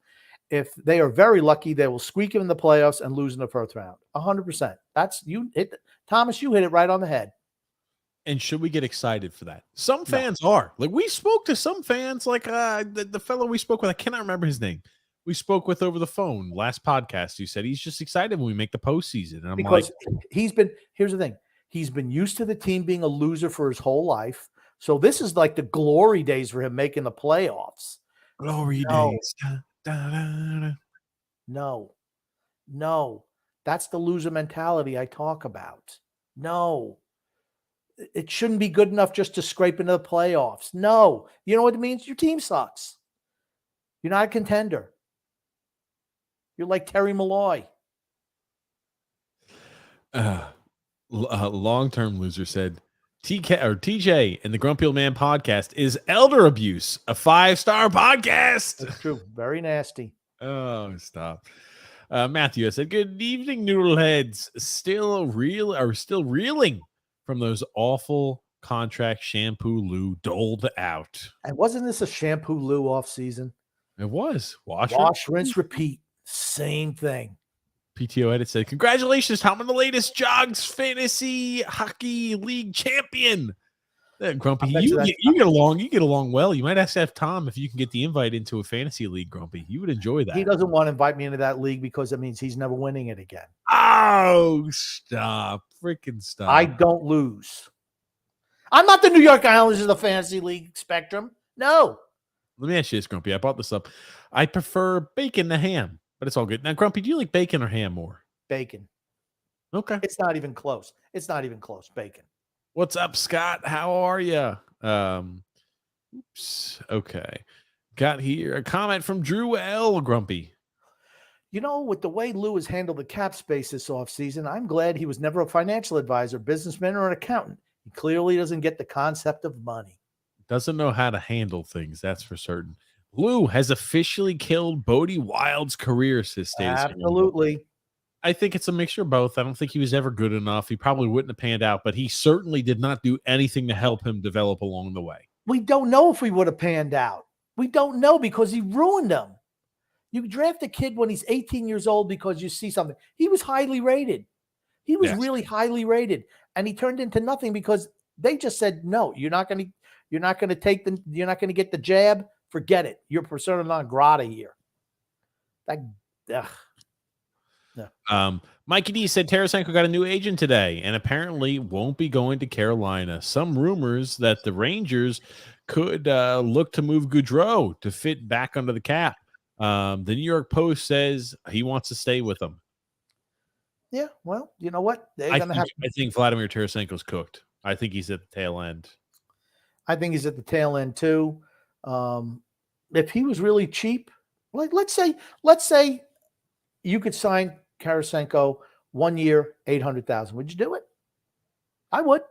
If they are very lucky, they will squeak in the playoffs and lose in the first round. 100%. That's you hit Thomas, you hit it right on the head. And should we get excited for that? Some fans are. Like, we spoke to some fans, like the fellow we spoke with, I cannot remember his name. We spoke with over the phone last podcast. He said he's just excited when we make the postseason. And I'm because here's the thing. He's been used to the team being a loser for his whole life. So this is like the glory days for him making the playoffs. Glory days. No. That's the loser mentality I talk about. No. It shouldn't be good enough just to scrape into the playoffs. No. You know what it means? Your team sucks. You're not a contender. You're like Terry Malloy. Long-term loser said, TJ and the Grumpy Old Man podcast is elder abuse, a 5-star podcast. That's true. Very nasty. Oh, stop. Matthew said, good evening, noodleheads. Still reeling from those awful contract shampoo Lou doled out. And wasn't this a shampoo Lou off season? It was. Wash, rinse, repeat. Same thing. PTO edit said, congratulations, Tom, on the latest Jogs Fantasy Hockey League champion. Grumpy, you get along well. You might ask Tom if you can get the invite into a fantasy league, Grumpy. You would enjoy that. He doesn't want to invite me into that league because it means he's never winning it again. Oh, stop. Freaking stop. I don't lose. I'm not the New York Islanders of the fantasy league spectrum. No. Let me ask you this, Grumpy. I bought this up. I prefer bacon to ham, but it's all good. Now, Grumpy, do you like bacon or ham more? Bacon. Okay. It's not even close. Bacon. What's up, Scott? How are you? Oops. Okay. Got here a comment from Drew L. Grumpy. You know, with the way Lou has handled the cap space this offseason, I'm glad he was never a financial advisor, businessman, or an accountant. He clearly doesn't get the concept of money. Doesn't know how to handle things, that's for certain. Lou has officially killed Bodie Wild's career, says Status. Absolutely. I think it's a mixture of both. I don't think he was ever good enough. He probably wouldn't have panned out, but he certainly did not do anything to help him develop along the way. We don't know if he would have panned out. We don't know because he ruined him. You draft a kid when he's 18 years old because you see something. He was highly rated. He was really highly rated, and he turned into nothing because they just said, no, you're not going to get the jab. Forget it. You're persona non grata here. Mikey D said Tarasenko got a new agent today and apparently won't be going to Carolina. Some rumors that the Rangers could look to move Gaudreau to fit back under the cap. The New York Post says he wants to stay with them. Yeah, well, you know what? I think Vladimir Tarasenko's cooked. I think he's at the tail end. I think he's at the tail end too. If he was really cheap, like let's say you could sign Tarasenko 1 year, $800,000. Would you do it? I would.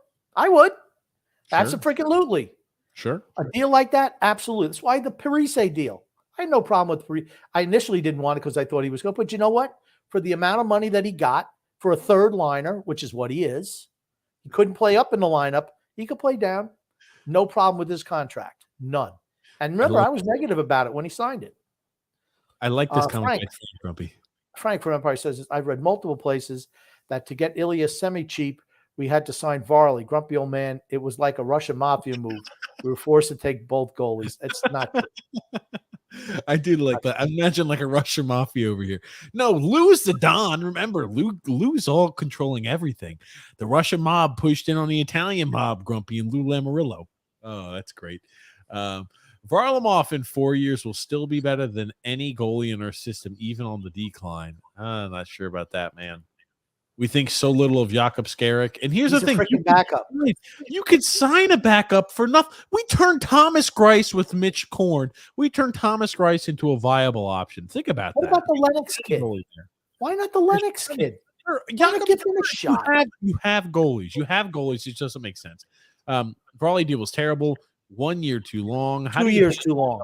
That's freaking Sure. A deal like that, absolutely. That's why the Parise deal. I had no problem with Parise. I initially didn't want it because I thought he was good. But you know what? For the amount of money that he got for a third liner, which is what he is, he couldn't play up in the lineup. He could play down. No problem with his contract. None. And remember, I was negative about it when he signed it. I like this comment, Grumpy. Frank from Empire says, I've read multiple places that to get Ilya semi-cheap, we had to sign Varley. Grumpy old man, it was like a Russian mafia move. We were forced to take both goalies. It's not true. I do like that. I imagine like a Russian mafia over here. No, Lou's the Don. Remember, Lou's all controlling everything. The Russian mob pushed in on the Italian mob, Grumpy, and Lou Lamoriello. Oh, that's great. Varlamov in 4 years will still be better than any goalie in our system, even on the decline. I'm not sure about that, man. We think so little of Jakub Skarek. And here's He's the thing. freaking backup. You could sign a backup for nothing. We turned Thomas Greiss with Mitch Korn. We turned Thomas Greiss into a viable option. Think about What that. about the Lennox kid? Why not the Lennox kid? Jakub, give him a shot. You have goalies. You have goalies. It doesn't make sense. Brawley deal was terrible. 1 year too long. 2 years too long.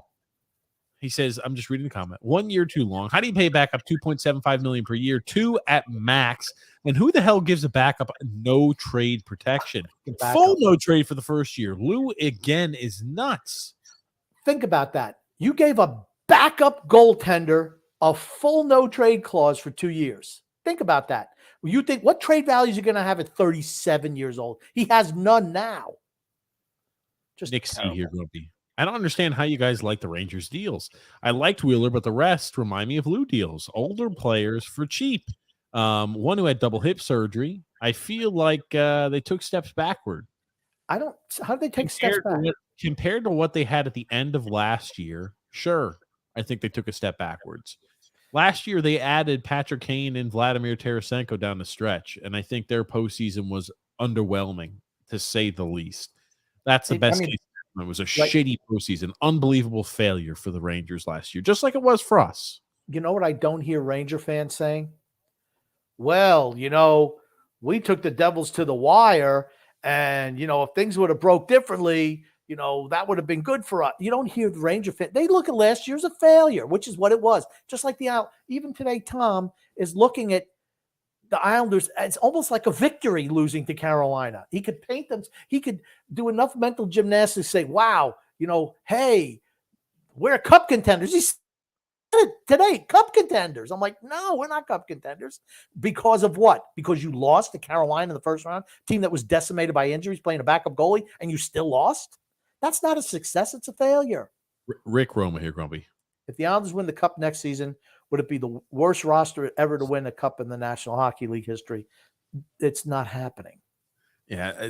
He says, I'm just reading the comment. 1 year too long. How do you pay backup $2.75 million per year? 2 at max. And who the hell gives a backup no trade protection? Full no trade for the first year. Lou again is nuts. Think about that. You gave a backup goaltender a full no trade clause for 2 years. Think about that. You think what trade values are going to have at 37 years old? He has none now. Just Nick C here, Grumpy. I don't understand how you guys like the Rangers deals. I liked Wheeler, but the rest remind me of Lou deals. Older players for cheap. One who had double hip surgery. I feel like they took steps backward. How did they take steps back? Compared to what they had at the end of last year, sure, I think they took a step backwards. Last year, they added Patrick Kane and Vladimir Tarasenko down the stretch, and I think their postseason was underwhelming, to say the least. That's the best case. It was a shitty postseason, unbelievable failure for the Rangers last year, just like it was for us. You know what I don't hear Ranger fans saying? Well, we took the Devils to the wire, and, if things would have broke differently, that would have been good for us. You don't hear the Ranger fans. They look at last year as a failure, which is what it was. Just like even today, Tom is looking at the Islanders, it's almost like a victory losing to Carolina. He could paint them. He could do enough mental gymnastics to say, wow, hey, we're cup contenders. He said it today, cup contenders. I'm like, no, we're not cup contenders. Because of what? Because you lost to Carolina in the first round, team that was decimated by injuries, playing a backup goalie, and you still lost? That's not a success. It's a failure. Rick Roma here, Grumpy. If the Islanders win the cup next season, would it be the worst roster ever to win a cup in the National Hockey League history? It's not happening. Yeah,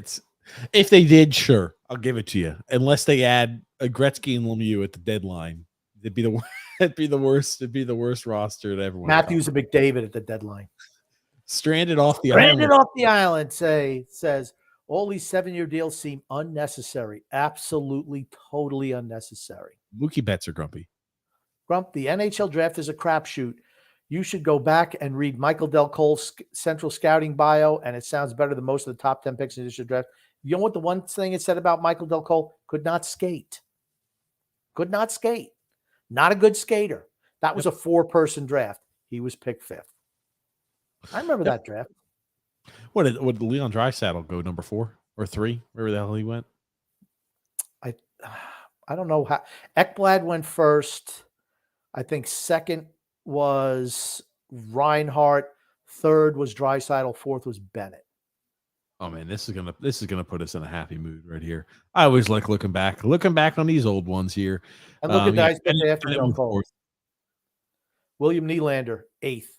if they did, sure, I'll give it to you. Unless they add a Gretzky and Lemieux at the deadline, it'd be the worst. It'd be the worst roster to ever win. Matthews and McDavid at the deadline. Stranded off the island. Stranded off the island. Says all these 7-year deals seem unnecessary. Absolutely, totally unnecessary. Mookie Betts are Grumpy. Grump, the NHL draft is a crapshoot. You should go back and read Michael Del Cole's central scouting bio, and it sounds better than most of the top 10 picks in the NHL draft. You know what the one thing it said about Michael Del Cole? Could not skate. Could not skate. Not a good skater. That was a 4-person draft. He was picked 5th. I remember that draft. What did Leon Draisaitl go number 4 or 3? Wherever the hell he went? I don't know how. Ekblad went first. I think second was Reinhart, third was Draisaitl, fourth was Bennett. Oh man, this is gonna put us in a happy mood right here. I always like looking back on these old ones here. And look at guys after Del Cole. William Nylander, 8th.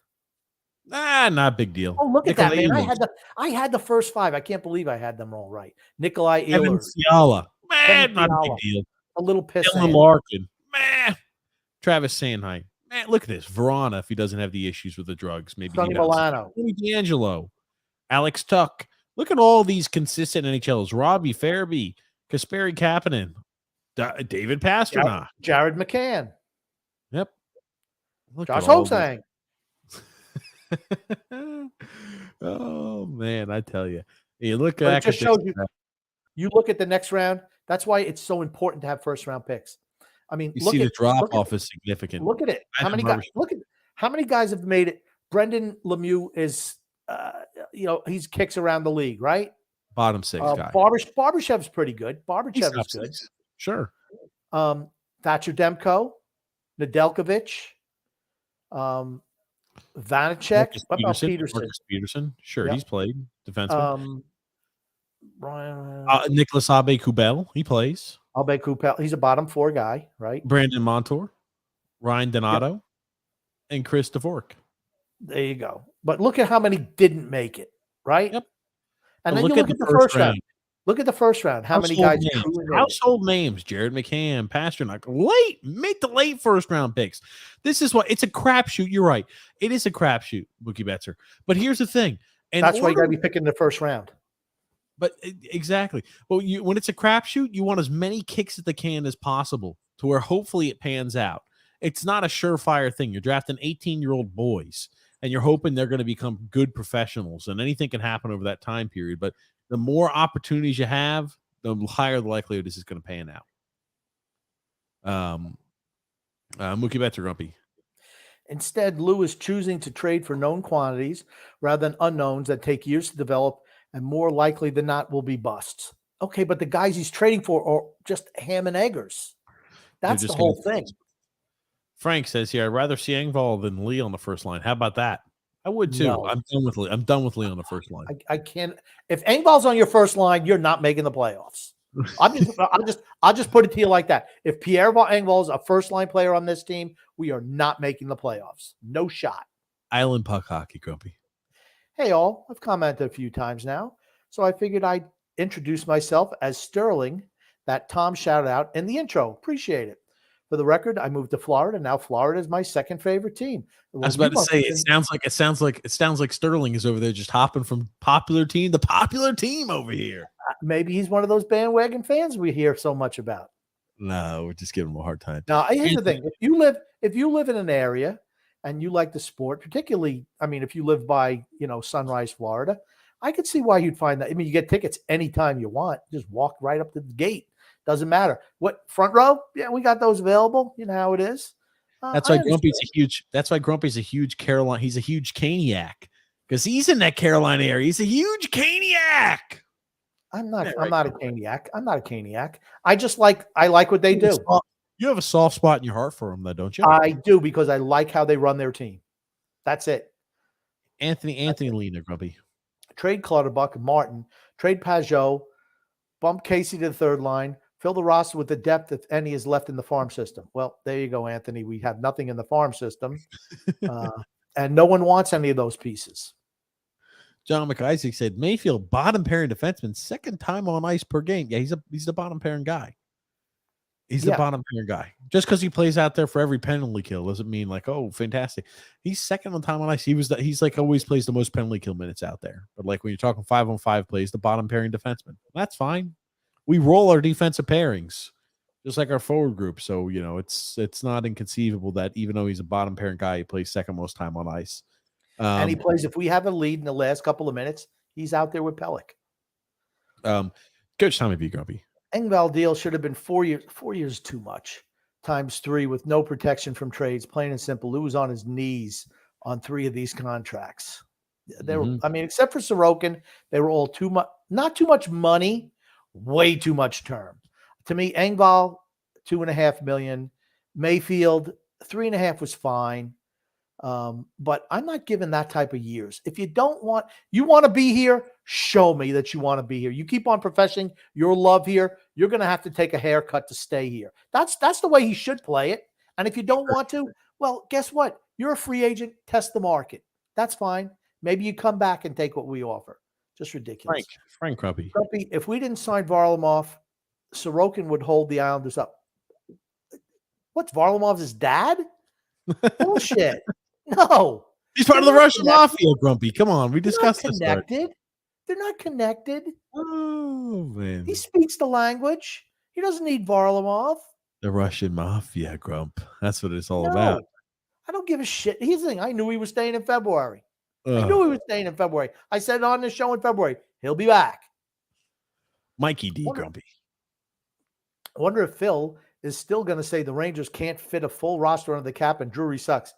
Not a big deal. Oh, look at that, man! I had the first 5. I can't believe I had them all right. Nikolai Ehlers, Evan Fiala, man, not a big deal. A little piss. Dylan Larkin, man. Travis Sanheim. Man, look at this. Verona, if he doesn't have the issues with the drugs, maybe Sonny Milano. D'Angelo. Alex Tuck. Look at all these consistent NHLs. Robbie Farabee, Kasperi Kapanen, David Pastrnak. Jared McCann. Yep. Josh Hosang. Oh, man, I tell you. You look at it just shows you look at the next round. That's why it's so important to have first-round picks. I mean, you see the drop-off is significant. Look at it. How many guys? How many guys have made it? Brendan Lemieux is, he kicks around the league, right? Bottom 6 guy. Barbashev's pretty good. Barbashev is good. Sure. Thatcher Demko, Nedeljkovic. Vanacek. What about Peterson? Marcus Peterson. Sure, Yep. he's played defenseman. Ryan, Nicholas Abe-Kubel, he plays. Abe-Kubel. He's a bottom 4 guy, right? Brandon Montour, Ryan Donato, and Chris Dvorak. There you go. But look at how many didn't make it, right? Yep. And But then you look at the first round. Look at the first round. How many guys truly made it? Household names: Jared McCann, Pasternak, make the late first round picks. This is what it's a crapshoot. You're right. It is a crapshoot, Mookie Betzer. But here's the thing. That's why you got to be picking the first round. But exactly. Well, when it's a crapshoot, you want as many kicks at the can as possible to where hopefully it pans out. It's not a surefire thing. You're drafting 18-year-old boys, and you're hoping they're going to become good professionals, and anything can happen over that time period. But the more opportunities you have, the higher the likelihood this is going to pan out. Mookie Betts, Grumpy. Instead, Lou is choosing to trade for known quantities rather than unknowns that take years to develop and more likely than not will be busts. Okay, but the guys he's trading for are just ham and eggers. That's the whole thing. Frank says here, I'd rather see Engvall than Lee on the first line. How about that? I would too. No. I'm done with Lee. I'm done with Lee on the first line. I can't. If Engvall's on your first line, you're not making the playoffs. I'll just put it to you like that. If Pierre Engvall is a first line player on this team, we are not making the playoffs. No shot. Island puck hockey, Grumpy. Hey all, I've commented a few times now, so I figured I'd introduce myself as Sterling, that Tom shouted out in the intro. Appreciate it. For the record, I moved to Florida. Now Florida is my second favorite team. I was about to say it sounds like Sterling is over there just hopping from popular team to popular team over here. Maybe he's one of those bandwagon fans we hear so much about. No, we're just giving him a hard time. Now, here's the thing: if you live in an area and you like the sport, particularly, I mean, if you live by Sunrise, Florida, I could see why you'd find that. I mean, you get tickets anytime you want. Just walk right up to the gate. Doesn't matter. What, front row? Yeah, we got those available. You know how it is. That's why Grumpy's a huge Carolina. He's a huge Caniac because he's in that Carolina area. He's a huge Caniac. I'm not a Caniac. I'm not a Caniac. I like what they do. You have a soft spot in your heart for them, though, don't you? I do, because I like how they run their team. That's it. Anthony Lena, Grumpy. Trade Clutterbuck, Martin. Trade Pajot. Bump Casey to the third line. Fill the roster with the depth, if any, is left in the farm system. Well, there you go, Anthony. We have nothing in the farm system, and no one wants any of those pieces. John McIsaac said Mayfield, bottom pairing defenseman, second time on ice per game. Yeah, he's the bottom pairing guy. He's the bottom pairing guy. Just because he plays out there for every penalty kill doesn't mean like, oh, fantastic. He's second on time on ice. He's like always plays the most penalty kill minutes out there. But like when you're talking 5-on-5 plays, the bottom pairing defenseman. That's fine. We roll our defensive pairings just like our forward group. So, it's not inconceivable that even though he's a bottom pairing guy, he plays second most time on ice. And he plays, if we have a lead in the last couple of minutes, he's out there with Pellick. Coach Tommy B. Grumpy. Engvall deal should have been 4 years. 4 years too much. Times 3 with no protection from trades. Plain and simple. Lou was on his knees on 3 of these contracts. They were, except for Sorokin, they were all too much, not too much money, way too much term. To me, Engvall, $2.5 million. Mayfield, 3.5 was fine. But I'm not giving that type of years. If you want to be here, show me that you want to be here. You keep on professing your love here, you're going to have to take a haircut to stay here. That's the way he should play it. And if you don't want to, well, guess what? You're a free agent. Test the market. That's fine. Maybe you come back and take what we offer. Just ridiculous. Frank Grumpy. Grumpy, if we didn't sign Varlamov, Sorokin would hold the Islanders up. What's Varlamov's dad? Bullshit. No. He's part of the Russian mafia, Grumpy. Come on. We discussed this. They're not connected. Oh, man. He speaks the language. He doesn't need Varlamov. The Russian mafia, Grump. That's what it's all about. I don't give a shit. Here's the thing. I knew he was staying in February. I said it on the show in February. He'll be back. Mikey D. Grumpy. I wonder if Phil is still going to say the Rangers can't fit a full roster under the cap and Drury sucks.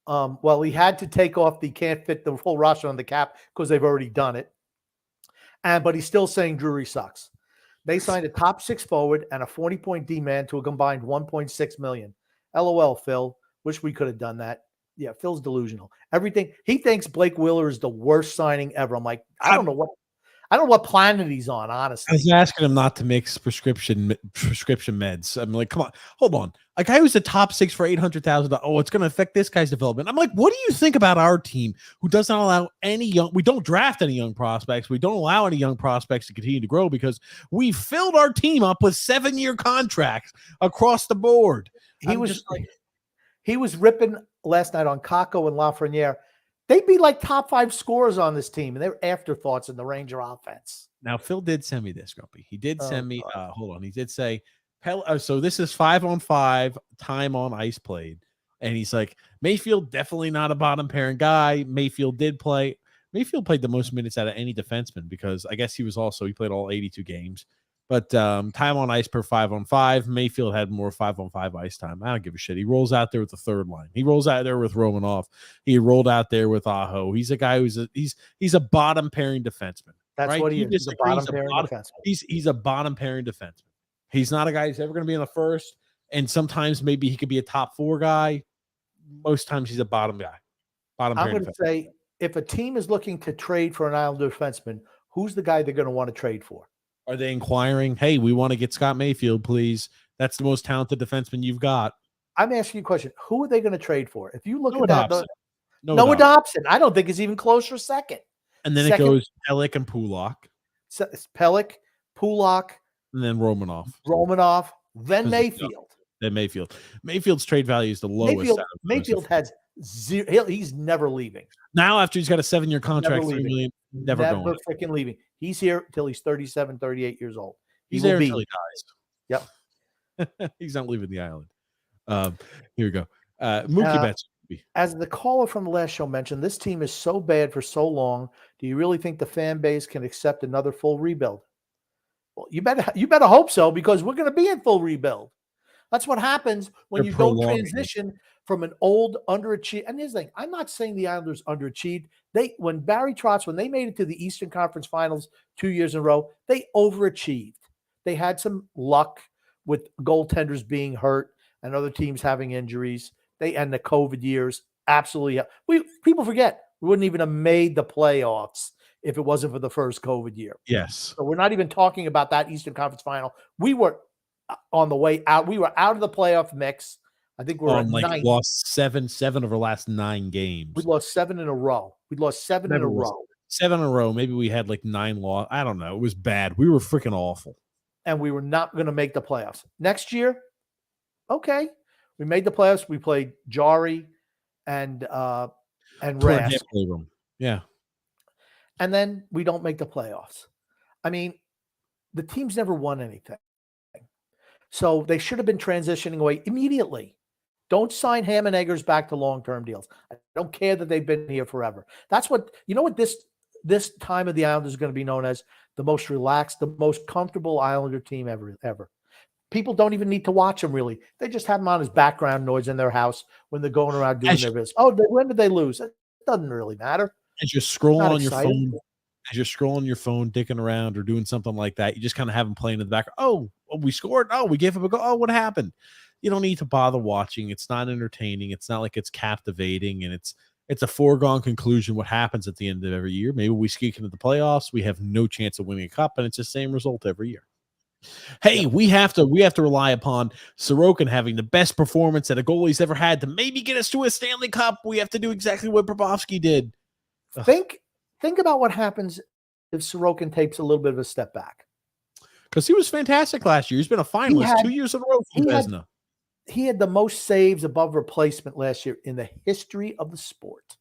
Well, he had to take off the can't fit the full roster on the cap because they've already done it. But he's still saying Drury sucks. They signed a top 6 forward and a 40-point D-man to a combined $1.6 million. LOL, Phil. Wish we could have done that. Yeah, Phil's delusional. Everything he thinks Blake Wheeler is the worst signing ever. I'm like, I don't know what planet he's on, honestly. I was asking him not to mix prescription meds. I'm like, come on, hold on. A guy who's the top 6 for $800,000. Oh, it's going to affect this guy's development. I'm like, what do you think about our team who does not allow any young? We don't draft any young prospects. We don't allow any young prospects to continue to grow because we filled our team up with 7-year contracts across the board. He was ripping last night on Kako and Lafreniere. They'd be like top 5 scorers on this team, and they're afterthoughts in the Ranger offense. Now, Phil did send me this, Grumpy. He did send me, hold on. He did say, so this is 5-on-5 time on ice played. And he's like, Mayfield, definitely not a bottom pairing guy. Mayfield played the most minutes out of any defenseman because I guess he played all 82 games. But time on ice per 5-on-5, Mayfield had more 5-on-5 ice time. I don't give a shit. He rolls out there with the third line. He rolls out there with Romanov. He rolled out there with Aho. He's a guy he's a bottom pairing defenseman. That's right? what he is. He's a bottom pairing defenseman. He's a bottom pairing defenseman. He's not a guy who's ever going to be in the first. And sometimes maybe he could be a top 4 guy. Most times he's a bottom guy. I'm going to say if a team is looking to trade for an Islander defenseman, who's the guy they're going to want to trade for? Are they inquiring, hey, we want to get Scott Mayfield, please? That's the most talented defenseman you've got. I'm asking you a question. Who are they going to trade for? If you look Noah at that, Dobson. Dobson. I don't think is even close for second. And then it goes Pelech and Pulak. Pelech, Pulak. And then Romanov. Then Mayfield. Mayfield's trade value is the lowest. Mayfield has zero. He's never leaving. Now, after he's got a 7-year contract, $3 million, never going. Freaking leaving. He's here until he's 37, 38 years old. He's there until he dies. Yep. He's not leaving the island. Here we go. Mookie Betts. As the caller from the last show mentioned, this team is so bad for so long. Do you really think the fan base can accept another full rebuild? Well, you better hope so, because we're going to be in full rebuild. That's what happens when you don't transition from an old underachieved. And here's the thing: I'm not saying the Islanders underachieved. When they made it to the Eastern Conference Finals 2 years in a row, they overachieved. They had some luck with goaltenders being hurt and other teams having injuries. And the COVID years, absolutely. People forget we wouldn't even have made the playoffs if it wasn't for the first COVID year. Yes. So we're not even talking about that Eastern Conference Final. We were on the way out. We were out of the playoff mix. I think we're at 9. Lost seven of our last 9 games. We lost 7 in a row. We lost 7 in a row. 7 in a row. Maybe we had like 9 loss. I don't know. It was bad. We were freaking awful. And we were not going to make the playoffs. Next year, okay. We made the playoffs. We played Jari and Rask. Yeah. And then we don't make the playoffs. I mean, the team's never won anything. So they should have been transitioning away immediately. Don't sign Ham and Eggers back to long-term deals. I don't care that they've been here forever. That's what this time of the Islanders is going to be known as the most relaxed, the most comfortable Islander team ever. People don't even need to watch them, really. They just have them on as background noise in their house when they're going around doing their business. Oh, when did they lose? It doesn't really matter. As you're scrolling on your phone, dicking around or doing something like that, you just kind of have them playing in the background. Oh, we scored. Oh, we gave up a goal. Oh, what happened? You don't need to bother watching. It's not entertaining. It's not like it's captivating, and it's a foregone conclusion what happens at the end of every year. Maybe we squeak into the playoffs. We have no chance of winning a cup, and it's the same result every year. Hey, we have to rely upon Sorokin having the best performance that a goalie's ever had to maybe get us to a Stanley Cup. We have to do exactly what Bobrovsky did. Think about what happens if Sorokin takes a little bit of a step back. Because he was fantastic last year. He's been a finalist 2 years in a row for Vezina. He had the most saves above replacement last year in the history of the sport.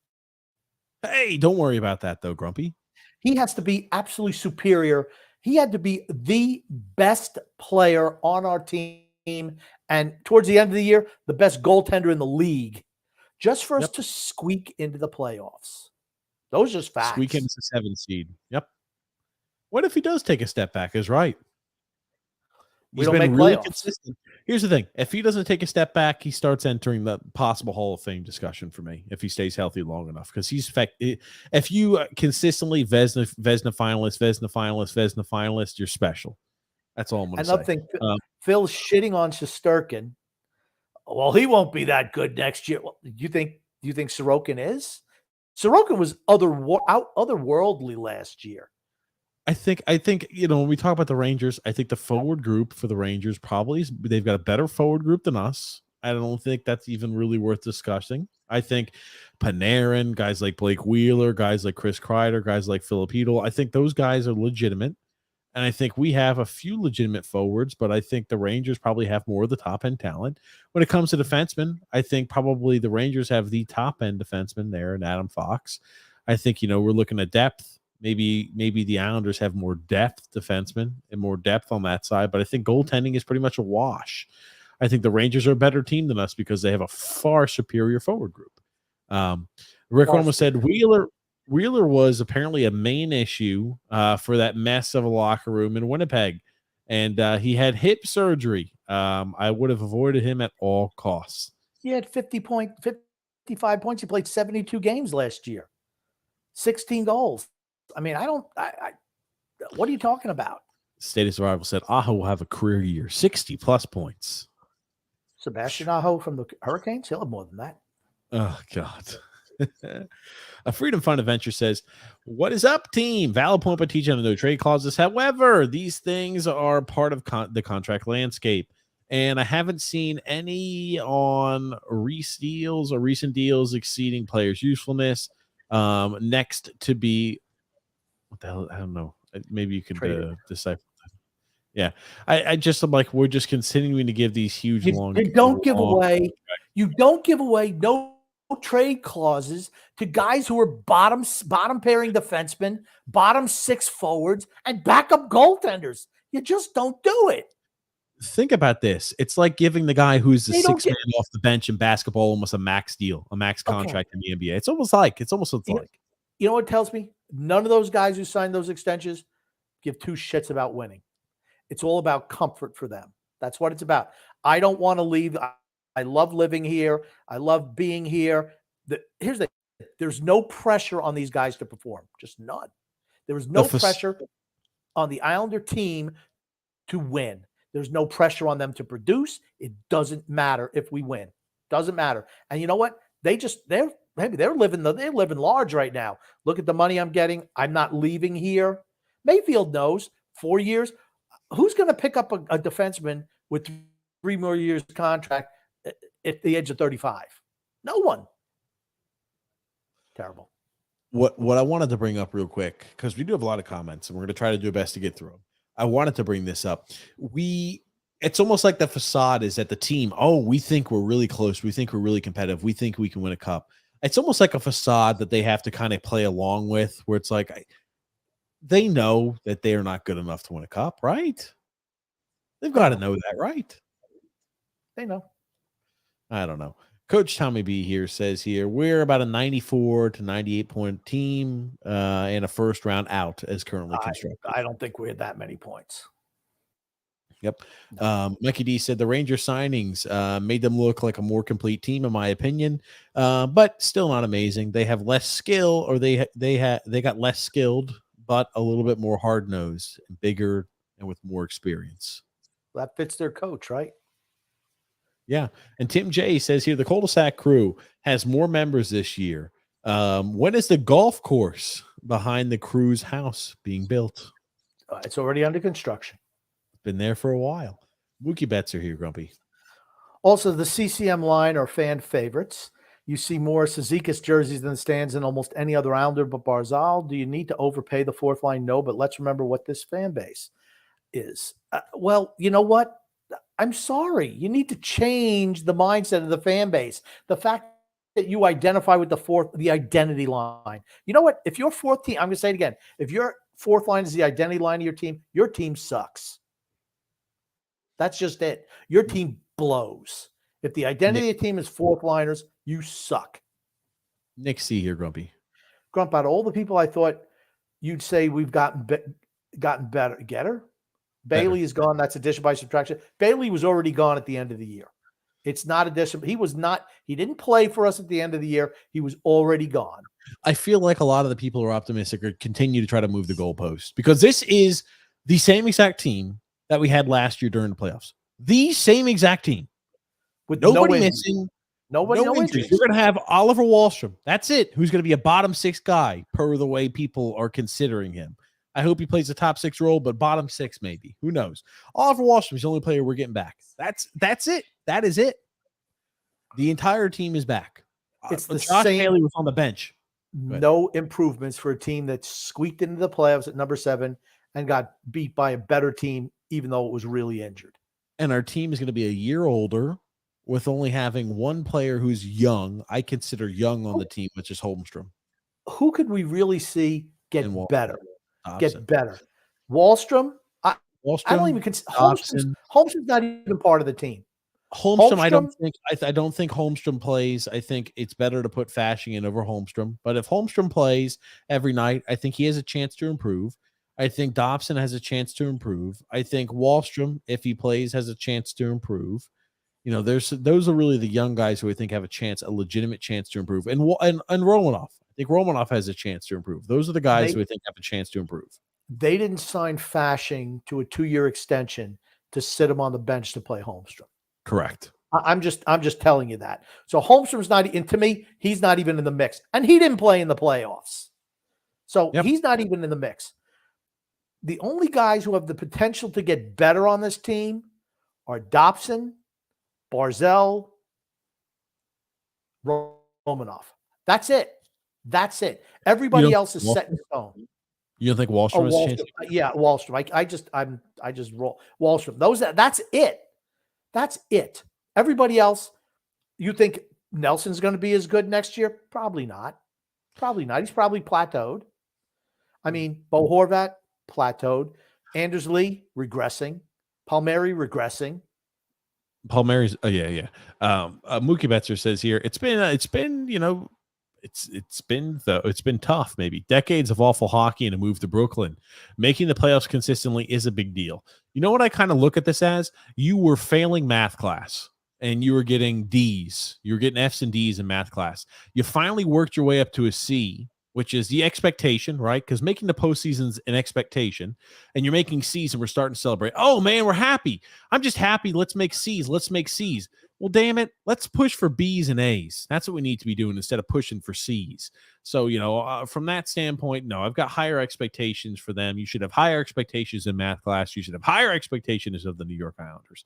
Hey, don't worry about that, though, Grumpy. He has to be absolutely superior. He had to be the best player on our team, and towards the end of the year, the best goaltender in the league, just for us to squeak into the playoffs. Those are just facts. Squeak into the 7th seed. Yep. What if he does take a step back? Is right. He's been really consistent. Here's the thing. If he doesn't take a step back, he starts entering the possible Hall of Fame discussion for me if he stays healthy long enough. Because if you consistently Vezina finalist, you're special. That's all I'm going to say. Another thing, Phil's shitting on Shesterkin. Well, he won't be that good next year. Well, do you think Do you think Sorokin is? Sorokin was otherworldly last year. I think when we talk about the Rangers, I think the forward group for the Rangers they've got a better forward group than us. I don't think that's even really worth discussing. I think Panarin, guys like Blake Wheeler, guys like Chris Kreider, guys like Filipino, I think those guys are legitimate. And I think we have a few legitimate forwards, but I think the Rangers probably have more of the top-end talent. When it comes to defensemen, I think probably the Rangers have the top-end defenseman there in Adam Fox. I think, we're looking at depth. Maybe the Islanders have more depth defensemen and more depth on that side, but I think goaltending is pretty much a wash. I think the Rangers are a better team than us because they have a far superior forward group. Rick almost said Wheeler was apparently a main issue for that mess of a locker room in Winnipeg, and he had hip surgery. I would have avoided him at all costs. He had 55 points. He played 72 games last year, 16 goals. I mean, what are you talking about? State of Survival said Aho will have a career year, 60+ points. Sebastian Aho from the Hurricanes, he'll have more than that. Oh, God. A Freedom Fund Adventure says, what is up, team? Valid point by teaching on the no trade clauses. However, these things are part of the contract landscape, and I haven't seen any on deals or recent deals exceeding players' usefulness. Next to be, what the hell? I don't know. Maybe you could decipher. Yeah, I just am like, we're just continuing to give these huge long. You don't give away no trade clauses to guys who are bottom pairing defensemen, bottom six forwards, and backup goaltenders. You just don't do it. Think about this. It's like giving the guy who's the sixth man off the bench in basketball almost a max deal, a max contract in the NBA. It's almost like. You know what it tells me? None of those guys who signed those extensions give two shits about winning. It's all about comfort for them. That's what it's about. I don't want to leave. I love living here. I love being here. Here's the thing. There's no pressure on these guys to perform. Just none. There is no pressure on the Islander team to win. There's no pressure on them to produce. It doesn't matter if we win. Doesn't matter. And you know what? They're living large right now. Look at the money I'm getting. I'm not leaving here. Mayfield knows 4 years. Who's going to pick up a defenseman with 3 more years contract at the age of 35? No one. Terrible. What I wanted to bring up real quick, because we do have a lot of comments, and we're going to try to do our best to get through them. I wanted to bring this up. It's almost like the facade is that the team, we think we're really close. We think we're really competitive. We think we can win a cup. It's almost like a facade that they have to kind of play along with, where it's like they know that they are not good enough to win a cup, right? They've got to know that, right? They know. I don't know. Coach Tommy B here says we're about a 94 to 98 point team and a first round out as currently constructed. I don't think we had that many points. Yep. Mikey D said the Ranger signings made them look like a more complete team, in my opinion, but still not amazing. They have less skill, or they got less skilled, but a little bit more hard nosed and bigger and with more experience. Well, that fits their coach, right? Yeah. And Tim J says here, the cul-de-sac crew has more members this year. When is the golf course behind the crew's house being built? It's already under construction. Been there for a while. Mookie bets are here, Grumpy. Also, the CCM line are fan favorites. You see more Cizikas jerseys than stands in almost any other Islander but Barzal. Do you need to overpay the fourth line? No, but let's remember what this fan base is. Well, you know what? I'm sorry. You need to change the mindset of the fan base. The fact that you identify with the identity line. You know what? If your fourth team, I'm going to say it again. If your fourth line is the identity line of your team sucks. That's just it. Your team blows. If the identity of the team is fourth liners, you suck. Nick C here, Grumpy. Grump, out of all the people I thought you'd say we've gotten better. Getter? Bailey is gone. That's addition by subtraction. Bailey was already gone at the end of the year. It's not addition. He didn't play for us at the end of the year. He was already gone. I feel like a lot of the people who are optimistic or continue to try to move the goalpost, because this is the same exact team that we had last year during the playoffs. The same exact team. With nobody missing, Nobody, no injuries. You're going to have Oliver Wahlstrom. That's it. Who's going to be a bottom 6 guy per the way people are considering him. I hope he plays a top 6 role, but bottom 6 maybe. Who knows? Oliver Wahlstrom is the only player we're getting back. That's it. That is it. The entire team is back. It's the Josh same. Bailey was on the bench. No improvements for a team that squeaked into the playoffs at number 7 and got beat by a better team, even though it was really injured. And our team is going to be a year older with only having one player who's young. I consider young on the team, which is Holmstrom. Who could we really see get better? Dobson. Get better. Wallstrom? I don't even consider Holmstrom's not even part of the team. Holmstrom, I don't think Holmstrom plays. I think it's better to put Fasching in over Holmstrom. But if Holmstrom plays every night, I think he has a chance to improve. I think Dobson has a chance to improve. I think Wahlstrom, if he plays, has a chance to improve. You know, those are really the young guys who I think have a legitimate chance to improve. And Romanov. I think Romanov has a chance to improve. Those are the guys who I think have a chance to improve. They didn't sign Fasching to a 2-year extension to sit him on the bench to play Holmstrom. Correct. I'm just telling you that. So Holmstrom's not, and to me, he's not even in the mix. And he didn't play in the playoffs. So he's not even in the mix. The only guys who have the potential to get better on this team are Dobson, Barzell, Romanov. That's it. Everybody else is set in stone. You don't think Wahlstrom has a chance? Yeah, Wahlstrom. I just roll Wahlstrom. That's it. That's it. Everybody else, you think Nelson's going to be as good next year? Probably not. He's probably plateaued. I mean, Bo Horvat, plateaued. Anders Lee, regressing. Palmieri, regressing. Palmieri's, Mookie Betzer says here, it's been tough, maybe decades of awful hockey and a move to Brooklyn. Making the playoffs consistently is a big deal. You know what I kind of look at this as? You were failing math class and you were getting D's. You were getting F's and D's in math class. You finally worked your way up to a C, which is the expectation, right? Because making the postseason's an expectation, and you're making C's and we're starting to celebrate. Oh man, we're happy. I'm just happy. Let's make C's. Well, damn it. Let's push for B's and A's. That's what we need to be doing instead of pushing for C's. So, from that standpoint, no, I've got higher expectations for them. You should have higher expectations in math class. You should have higher expectations of the New York Islanders.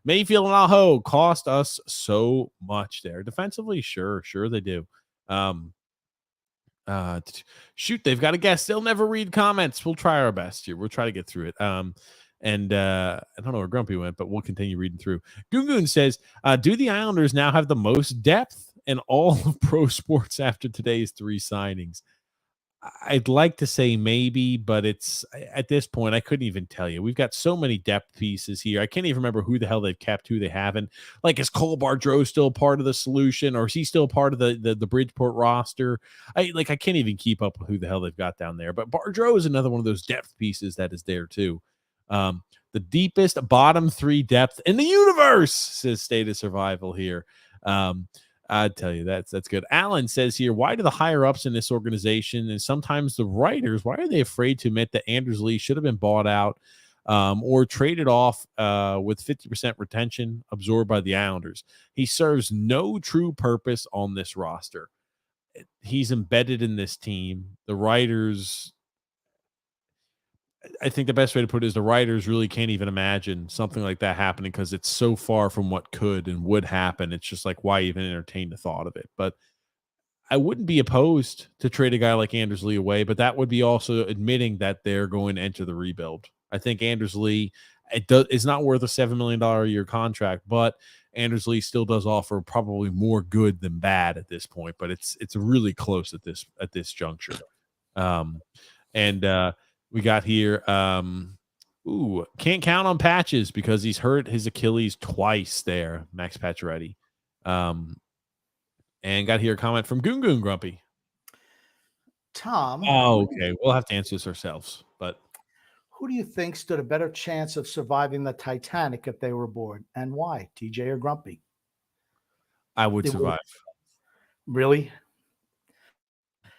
Mayfield and Aho cost us so much there. Defensively, sure they do. Shoot, they've got a guest. They'll never read comments. We'll try our best here. We'll try to get through it. And I don't know where Grumpy went, but we'll continue reading through. Gungun says, do the Islanders now have the most depth in all of pro sports after today's 3 signings? I'd like to say maybe, but it's at this point, I couldn't even tell you. We've got so many depth pieces here. I can't even remember who the hell they've kept, who they haven't. Like, is Cole Bardreau still part of the solution, or is he still part of the Bridgeport roster? I can't even keep up with who the hell they've got down there. But Bardreau is another one of those depth pieces that is there too. The deepest bottom 3 depth in the universe, says State of Survival here. I'd tell you that's good. Alan says here, why do the higher ups in this organization and sometimes the writers, why are they afraid to admit that Anders Lee should have been bought out or traded off with 50% retention absorbed by the Islanders? He serves no true purpose on this roster. He's embedded in this team. The writers, I think the best way to put it is the writers really can't even imagine something like that happening because it's so far from what could and would happen. It's just like, why even entertain the thought of it? But I wouldn't be opposed to trade a guy like Anders Lee away, but that would be also admitting that they're going to enter the rebuild. I think Anders Lee, it's not worth a $7 million a year contract, but Anders Lee still does offer probably more good than bad at this point, but it's really close at this juncture. We got here, can't count on Patches because he's hurt his Achilles twice there, Max Pacioretty. And got here a comment from Goon Grumpy. Tom. Oh, okay. We'll have to answer this ourselves. But who do you think stood a better chance of surviving the Titanic if they were aboard, and why? TJ or Grumpy? I would survive. Really?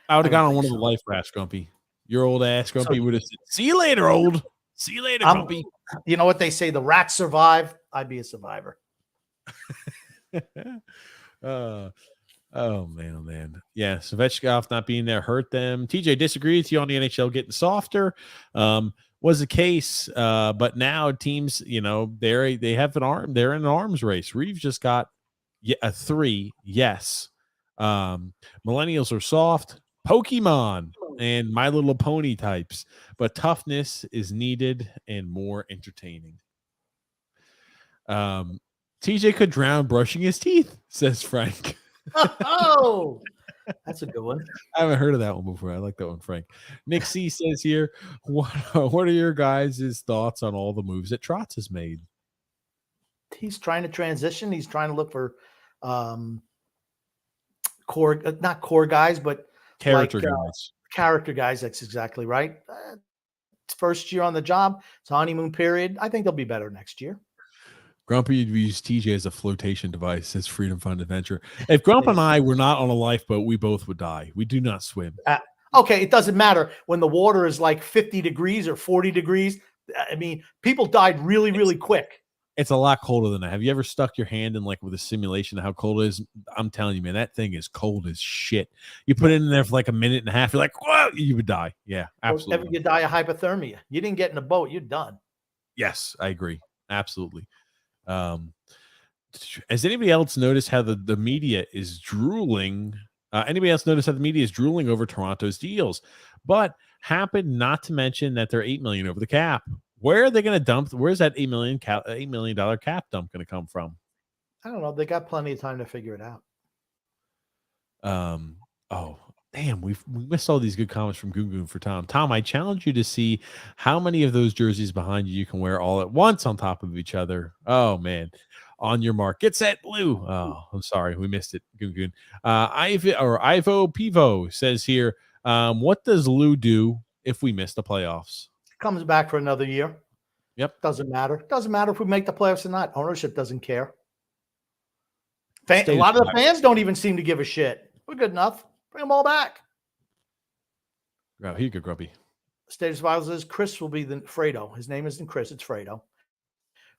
I would have gone on one of the life rafts, Grumpy. Your old ass, Grumpy, would have said, see you later, old. See you later, Grumpy. You know what they say, the rats survive. I'd be a survivor. uh, oh man. Yeah, Svechnikov not being there hurt them. TJ disagrees with you on the NHL getting softer. Was the case, but now teams, they have they're in an arms race. Reeves just got a 3. Yes. Millennials are soft. Pokemon and My Little Pony types, but toughness is needed and more entertaining. TJ could drown brushing his teeth, says Frank. Oh, that's a good one. I haven't heard of that one before. I like that one, Frank. Nick C says here, what are your guys' thoughts on all the moves that Trotz has made? He's trying to transition. He's trying to look for core, not core guys, but Character guys. Character guys. That's exactly right. First year on the job. It's a honeymoon period. I think they'll be better next year. Grumpy used TJ as a flotation device, says Freedom Fund Adventure. If Grump and I were not on a lifeboat, we both would die. We do not swim. Okay, it doesn't matter when the water is like 50 degrees or 40 degrees. I mean, people died really, really quick. It's a lot colder than that. Have you ever stuck your hand in with a simulation of how cold it is? I'm telling you, man, that thing is cold as shit. You put it in there for like a minute and a half, you're like, whoa, you would die. Yeah, absolutely. Or you die of hypothermia. You didn't get in a boat, you're done. Yes, I agree. Absolutely. Has anybody else noticed how the media is drooling? Anybody else notice how the media is drooling over Toronto's deals, but happened not to mention that they're $8 million over the cap? Where are they going to dump? Where's that $8 million cap dump going to come from? I don't know. They got plenty of time to figure it out. Oh, damn, we missed all these good comments from Goon for Tom. Tom, I challenge you to see how many of those jerseys behind you can wear all at once on top of each other. Oh, man. On your mark. Get set, blue. Oh, I'm sorry. We missed it, Goon. Ivo Pivo says here, what does Lou do if we miss the playoffs? Comes back for another year. Yep. Doesn't matter. Doesn't matter if we make the playoffs or not. Ownership doesn't care. A lot of the fans don't even seem to give a shit. We're good enough. Bring them all back. Oh, here you go, Grubby. State of Survival says Chris will be the Fredo. His name isn't Chris, it's Fredo.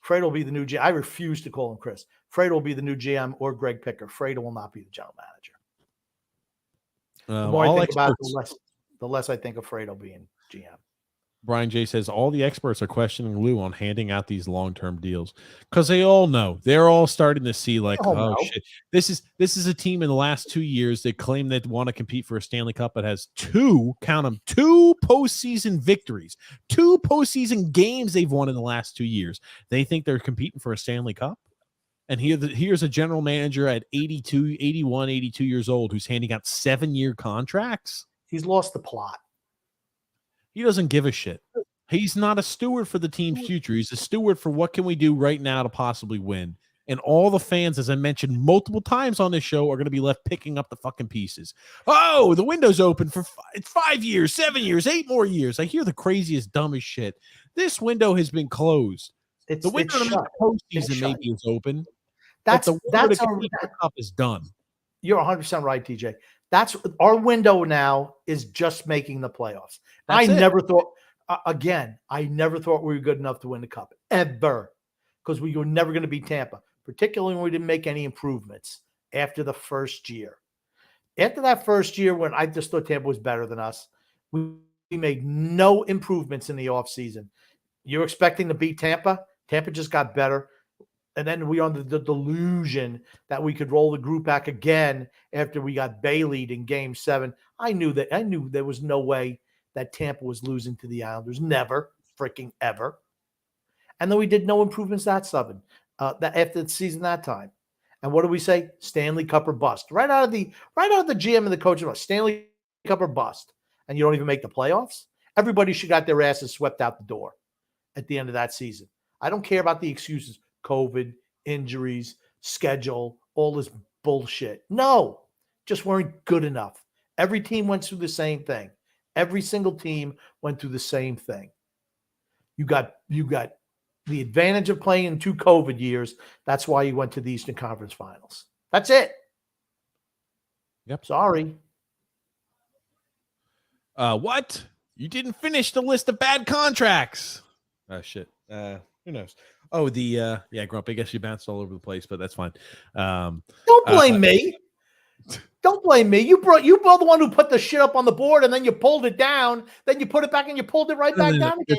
Fredo will be the new GM. I refuse to call him Chris. Fredo will be the new GM or Greg Picker. Fredo will not be the general manager. The more I think about it, the less I think of Fredo being GM. Brian J says all the experts are questioning Lou on handing out these long-term deals because they all know. They're all starting to see shit. This is a team in the last 2 years that claim they want to compete for a Stanley Cup that has two postseason victories, 2 postseason games they've won in the last 2 years. They think they're competing for a Stanley Cup. And here's a general manager at 82 years old who's handing out 7-year contracts. He's lost the plot. He doesn't give a shit. He's not a steward for the team's future. He's a steward for what can we do right now to possibly win. And all the fans, as I mentioned multiple times on this show, are going to be left picking up the fucking pieces. Oh, the window's open for 5 years, 7 years, 8 more years. I hear the craziest, dumbest shit. This window has been closed. The window to make the postseason maybe is open. That's the cup is done. You're 100% right, TJ. That's our window now is just making the playoffs. I never thought we were good enough to win the cup ever, because we were never going to beat Tampa, particularly when we didn't make any improvements after the first year. After that first year, when I just thought Tampa was better than us, we made no improvements in the offseason. You're expecting to beat Tampa. Tampa just got better. And then we were under the delusion that we could roll the group back again after we got Bailey'd in Game 7. I knew there was no way that Tampa was losing to the Islanders. Never, freaking ever. And then we did no improvements after the season that time. And what do we say? Stanley Cup or bust. Right out of the GM and the coach, Stanley Cup or bust. And you don't even make the playoffs? Everybody should got their asses swept out the door at the end of that season. I don't care about the excuses. COVID, injuries, schedule, all this bullshit. No, just weren't good enough. Every team went through the same thing. Every single team went through the same thing. You got the advantage of playing in 2 COVID years. That's why you went to the Eastern Conference Finals. That's it. Yep. Sorry. What? You didn't finish the list of bad contracts. Oh, shit. Who knows? Oh, the Grump. I guess you bounced all over the place, but that's fine. Don't blame me. Don't blame me. You brought the one who put the shit up on the board, and then you pulled it down. Then you put it back, and you pulled it right back down again.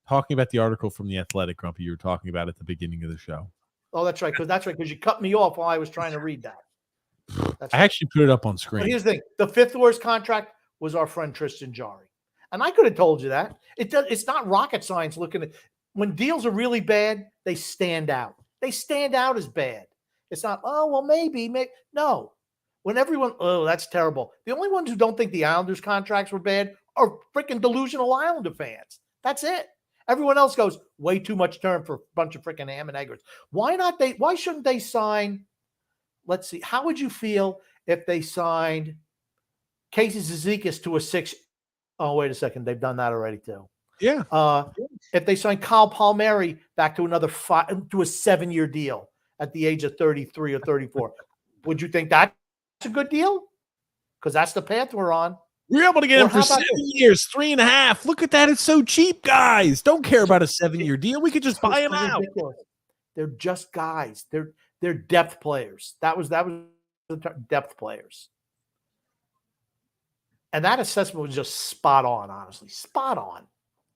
Talking about the article from the Athletic, Grumpy. You were talking about at the beginning of the show. Oh, that's right. Because you cut me off while I was trying to read that. I actually put it up on screen. But here's the thing: the fifth worst contract was our friend Tristan Jarry, and I could have told you that. It's not rocket science. Looking at when deals are really bad, they stand out. They stand out as bad. It's not. Oh well, maybe. No. When everyone, that's terrible. The only ones who don't think the Islanders contracts were bad are freaking delusional Islander fans. That's it. Everyone else goes way too much term for a bunch of freaking ham and eggers. Why shouldn't they sign? Let's see. How would you feel if they signed Casey Zizekas to a 6? Oh, wait a second. They've done that already too. Yeah. If they signed Kyle Palmieri back to another 7-year deal at the age of 33 or 34, would you think that's a good deal? Because that's the path we're on. We're able to get him for 7 years, 3.5. Look at that. It's so cheap, guys. Don't care about a 7-year deal. We could just buy him out. Ridiculous. They're just guys. They're depth players. That was the depth players. And that assessment was just spot on, honestly. Spot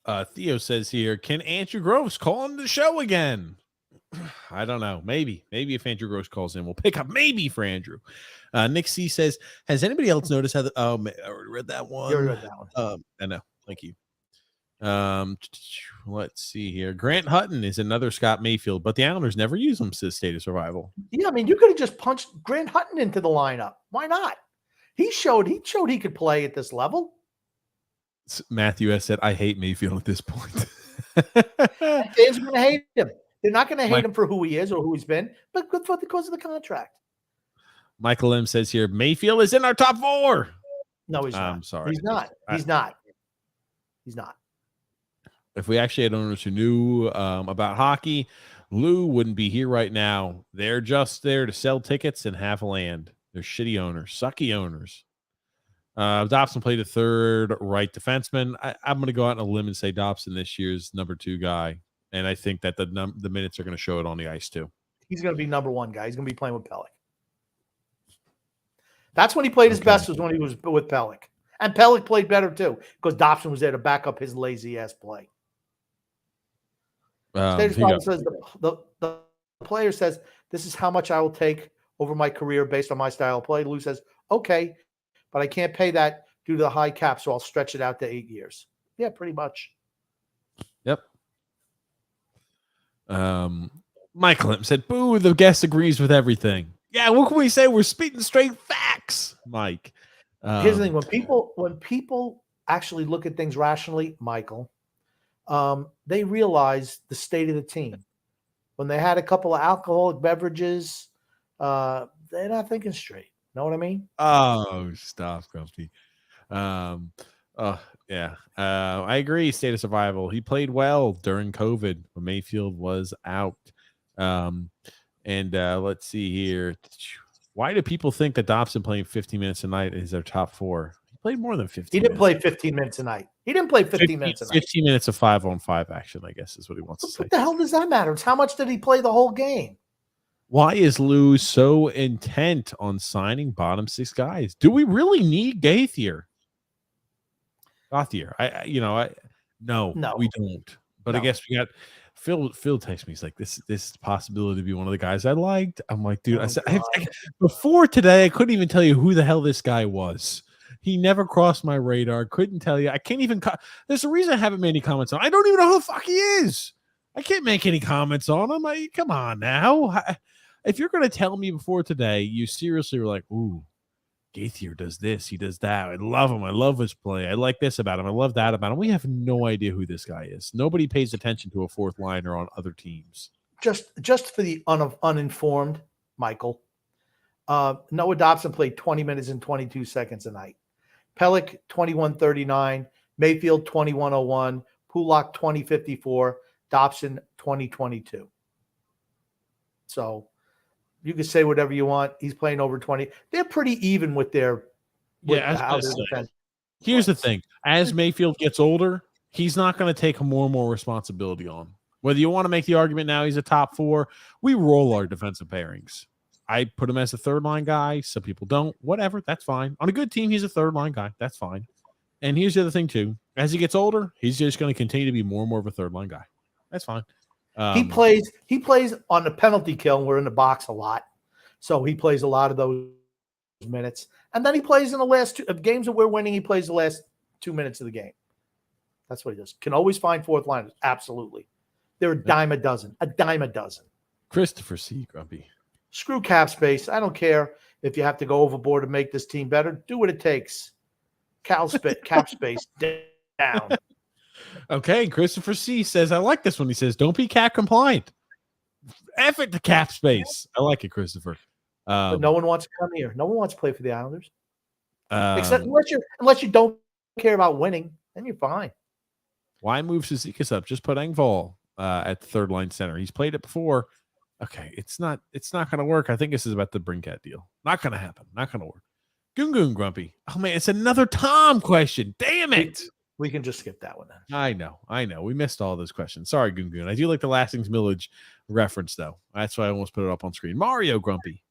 on. Theo says here, can Andrew Gross call on the show again? I don't know. Maybe if Andrew Gross calls in, we'll pick up maybe for Andrew. Nick C says, has anybody else noticed how I already read that one. You already read that one. I know. Thank you. Let's see here. Grant Hutton is another Scott Mayfield, but the Islanders never use him to State of Survival. Yeah, I mean, you could have just punched Grant Hutton into the lineup. Why not? He showed he could play at this level. Matthew has said, I hate Mayfield at this point. Fans are going to hate him. They're not going to hate him for who he is or who he's been, but because of the contract. Michael M says here, Mayfield is in our top 4. No, he's not. I'm sorry. He's not. He's not. He's not. If we actually had owners who knew about hockey, Lou wouldn't be here right now. They're just there to sell tickets and have land. They're shitty owners, sucky owners. Dobson played a third right defenseman. I'm going to go out on a limb and say Dobson this year's number 2 guy. And I think that the minutes are going to show it on the ice too. He's going to be number 1 guy. He's going to be playing with Pellick. That's when he played his best, was when he was with Pellick. And Pellick played better too, because Dobson was there to back up his lazy ass play. Says the player says, this is how much I will take over my career based on my style of play. Lou says, okay, but I can't pay that due to the high cap, so I'll stretch it out to 8 years. Yeah, pretty much. Yep. Michael said, boo, the guest agrees with everything. Yeah, what can we say? We're speaking straight facts, Mike. Here's the thing. When people actually look at things rationally, Michael, they realize the state of the team. When they had a couple of alcoholic beverages, they're not thinking straight. Know what I mean? Oh, stop, Grumpy. Yeah. I agree. State of Survival. He played well during COVID when Mayfield was out. Let's see here. Why do people think that Dobson playing 15 minutes a night is their top 4? He played more than 15. He didn't play 15 minutes a night. He didn't play 15 minutes a night. 15 minutes of 5-on-5 action, I guess, is what he wants to say. What the hell does that matter? It's how much did he play the whole game? Why is Lou so intent on signing bottom 6 guys? Do we really need Gauthier? No, we don't. But no. I guess we got Phil texts me. He's like, this is the possibility to be one of the guys I liked. I'm like, dude, before today, I couldn't even tell you who the hell this guy was. He never crossed my radar. Couldn't tell you. I can't even. There's a reason I haven't made any comments on. I don't even know who the fuck he is. I can't make any comments on him. Come on now. If you're going to tell me before today, you seriously were like, ooh, Gauthier does this, he does that. I love him. I love his play. I like this about him. I love that about him. We have no idea who this guy is. Nobody pays attention to a fourth liner on other teams. Just for the uninformed, Michael, Noah Dobson played 20 minutes and 22 seconds a night. Pellick, 21:39. Mayfield, 21:01. Pulak, 20:54. Dobson, 20:22. So you can say whatever you want. He's playing over 20. They're pretty even with their defense. Here's the thing. As Mayfield gets older, he's not going to take more and more responsibility on. Whether you want to make the argument now he's a top 4, we roll our defensive pairings. I put him as a third line guy. Some people don't. Whatever. That's fine. On a good team, he's a third line guy. That's fine. And here's the other thing, too. As he gets older, he's just going to continue to be more and more of a third line guy. That's fine. He plays on the penalty kill. We're in the box a lot. So he plays a lot of those minutes. And then he plays in the last 2 games that we're winning. He plays the last 2 minutes of the game. That's what he does. Can always find fourth liners. Absolutely. They're a dime a dozen. Christopher C. Grumpy. Screw cap space. I don't care if you have to go overboard to make this team better. Do what it takes. Cap space down. Okay, Christopher C. says, I like this one. He says, don't be cap compliant. F it to cap space. I like it, Christopher. But no one wants to come here. No one wants to play for the Islanders. Except unless you don't care about winning, then you're fine. Why move Cizikas up? Just put Engvall at the third line center. He's played it before. Okay, it's not going to work. I think this is about the Debrincat deal. Not going to happen. Not going to work. Goon Grumpy. Oh, man, it's another Tom question. Damn it. We can just skip that one then. I know. We missed all those questions. Sorry, Goon. I do like the Lastings Millage reference, though. That's why I almost put it up on screen. Mario Grumpy.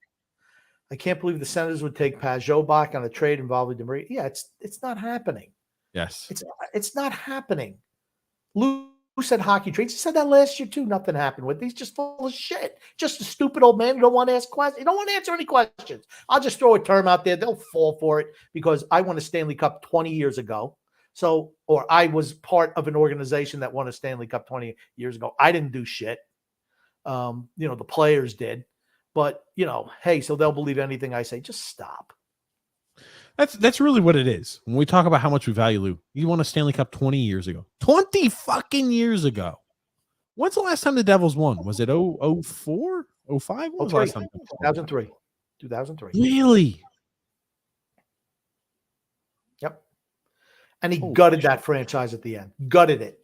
I can't believe the Senators would take Pajot back on a trade involving Debris. Yeah, it's not happening. Yes. It's not happening. Lou said hockey trades. He said that last year too. Nothing happened with. He's just full of shit. Just a stupid old man who don't want to ask questions. You don't want to answer any questions. I'll just throw a term out there. They'll fall for it because I won a Stanley Cup 20 years ago. Or I was part of an organization that won a Stanley Cup 20 years ago. I didn't do shit. The players did. But, hey, so they'll believe anything I say. Just stop. That's really what it is. When we talk about how much we value Lou, he won a Stanley Cup 20 years ago. 20 fucking years ago. When's the last time the Devils won? Was it 04? 05? When was the last time? 2003. Really? Yep. And he gutted that franchise at the end. Gutted it.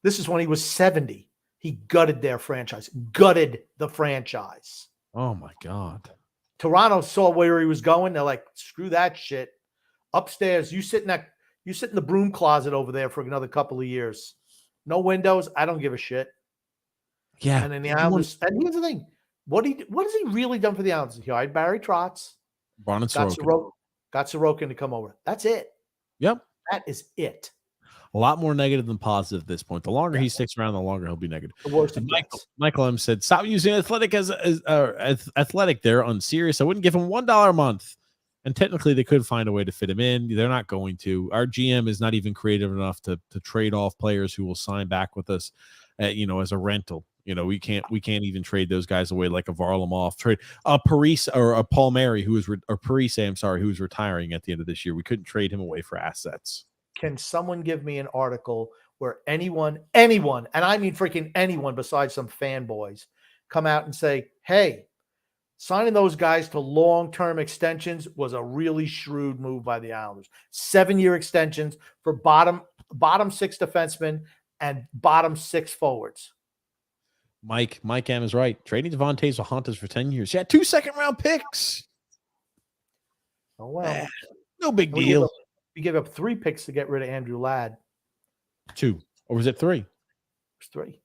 This is when he was 70. He gutted their franchise. Gutted the franchise. Oh, my God. Toronto saw where he was going. They're like, screw that shit. Upstairs, you sit in the broom closet over there for another couple of years. No windows. I don't give a shit. Yeah. And then the Islanders. And here's the thing. What has he really done for the Islanders? He hired Barry Trotz. Got Sorokin to come over. That's it. Yep. That is it. A lot more negative than positive at this point. The longer he sticks around, the longer he'll be negative. The worst Michael M said, stop using Athletic as Athletic. They're unserious. I wouldn't give him $1 a month. And technically, they could find a way to fit him in. They're not going to. Our GM is not even creative enough to trade off players who will sign back with us, as a rental. We can't even trade those guys away like a Varlamov trade. Parise or a Palmieri who was retiring at the end of this year. We couldn't trade him away for assets. Can someone give me an article where anyone, and I mean freaking anyone besides some fanboys, come out and say, hey, signing those guys to long-term extensions was a really shrewd move by the Islanders. 7-year extensions for bottom 6 defensemen and bottom 6 forwards. Mike M is right. Trading Devontae will haunt us for 10 years. Yeah, 2 second-round picks. Oh, well. No big deal. We gave up 3 picks to get rid of Andrew Ladd. 2. Or was it 3? It was 3.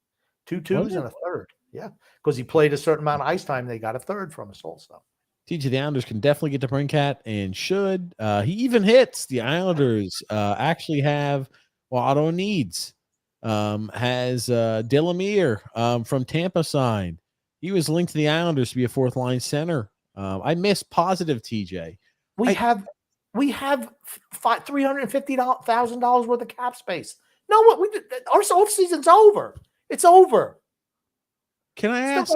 2 twos and a third. Yeah. Because he played a certain amount of ice time. They got a third from us also. TJ, the Islanders can definitely get Debrincat and should. He even hits. The Islanders actually have auto needs. Has Delamere from Tampa signed. He was linked to the Islanders to be a fourth line center. I miss positive TJ. We have $350,000 worth of cap space. No, our offseason's over. It's over. Can I ask?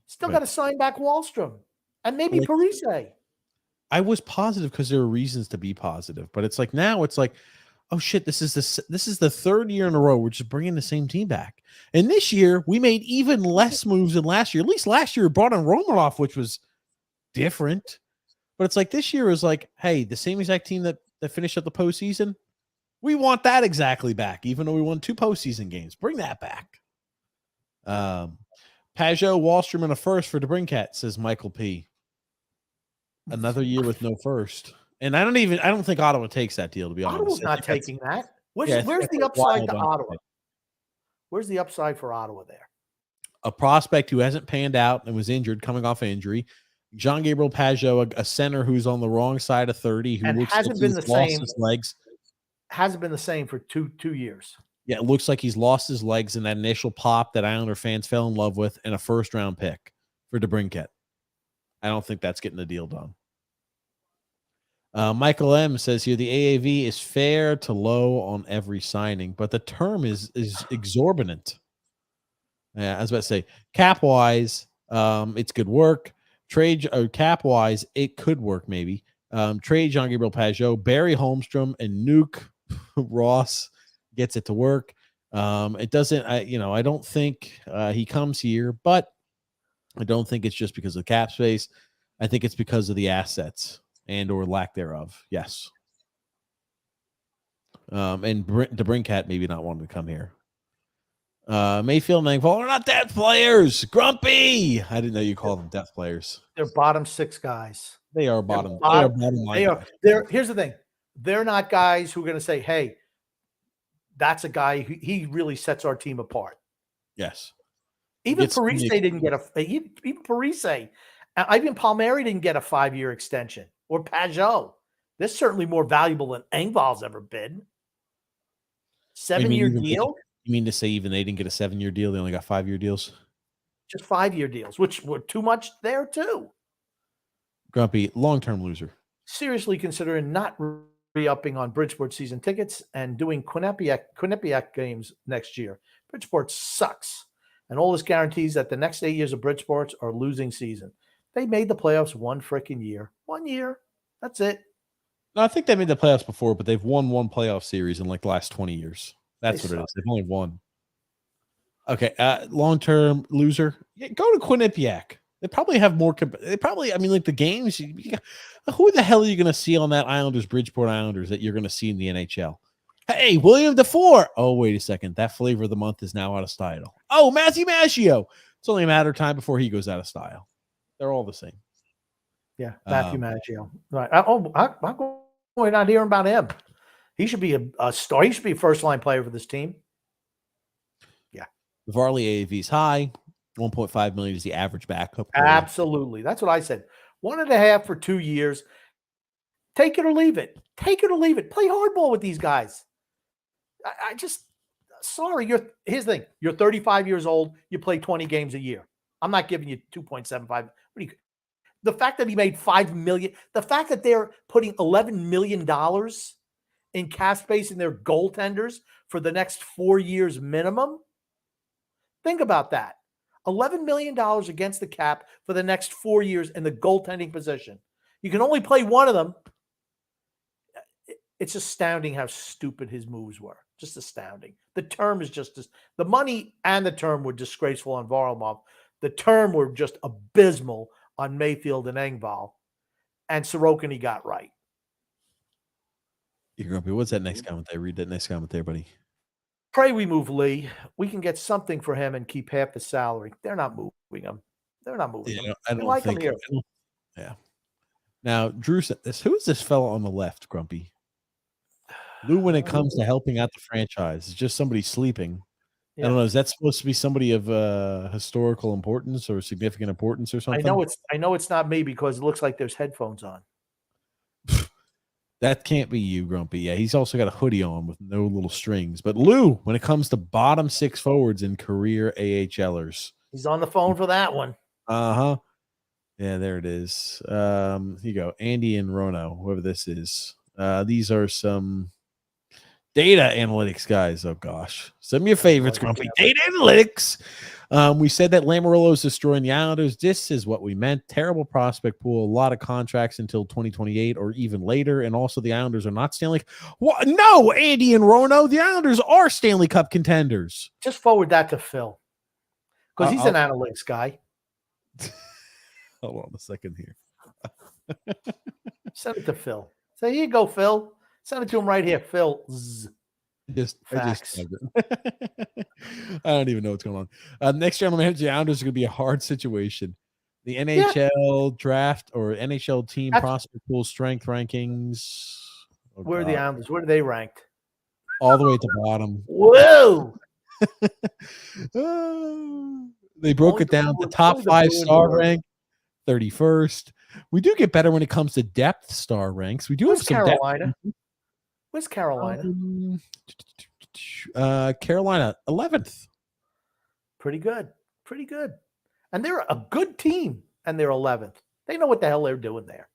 Still got to sign back Wahlstrom and maybe Parise. I was positive because there were reasons to be positive, but it's like now it's like, oh shit, this is the third year in a row we're just bringing the same team back. And this year we made even less moves than last year. At least last year we brought in Romanov, which was different. But it's like this year is like, hey, the same exact team that finished up the postseason, we want that exactly back, even though we won 2 postseason games. Bring that back. Pajot, Wahlstrom, and a first for Debrincat, says Michael P. Another year with no first. And I don't think Ottawa takes that deal, to be honest. Ottawa's not taking that. Where's the upside to Ottawa? Where's the upside for Ottawa there? A prospect who hasn't panned out and was injured, coming off an injury. Jean-Gabriel Pageau, a center who's on the wrong side of 30, who And looks hasn't like been he's the lost same. his legs. Hasn't been the same for two years. Yeah, it looks like he's lost his legs in that initial pop that Islander fans fell in love with, and a first-round pick for Debrincat. I don't think that's getting the deal done. Michael M says here, the AAV is fair to low on every signing, but the term is exorbitant. Yeah, I was about to say, cap-wise, it's good work. Trade or cap-wise, it could work maybe. Trade Jean-Gabriel Pageau, Barry Holmstrom, and Nuke Ross gets it to work. It doesn't, I don't think he comes here, but I don't think it's just because of cap space. I think it's because of the assets and or lack thereof. Yes. And Debrincat maybe not wanting to come here. Mayfield and Engvall are not depth players. Grumpy. I didn't know you called them depth players. They're bottom 6 guys. They are bottom. They are bottom line. Here's the thing. They're not guys who are going to say, "Hey, that's a guy who he really sets our team apart." Yes. Even Parise didn't get even Parise. Even Palmieri didn't get a 5-year extension, or Pageau. This is certainly more valuable than Engvall's ever been. 7-year deal. You mean to say even they didn't get a 7-year deal? They only got 5-year deals? Just 5-year deals, which were too much there too. Grumpy, long-term loser. Seriously considering not re-upping on Bridgeport season tickets and doing Quinnipiac games next year. Bridgeport sucks. And all this guarantees that the next 8 years of Bridgeport's are losing season. They made the playoffs one freaking year. 1 year. That's it. No, I think they made the playoffs before, but they've won one playoff series in like the last 20 years. That's what it is. They've only won. Okay, long-term loser. Yeah, go to Quinnipiac. They probably have more. Like the games. Who the hell are you going to see on that Bridgeport Islanders that you're going to see in the NHL? Hey, William DeFore. Oh, wait a second. That flavor of the month is now out of style. Oh, Matthew Maggio. It's only a matter of time before he goes out of style. They're all the same. Yeah, Matthew Maggio. Right. We're not hearing about him. He should be a star. He should be a first-line player for this team. Yeah. The Varley AAV is high. 1.5 million is the average backup. Absolutely. That's what I said. 1.5 for 2 years. Take it or leave it. Take it or leave it. Play hardball with these guys. Sorry. Here's the thing. You're 35 years old. You play 20 games a year. I'm not giving you 2.75. The fact that he made $5 million, the fact that they're putting $11 million in cap space in their goaltenders for the next 4 years minimum. Think about that. $11 million against the cap for the next 4 years in the goaltending position. You can only play one of them. It's astounding how stupid his moves were. Just astounding. The term is the money and the term were disgraceful on Varlamov. The term were just abysmal on Mayfield and Engvall. And Sorokin he got right. You're grumpy. What's that next comment there? Read that next comment there, buddy. Pray we move Lee. We can get something for him and keep half the salary. They're not moving him. They're not moving him. I don't think. Yeah. Now, Drew said this. Who is this fellow on the left, Grumpy? Lou, when it comes to helping out the franchise, it's just somebody sleeping. Yeah. I don't know. Is that supposed to be somebody of historical importance or significant importance or something? I know it's not me because it looks like there's headphones on. That can't be you, Grumpy. Yeah, he's also got a hoodie on with no little strings. But Lou, when it comes to bottom 6 forwards in career AHLers. He's on the phone for that one. Uh-huh. Yeah, there it is. Here you go. Andy and Rono, whoever this is. These are some data analytics guys. Oh, gosh. Some of your favorites, Grumpy. Data analytics. We said that Lamoriello is destroying the Islanders. This is what we meant. Terrible prospect pool. A lot of contracts until 2028 or even later. And also the Islanders are not Stanley. What? No, Andy and Rono. The Islanders are Stanley Cup contenders. Just forward that to Phil. Because he's an analytics guy. Hold on a second here. Send it to Phil. Say, here you go, Phil. Send it to him right here, Phil. I don't even know what's going on. Next general manager, the Islanders is going to be a hard situation. The NHL draft or NHL team prospect pool strength rankings. Where are the Islanders? Where are they ranked? All the way at the bottom. Whoa! They broke it down. The top 5 star rank, 31st. We do get better when it comes to depth star ranks. We do have some Carolina? depth. Where's Carolina? Carolina, 11th. Pretty good. Pretty good. And they're a good team, and they're 11th. They know what the hell they're doing there.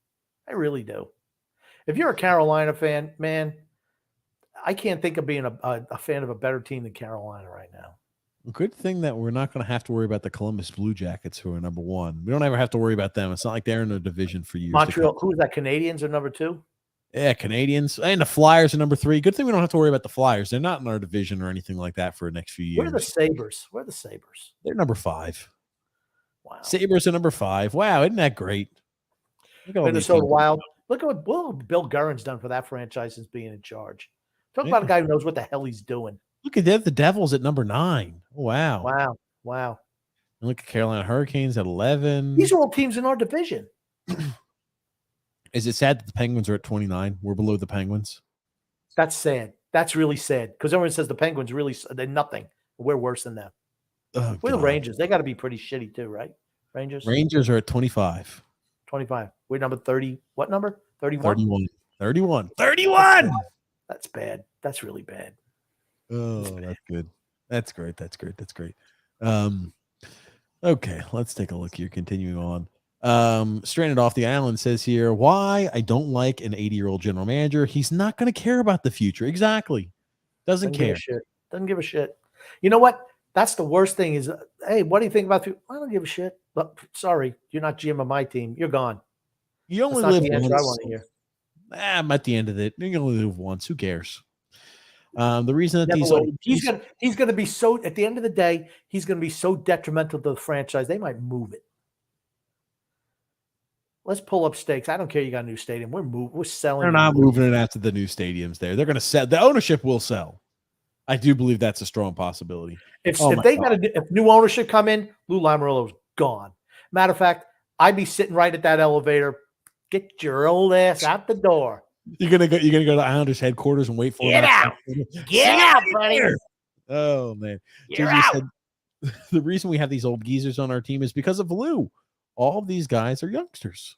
They really do. If you're a Carolina fan, man, I can't think of being a fan of a better team than Carolina right now. Good thing that we're not going to have to worry about the Columbus Blue Jackets, who are number 1. We don't ever have to worry about them. It's not like they're in a division for years. Montreal, who is that? Canadians are number 2? Yeah, Canadians. And the Flyers are number 3. Good thing we don't have to worry about the Flyers. They're not in our division or anything like that for the next few years. What are the Sabres? Where are the Sabres? They're number 5. Wow. Sabres are number 5. Wow, isn't that great? Minnesota Wild. Look at what Bill Guerin's done for that franchise since being in charge. Talk about a guy who knows what the hell he's doing. Look at that. The Devils at number 9. Wow. Wow. And look at Carolina Hurricanes at 11. These are all teams in our division. Is it sad that the Penguins are at 29? We're below the Penguins. That's sad. That's really sad because everyone says the Penguins they're nothing. We're worse than them. Oh, we're the Rangers. They got to be pretty shitty too, right? Rangers are at 25. 25. We're number 30. What number? 31? 31. That's bad. That's really bad. Oh, that's good. That's great. Okay, let's take a look here. Continuing on. Stranded off the island says here, why I don't like an 80-year-old general manager. He's not going to care about the future. Exactly. Doesn't care. Doesn't give a shit. You know what? That's the worst thing is, hey, what do you think about the I don't give a shit. But sorry, you're not GM of my team. You're gone. You only live once. I want to hear. I'm at the end of it. You only live once. Who cares? The reason that he's going to be so at the end of the day, he's going to be so detrimental to the franchise. They might move it. Let's pull up stakes. I don't care. You got a new stadium. We're selling. They're not moving it after the new stadiums. They're going to sell. The ownership will sell. I do believe that's a strong possibility. If new ownership come in, Lou Lamoriello's gone. Matter of fact, I'd be sitting right at that elevator. Get your old ass out the door. You're gonna go to Islanders headquarters and wait for Get out, buddy. Oh man, You're out. Said, the reason we have these old geezers on our team is because of Lou. All of these guys are youngsters.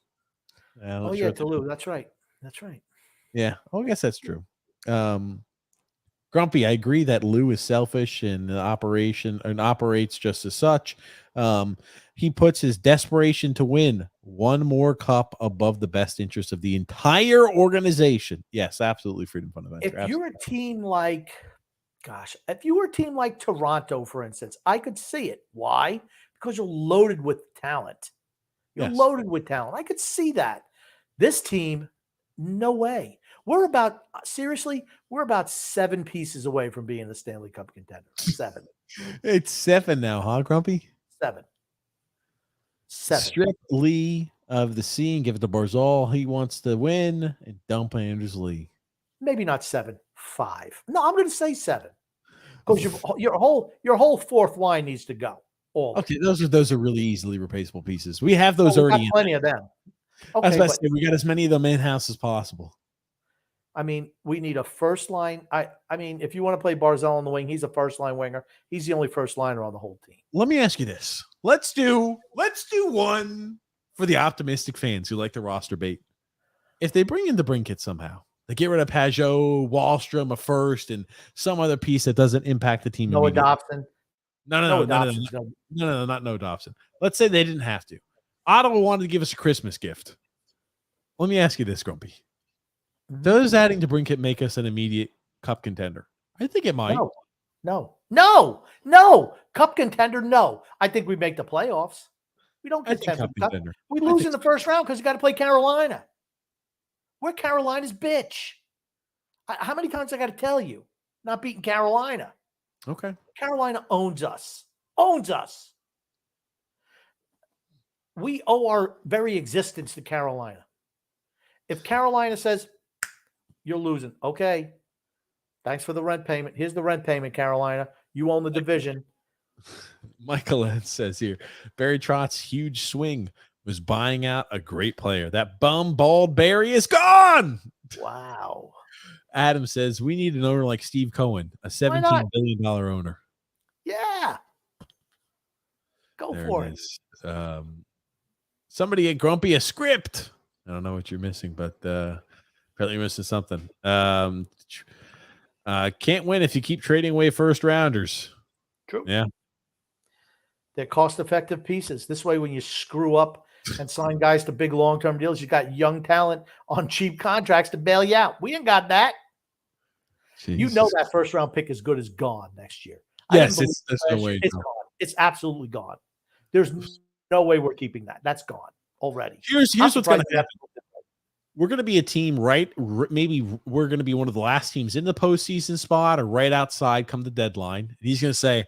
Lou. That's right. Yeah, I guess that's true. Grumpy, I agree that Lou is selfish and operates just as such. He puts his desperation to win one more cup above the best interest of the entire organization. Yes, absolutely. Freedom Fund Adventure. If you're a team like, Toronto, for instance, I could see it. Why? Because you're loaded with talent. Loaded with talent. I could see that. This team, no way. We're about 7 pieces away from being the Stanley Cup contender. 7. It's 7 now, huh, Grumpy? 7. Strip Lee of the sea and give it to Barzal. He wants to win and dump Anders Lee. Maybe not 7, 5. No, I'm going to say 7 because your whole fourth line needs to go. Okay, those are really easily replaceable pieces. We have those already. Got plenty of them. Okay, we got as many of them in house as possible. I mean, we need a first line. I mean, if you want to play Barzal on the wing, he's a first line winger. He's the only first liner on the whole team. Let me ask you this. Let's do one for the optimistic fans who like the roster bait. If they bring in Debrincat somehow, they get rid of Pajot, Wallstrom, a first, and some other piece that doesn't impact the team. Noah Dobson. No, not Noah Dobson. Let's say they didn't have to. Ottawa wanted to give us a Christmas gift. Let me ask you this, Grumpy. Does adding Debrincat make us an immediate cup contender? I think it might. No. Cup contender, no. I think we make the playoffs. We don't get cup contender. We lose in the first round because you got to play Carolina. We're Carolina's bitch. How many times I got to tell you? Not beating Carolina. Okay. Carolina owns us. We owe our very existence to Carolina. If Carolina says, you're losing. Okay. Thanks for the rent payment. Here's the rent payment, Carolina. You own the division. Michael says here, Barry Trotz's huge swing was buying out a great player. That bald Barry is gone. Wow. Adam says, we need an owner like Steve Cohen, a $17 billion owner. Go There for it it. is. Somebody get Grumpy a script. I don't know what you're missing, but apparently you're missing something. Can't win if you keep trading away first rounders. True. Yeah. They're cost-effective pieces. This way, when you screw up and sign guys to big long-term deals, you got young talent on cheap contracts to bail you out. We ain't got that. You know that first-round pick is good as gone next year. Yes, there's no way. It's gone. It's absolutely gone. There's no way we're keeping that. That's gone already. Here's what's going to happen. We're going to be a team, right? Maybe we're going to be one of the last teams in the postseason spot or right outside come the deadline. And he's going to say,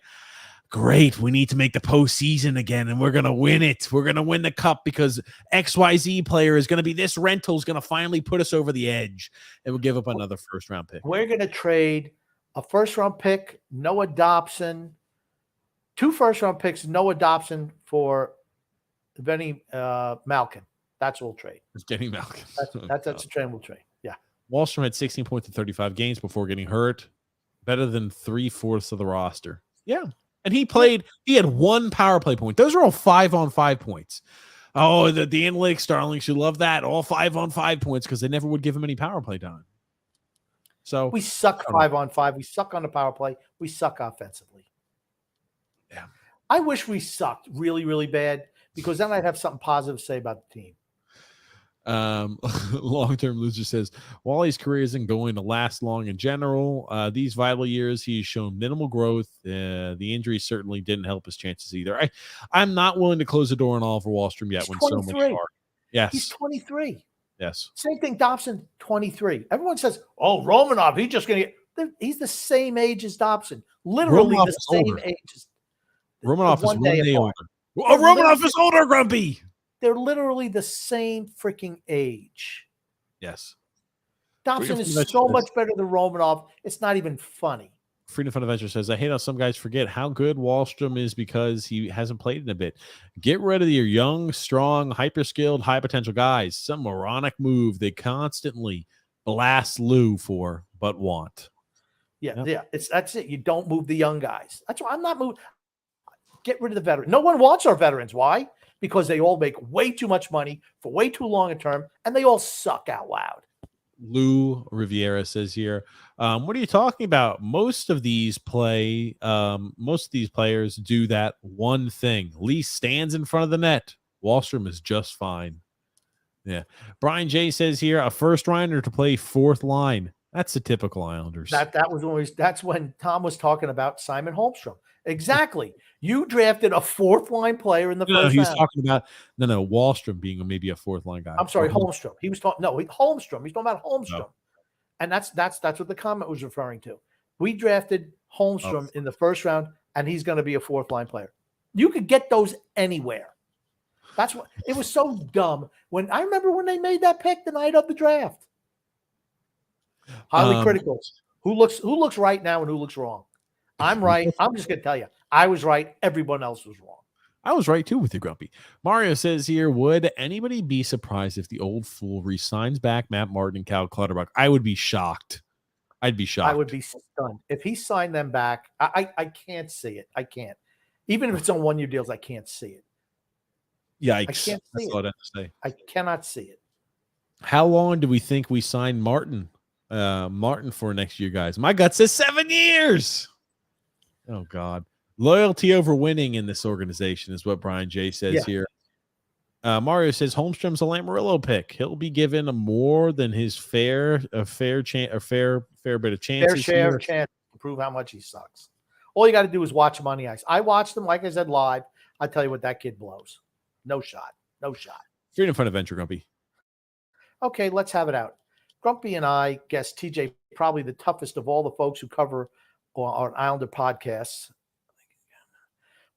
great, we need to make the postseason again, and we're going to win it. We're going to win the cup because XYZ player is going to be this rental is going to finally put us over the edge, and we'll give up another first-round pick. We're going to trade a first-round pick, Noah Dobson, 2 first-round picks, Noah Dobson for Benny Malkin. That's what we'll trade. It's getting Malkin. That's a trade we'll trade. Yeah. Wallstrom had 16 points in 35 games before getting hurt. Better than 3/4 of the roster. Yeah. And he had 1 power play point. Those are all 5-on-5 points. Oh, the analytics darlings, you love that. All 5-on-5 points because they never would give him any power play time. So we suck 5-on-5. We suck on the power play. We suck offensively. Yeah. I wish we sucked really, really bad because then I'd have something positive to say about the team. Long-term loser says Wally's career isn't going to last long in general. These vital years, he's shown minimal growth. The injury certainly didn't help his chances either. I'm not willing to close the door on Oliver Wahlstrom yet. He's When 23. so much hard. Yes, he's 23. Yes, same thing. Dobson, 23. Everyone says, "Oh, Romanov, he's just going to get." He's the same age as Dobson. Literally Romanov the same age. Romanov is 1 day older. Oh, Romanov is older, Grumpy. They're literally the same freaking age. Yes. Dobson is so much better than Romanov. It's not even funny. Freedom Fund Adventure says, I hate how some guys forget how good Wahlstrom is because he hasn't played in a bit. Get rid of your young, strong, hyper-skilled, high-potential guys. Some moronic move they constantly blast Lou for, but want. Yeah, that's it. You don't move the young guys. That's why I'm not moving. Get rid of the veterans. No one wants our veterans. Why? Because they all make way too much money for way too long a term, and they all suck out loud. Lou Riviera says here, what are you talking about? Most of these players do that one thing. Lee stands in front of the net. Wahlstrom is just fine. Yeah. Brian J says here, a first ronder to play 4th line. That's the typical Islanders. That's when Tom was talking about Simon Holmstrom. Exactly. You drafted a 4th line player in the first round. He was talking about Wahlstrom being maybe a 4th line guy. I'm sorry, Holmstrom. He was talking Holmstrom. He's talking about Holmstrom. No. And that's what the comment was referring to. We drafted Holmstrom in the first round, and he's going to be a 4th line player. You could get those anywhere. That's what it was so dumb. I remember when they made that pick the night of the draft. Highly critical. Who looks right now and who looks wrong? I'm right. I'm just going to tell you. I was right. Everyone else was wrong. I was right, too, with you, Grumpy. Mario says here, would anybody be surprised if the old fool re-signs back Matt Martin and Cal Clutterbuck? I would be shocked. I'd be shocked. I would be stunned. If he signed them back, I can't see it. I can't. Even if it's on 1-year deals, I can't see it. Yikes. I can't see That's all I have to say. I cannot see it. How long do we think we sign Martin for next year, guys? My gut says 7 years. Oh, God. Loyalty over winning in this organization is what Brian J says here. Mario says Holmstrom's a Lamoriello pick. He'll be given more than his fair bit of chances. Fair share of chance to prove how much he sucks. All you got to do is watch him on the ice. I watched him, like I said, live. I tell you what, that kid blows. No shot. No shot. Freedom Fund Adventure, Grumpy. Okay, let's have it out. Grumpy and I guess TJ probably the toughest of all the folks who cover our Islander podcasts.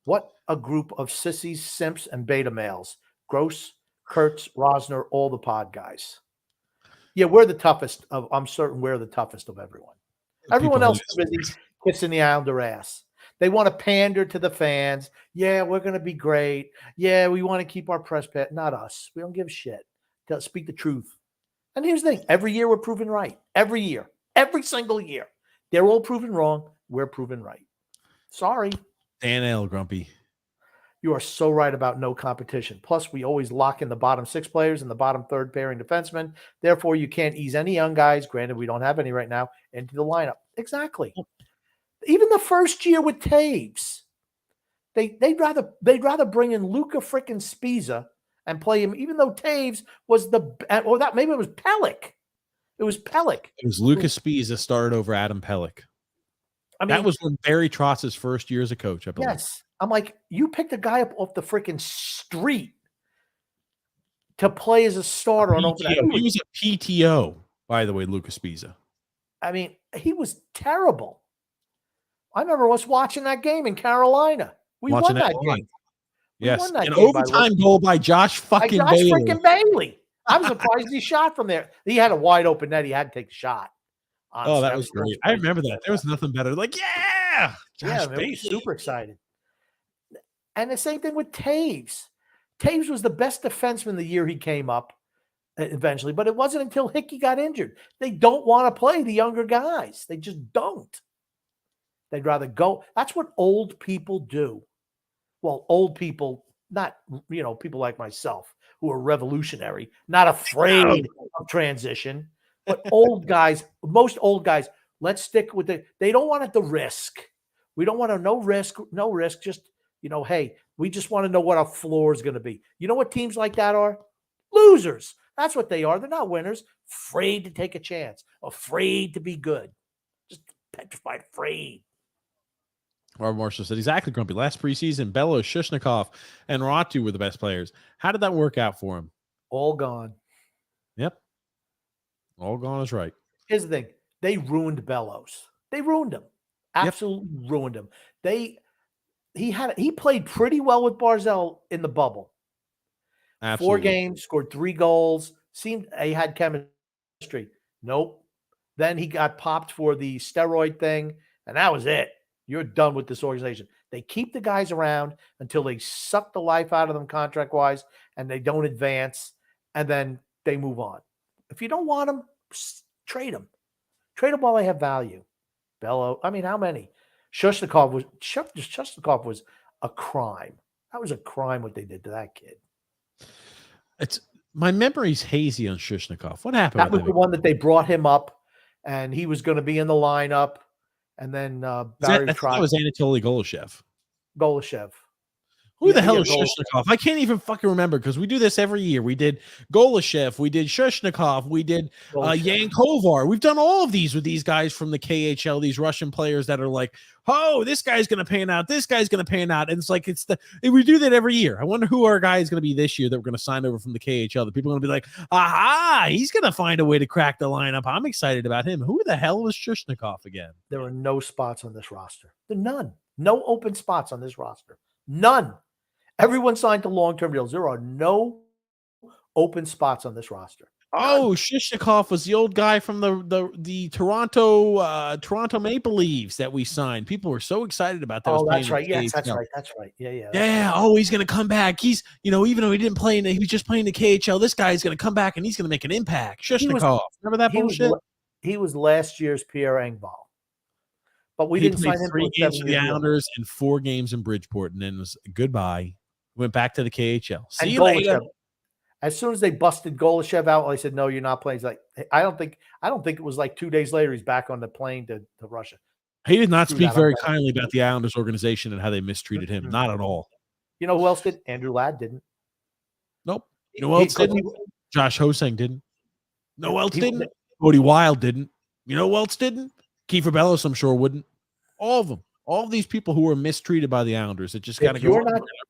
What a group of sissies, simps, and beta males. Gross, Kurtz, Rosner, all the pod guys. Yeah, we're the toughest of. I'm certain we're the toughest of everyone. Everyone else is busy kissing the Islander ass. They want to pander to the fans. Yeah, we're going to be great. Yeah, we want to keep our press pet. Not us. We don't give a shit. Speak the truth. And here's the thing. Every year we're proven right. Every year. Every single year. They're all proven wrong. We're proven right. Sorry. Dan L. Grumpy. You are so right about no competition. Plus, we always lock in the bottom 6 players and the bottom 3rd pairing defensemen. Therefore, you can't ease any young guys, granted we don't have any right now, into the lineup. Exactly. Even the first year with Taves, they'd rather bring in Luka frickin' Spiza and play him, even though Taves was maybe it was Pellick. It was Pellick. It was Lucas Spiza started over Adam Pellick. I mean, that was when Barry Trotz's first year as a coach, I believe. Yes. I'm like, you picked a guy up off the freaking street to play as a starter on opening night. He was a PTO, by the way, Lucas Spiza. I mean, he was terrible. I remember us watching that game in Carolina. We won that game. Yes, an overtime goal by Josh fucking Bailey. Freaking Bailey. I'm surprised he shot from there. He had a wide open net. He had to take a shot. Honestly, that was great. I remember that. There was nothing better. Like, yeah. Josh Bailey. Super excited. And the same thing with Taves. Taves was the best defenseman the year he came up eventually, but it wasn't until Hickey got injured. They don't want to play the younger guys. They just don't. They'd rather go. That's what old people do. Well, old people, not, people like myself who are revolutionary, not afraid of transition, but old guys, most old guys, let's stick with they don't want the risk. We don't want no risk, just, hey, we just want to know what our floor is going to be. You know what teams like that are? Losers. That's what they are. They're not winners. Afraid to take a chance. Afraid to be good. Just petrified, afraid. Robert Marshall said, exactly, Grumpy. Last preseason, Bello, Shushnikov, and Ratu were the best players. How did that work out for him? All gone. Yep. All gone is right. Here's the thing. They ruined Bellows. They ruined him. Absolutely ruined him. He played pretty well with Barzal in the bubble. Absolutely. 4 games, scored 3 goals. Seemed he had chemistry. Nope. Then he got popped for the steroid thing, and that was it. You're done with this organization. They keep the guys around until they suck the life out of them contract-wise, and they don't advance, and then they move on. If you don't want them, trade them. Trade them while they have value. Bello, I mean, how many? Shushnikov was a crime. That was a crime what they did to that kid. My memory's hazy on Shushnikov. What happened? That was the one that they brought him up, and he was going to be in the lineup. And then Barry that was Anatoly Golishev. Who the hell is Shushnikov? I can't even fucking remember because we do this every year. We did Golishev, we did Shushnikov, we did Yankovar. We've done all of these with these guys from the KHL, these Russian players that are like, oh, this guy's going to pan out. This guy's going to pan out. And it's like, we do that every year. I wonder who our guy is going to be this year that we're going to sign over from the KHL. The people are going to be like, aha, he's going to find a way to crack the lineup. I'm excited about him. Who the hell was Shushnikov again? There are no spots on this roster. There are none. No open spots on this roster. None. Everyone signed to long-term deals. There are no open spots on this roster. Oh, Shishnikov was the old guy from the Toronto Maple Leafs that we signed. People were so excited about that. Oh, that's right. Yes, that's right. That's right. Yeah. Yeah. Oh, he's going to come back. He's, even though he didn't play he was just playing the KHL. This guy is going to come back and he's going to make an impact. Shishnikov. Remember that bullshit? He was last year's Pierre Engvall. But we didn't sign him 3 games for the Islanders and 4 games in Bridgeport, and then was goodbye. Went back to the KHL. See you later. As soon as they busted Golishev out, I said, "No, you're not playing." He's like, I don't think it was like 2 days later he's back on the plane to Russia. He did not speak very kindly about the Islanders organization and how they mistreated him. Not at all. You know who else did? Andrew Ladd didn't. Nope. You know who else didn't? Josh Hosang didn't. No one else didn't. Cody Wild didn't. You know who else didn't? Kiefer Bellows, I'm sure, wouldn't. All of them. All of these people who were mistreated by the Islanders, it just got to go.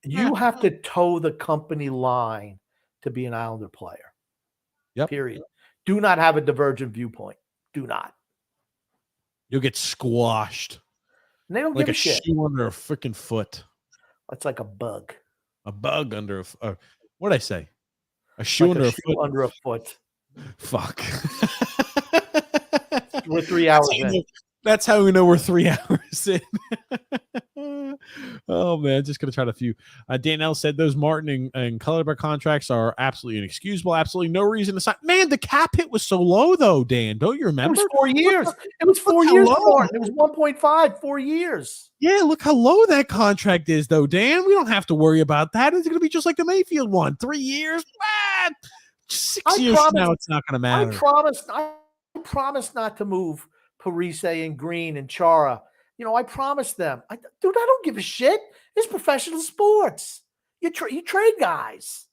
You have to toe the company line to be an Islander player. Yep. Period. Do not have a divergent viewpoint. Do not. You'll get squashed. And they don't like give a shit. shoe under a freaking foot. That's like a bug. A bug under a what did I say? A shoe like under a foot. Under a foot. Fuck. We're 3 hours in. That's how we know we're 3 hours in. Oh man, just gonna try to few. Danielle said those Martin and Clutterbuck contracts are absolutely inexcusable. Absolutely no reason to sign. Man, the cap hit was so low though. Dan, don't you remember? It was 4 years. It was 4 years for Martin. It was 1.5, 4 years. Yeah, look how low that contract is, though, Dan. We don't have to worry about that. It's going to be just like the Mayfield one. 3 years. 6 years from now, it's not going to matter. I promised not to move Parise and Green and Chara. I promised them. I don't give a shit. It's professional sports. You trade guys.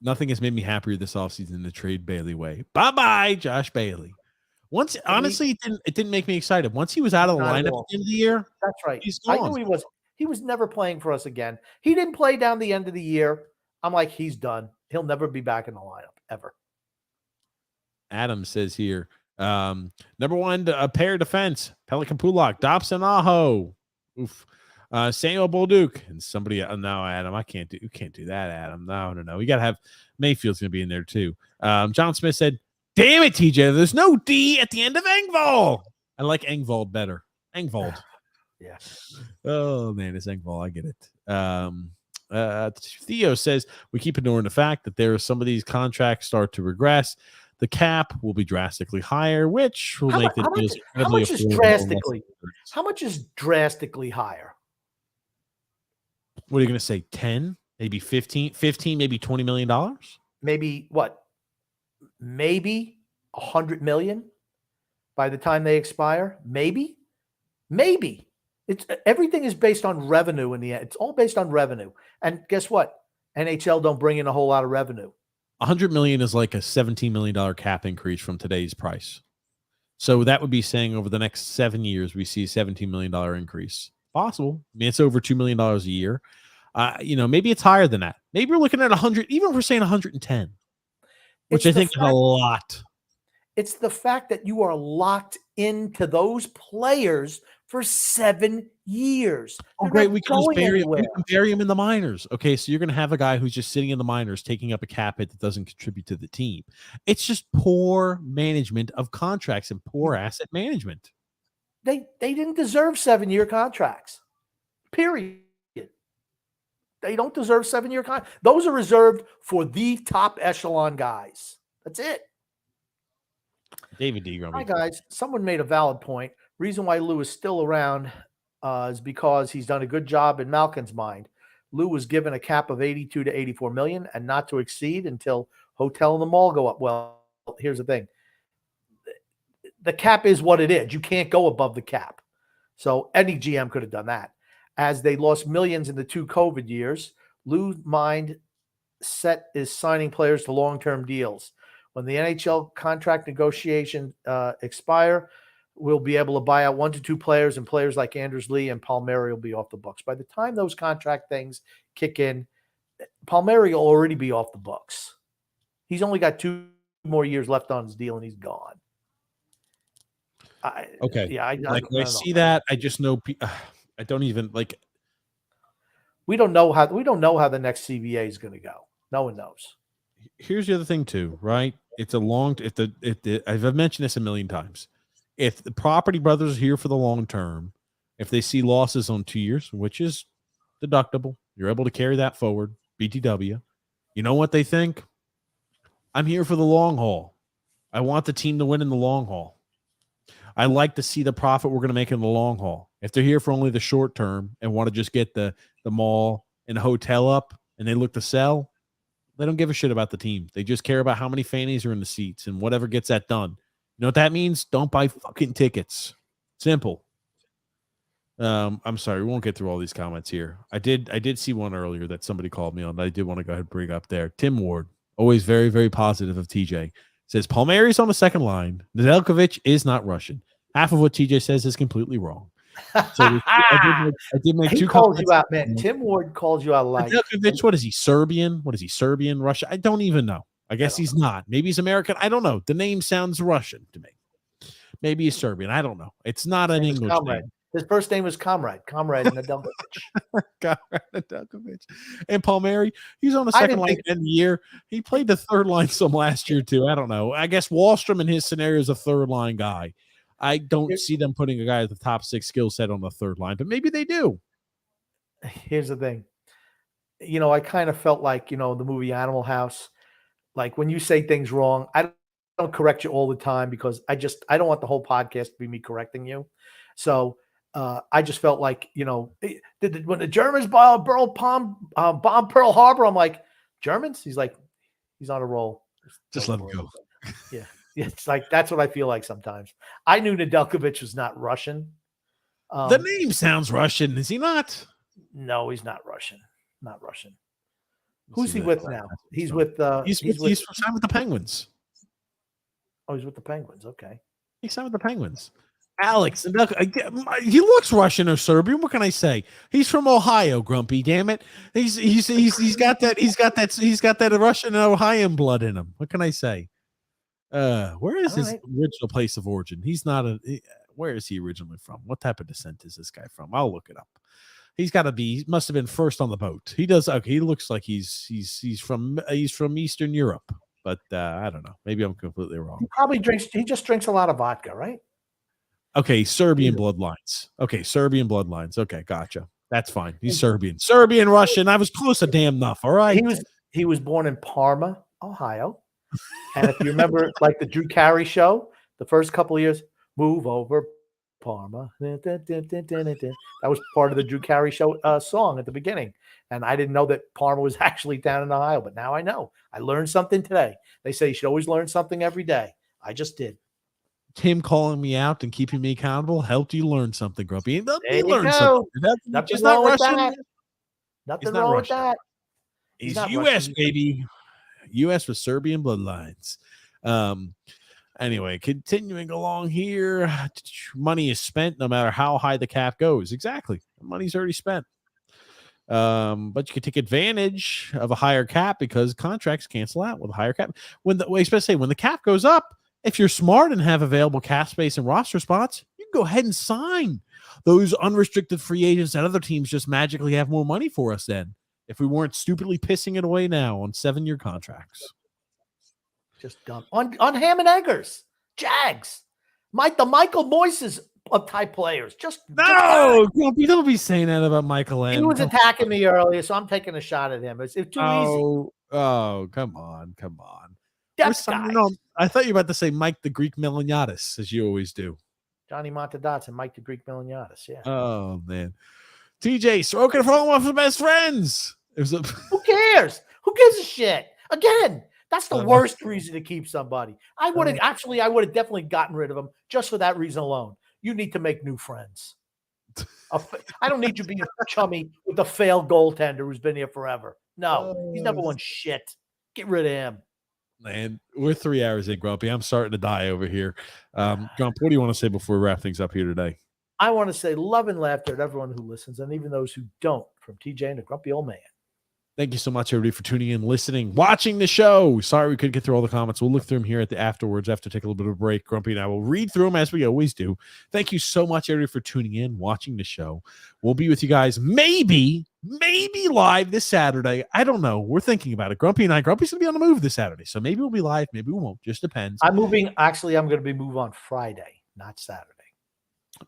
Nothing has made me happier this offseason than the trade Bailey way. Bye-bye, Josh Bailey. Honestly, it didn't make me excited. Once he was out of the lineup at the end of the year, that's right. He's gone. I knew he was. He was never playing for us again. He didn't play down the end of the year. I'm like, he's done. He'll never be back in the lineup ever. Adam says here, number one, a pair defense, Pelican Pulak, Dobson Aho, oof, Samuel Bolduc, and somebody. No, Adam, you can't do that, Adam. No. We got to have Mayfield's going to be in there too. John Smith said, damn it, TJ, there's no D at the end of Engvall. I like Engvall better. Engvall. Yeah. Oh, man, it's Engvall. I get it. Theo says, we keep ignoring the fact that there are some of these contracts start to regress. The cap will be drastically higher, which will make the deals incredibly affordable. How much is drastically higher? What are you going to say? 10, maybe 15, maybe $20 million? Maybe what? Maybe $100 million by the time they expire. Maybe. It's everything is based on revenue in the end. It's all based on revenue. And guess what? NHL don't bring in a whole lot of revenue. $100 million is like a $17 million cap increase from today's price. So that would be saying over the next 7 years, we see a $17 million increase. Possible. I mean, it's over $2 million a year. Maybe it's higher than that. Maybe we're looking at 100, even if we're saying 110, which I think is a lot. It's the fact that you are locked into those players for 7 years. Oh, great. We can bury him in the minors. Okay, so you're going to have a guy who's just sitting in the minors taking up a cap hit that doesn't contribute to the team. It's just poor management of contracts and poor asset management. They didn't deserve 7-year contracts, period. They don't deserve 7-year contracts. Those are reserved for the top echelon guys. That's it. David D. Hi, guys. Someone made a valid point. Reason why Lou is still around is because he's done a good job in Malkin's mind. Lou was given a cap of 82 to 84 million and not to exceed until hotel and the mall go up. Well, here's the thing. The cap is what it is. You can't go above the cap. So any GM could have done that. As they lost millions in the 2 COVID years, Lou's mind set is signing players to long-term deals. When the NHL contract negotiations expire, we'll be able to buy out 1 to 2 players, and players like Anders Lee and Palmieri will be off the books. By the time those contract things kick in, Palmieri will already be off the books. He's only got 2 more years left on his deal, and he's gone. Okay. Yeah, I see that. I just know. I don't even like. We don't know how the next CBA is going to go. No one knows. Here's the other thing too, right? It's a long. I've mentioned this a million times. If the Property Brothers are here for the long term, if they see losses on 2 years, which is deductible, you're able to carry that forward. BTW, you know what they think? I'm here for the long haul. I want the team to win in the long haul. I like to see the profit we're going to make in the long haul. If they're here for only the short term and want to just get the mall and the hotel up and they look to sell, they don't give a shit about the team. They just care about how many fannies are in the seats and whatever gets that done. You know what that means? Don't buy fucking tickets. Simple. I'm sorry. We won't get through all these comments here. I did see one earlier that somebody called me on that I did want to go ahead and bring up there. Tim Ward, always very, very positive of TJ. Says Palmieri's on the second line. Nedeljkovic is not Russian. Half of what TJ says is completely wrong. So I did make 2 calls you out, man. Tim Ward calls you out like Nedeljkovic. What is he? Serbian? What is he? Serbian? Russia? I don't even know. I guess he's not. Maybe he's American. I don't know. The name sounds Russian to me. Maybe he's Serbian. I don't know. It's not an English name. His first name was Comrade Nedeljkovic. Comrade Nedeljkovic. And Palmieri, he's on the second line in the year. He played the third line some last year too. I don't know. I guess Wallstrom in his scenario is a third line guy. I don't see them putting a guy at the top 6 skill set on the third line, but maybe they do. Here's the thing. I kind of felt like, the movie Animal House, like when you say things wrong, I don't correct you all the time because I don't want the whole podcast to be me correcting you. So I just felt like, when the Germans bombed Pearl Harbor, I'm like, Germans? He's like, he's on a roll. Just let him go. Yeah. It's like, that's what I feel like sometimes. I knew Nedeljkovic was not Russian. The name sounds Russian. Is he not? No, he's not Russian. Not Russian. Who's he with now? He's with he's signed with the Penguins. Oh, he's with the Penguins. Okay. He's signed with the Penguins. Alex, he looks Russian or Serbian. What can I say? He's from Ohio, Grumpy. Damn it. He's got that Russian and Ohioan blood in him. What can I say? Where is his original place of origin? He's not where is he originally from? What type of descent is this guy from? I'll look it up. He's got to be. He must have been first on the boat. He does. Okay, he looks like he's from Eastern Europe, but I don't know. Maybe I'm completely wrong. He probably drinks. He just drinks a lot of vodka, right? Okay, Serbian bloodlines. Okay, gotcha. That's fine. He's Serbian, Russian. I was close a damn enough. All right. He was born in Parma, Ohio, and if you remember, like the Drew Carey show, the first couple of years, move over. Parma. That was part of the Drew Carey show song at the beginning. And I didn't know that Parma was actually down in Ohio, but now I know. I learned something today. They say you should always learn something every day. I just did. Him calling me out and keeping me accountable helped you learn something, Grumpy. Nothing wrong with that. Nothing wrong with that. He's U.S., baby. U.S. with Serbian bloodlines. Anyway, continuing along here, money is spent no matter how high the cap goes. Exactly. The money's already spent. But you can take advantage of a higher cap because contracts cancel out with a higher cap. When the cap goes up, if you're smart and have available cap space and roster spots, you can go ahead and sign those unrestricted free agents that other teams just magically have more money for us then. If we weren't stupidly pissing it away now on 7-year contracts. Just dumb. On Ham and Eggers, Jags, the Michael Moises of type players. You don't be saying that about Michael. He was attacking me earlier, so I'm taking a shot at him. It's too easy. Oh, come on. No, I thought you were about to say Mike the Greek Melaniadis, as you always do. Johnny Montadots and Mike the Greek Melaniadis. Yeah. Oh man, TJ Sorokin for one of the best friends. Who cares? Who gives a shit? Again. That's the worst reason to keep somebody. I would have definitely gotten rid of him just for that reason alone. You need to make new friends. I don't need you being chummy with a failed goaltender who's been here forever. No, he's never won shit. Get rid of him. Man, we're 3 hours in, Grumpy. I'm starting to die over here. Grump, what do you want to say before we wrap things up here today? I want to say love and laughter to everyone who listens and even those who don't, from TJ and the Grumpy Old Man. Thank you so much, everybody, for tuning in, listening, watching the show. Sorry we couldn't get through all the comments. We'll look through them here afterwards after take a little bit of a break. Grumpy and I will read through them as we always do. Thank you so much, everybody, for tuning in, watching the show. We'll be with you guys maybe live this Saturday. I don't know. We're thinking about it. Grumpy's going to be on the move this Saturday. So maybe we'll be live. Maybe we won't. Just depends. I'm moving. Actually, I'm going to be moved on Friday, not Saturday.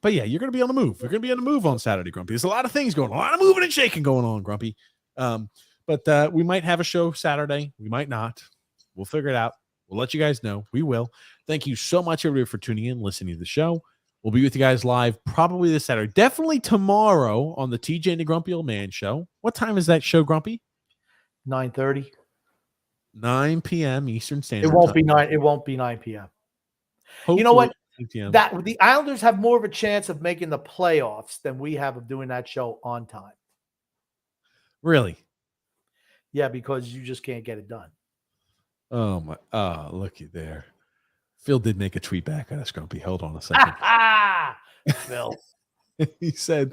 But yeah, you're going to be on the move. You're going to be on the move on Saturday, Grumpy. There's a lot of things going on. A lot of moving and shaking going on, Grumpy. But we might have a show Saturday. We might not. We'll figure it out. We'll let you guys know. We will. Thank you so much, everybody, for tuning in, listening to the show. We'll be with you guys live probably this Saturday. Definitely tomorrow on the TJ and the Grumpy Old Man show. What time is that show, Grumpy? 9:30. 9 p.m. Eastern Standard It won't Time. be 9. It won't be 9 p.m. Hopefully, you know what? 9 p.m. That the Islanders have more of a chance of making the playoffs than we have of doing that show on time. Really? Yeah, because you just can't get it done. Oh my! Looky there. Phil did make a tweet back at us, Grumpy. Hold on a second. Phil. He said,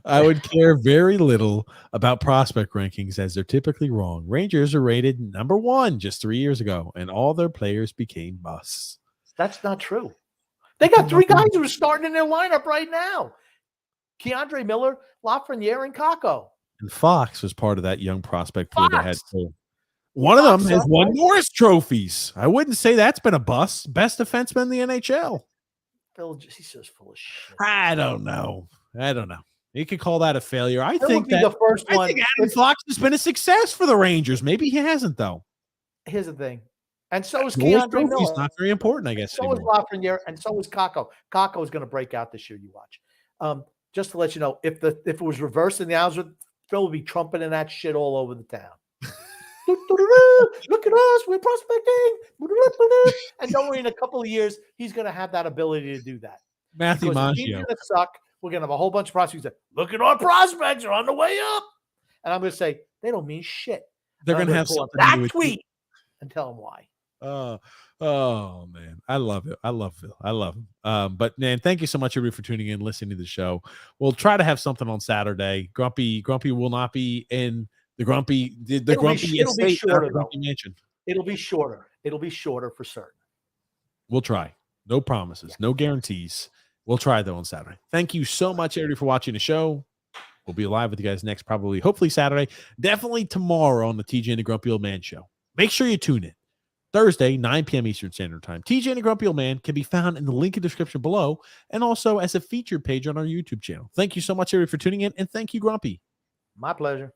I would care very little about prospect rankings as they're typically wrong. Rangers are rated number 1 just 3 years ago, and all their players became busts. That's not true. They got 3 guys who are starting in their lineup right now. Keandre Miller, Lafreniere, and Kakko. And Fox was part of that young prospect pool that had two. One of them has won Norris trophies. I wouldn't say that's been a bust. Best defenseman in the NHL. Phil, he's just full of shit. I don't know. You could call that a failure. I Phil think would be that the first I one. think Adam Fox has been a success for the Rangers. Maybe he hasn't though. Here's the thing, and so is Goals Keandre trophy's Miller. not very important, I guess. So is anymore. Lafreniere, and so is Kakko. Kakko is going to break out this year. You watch. Just to let you know, if it was reversed in the Islanders, Phil would be trumpeting that shit all over the town. Look at us, we're prospecting. And don't worry, in a couple of years, he's going to have that ability to do that. Matthew Because the team's Maggio. going to suck. We're going to have a whole bunch of prospects that look at our prospects, are on the way up. And I'm going to say, they don't mean shit. They're And I'm going to have pull up something to do that with tweet and tell them why. Oh man, I love it. I love Phil. I love him. But man, thank you so much, everybody, for tuning in, listening to the show. We'll try to have something on Saturday. Grumpy will not be in the Grumpy. It'll be shorter, Grumpy though. Mansion. It'll be shorter. It'll be shorter for certain. We'll try. No promises, no guarantees. We'll try though on Saturday. Thank you so much, everybody, for watching the show. We'll be live with you guys next, hopefully Saturday. Definitely tomorrow on the TJ and the Grumpy Old Man show. Make sure you tune in. Thursday, 9 p.m. Eastern Standard Time. TJ and the Grumpy Old Man can be found in the link in the description below and also as a featured page on our YouTube channel. Thank you so much, everybody, for tuning in, and thank you, Grumpy. My pleasure.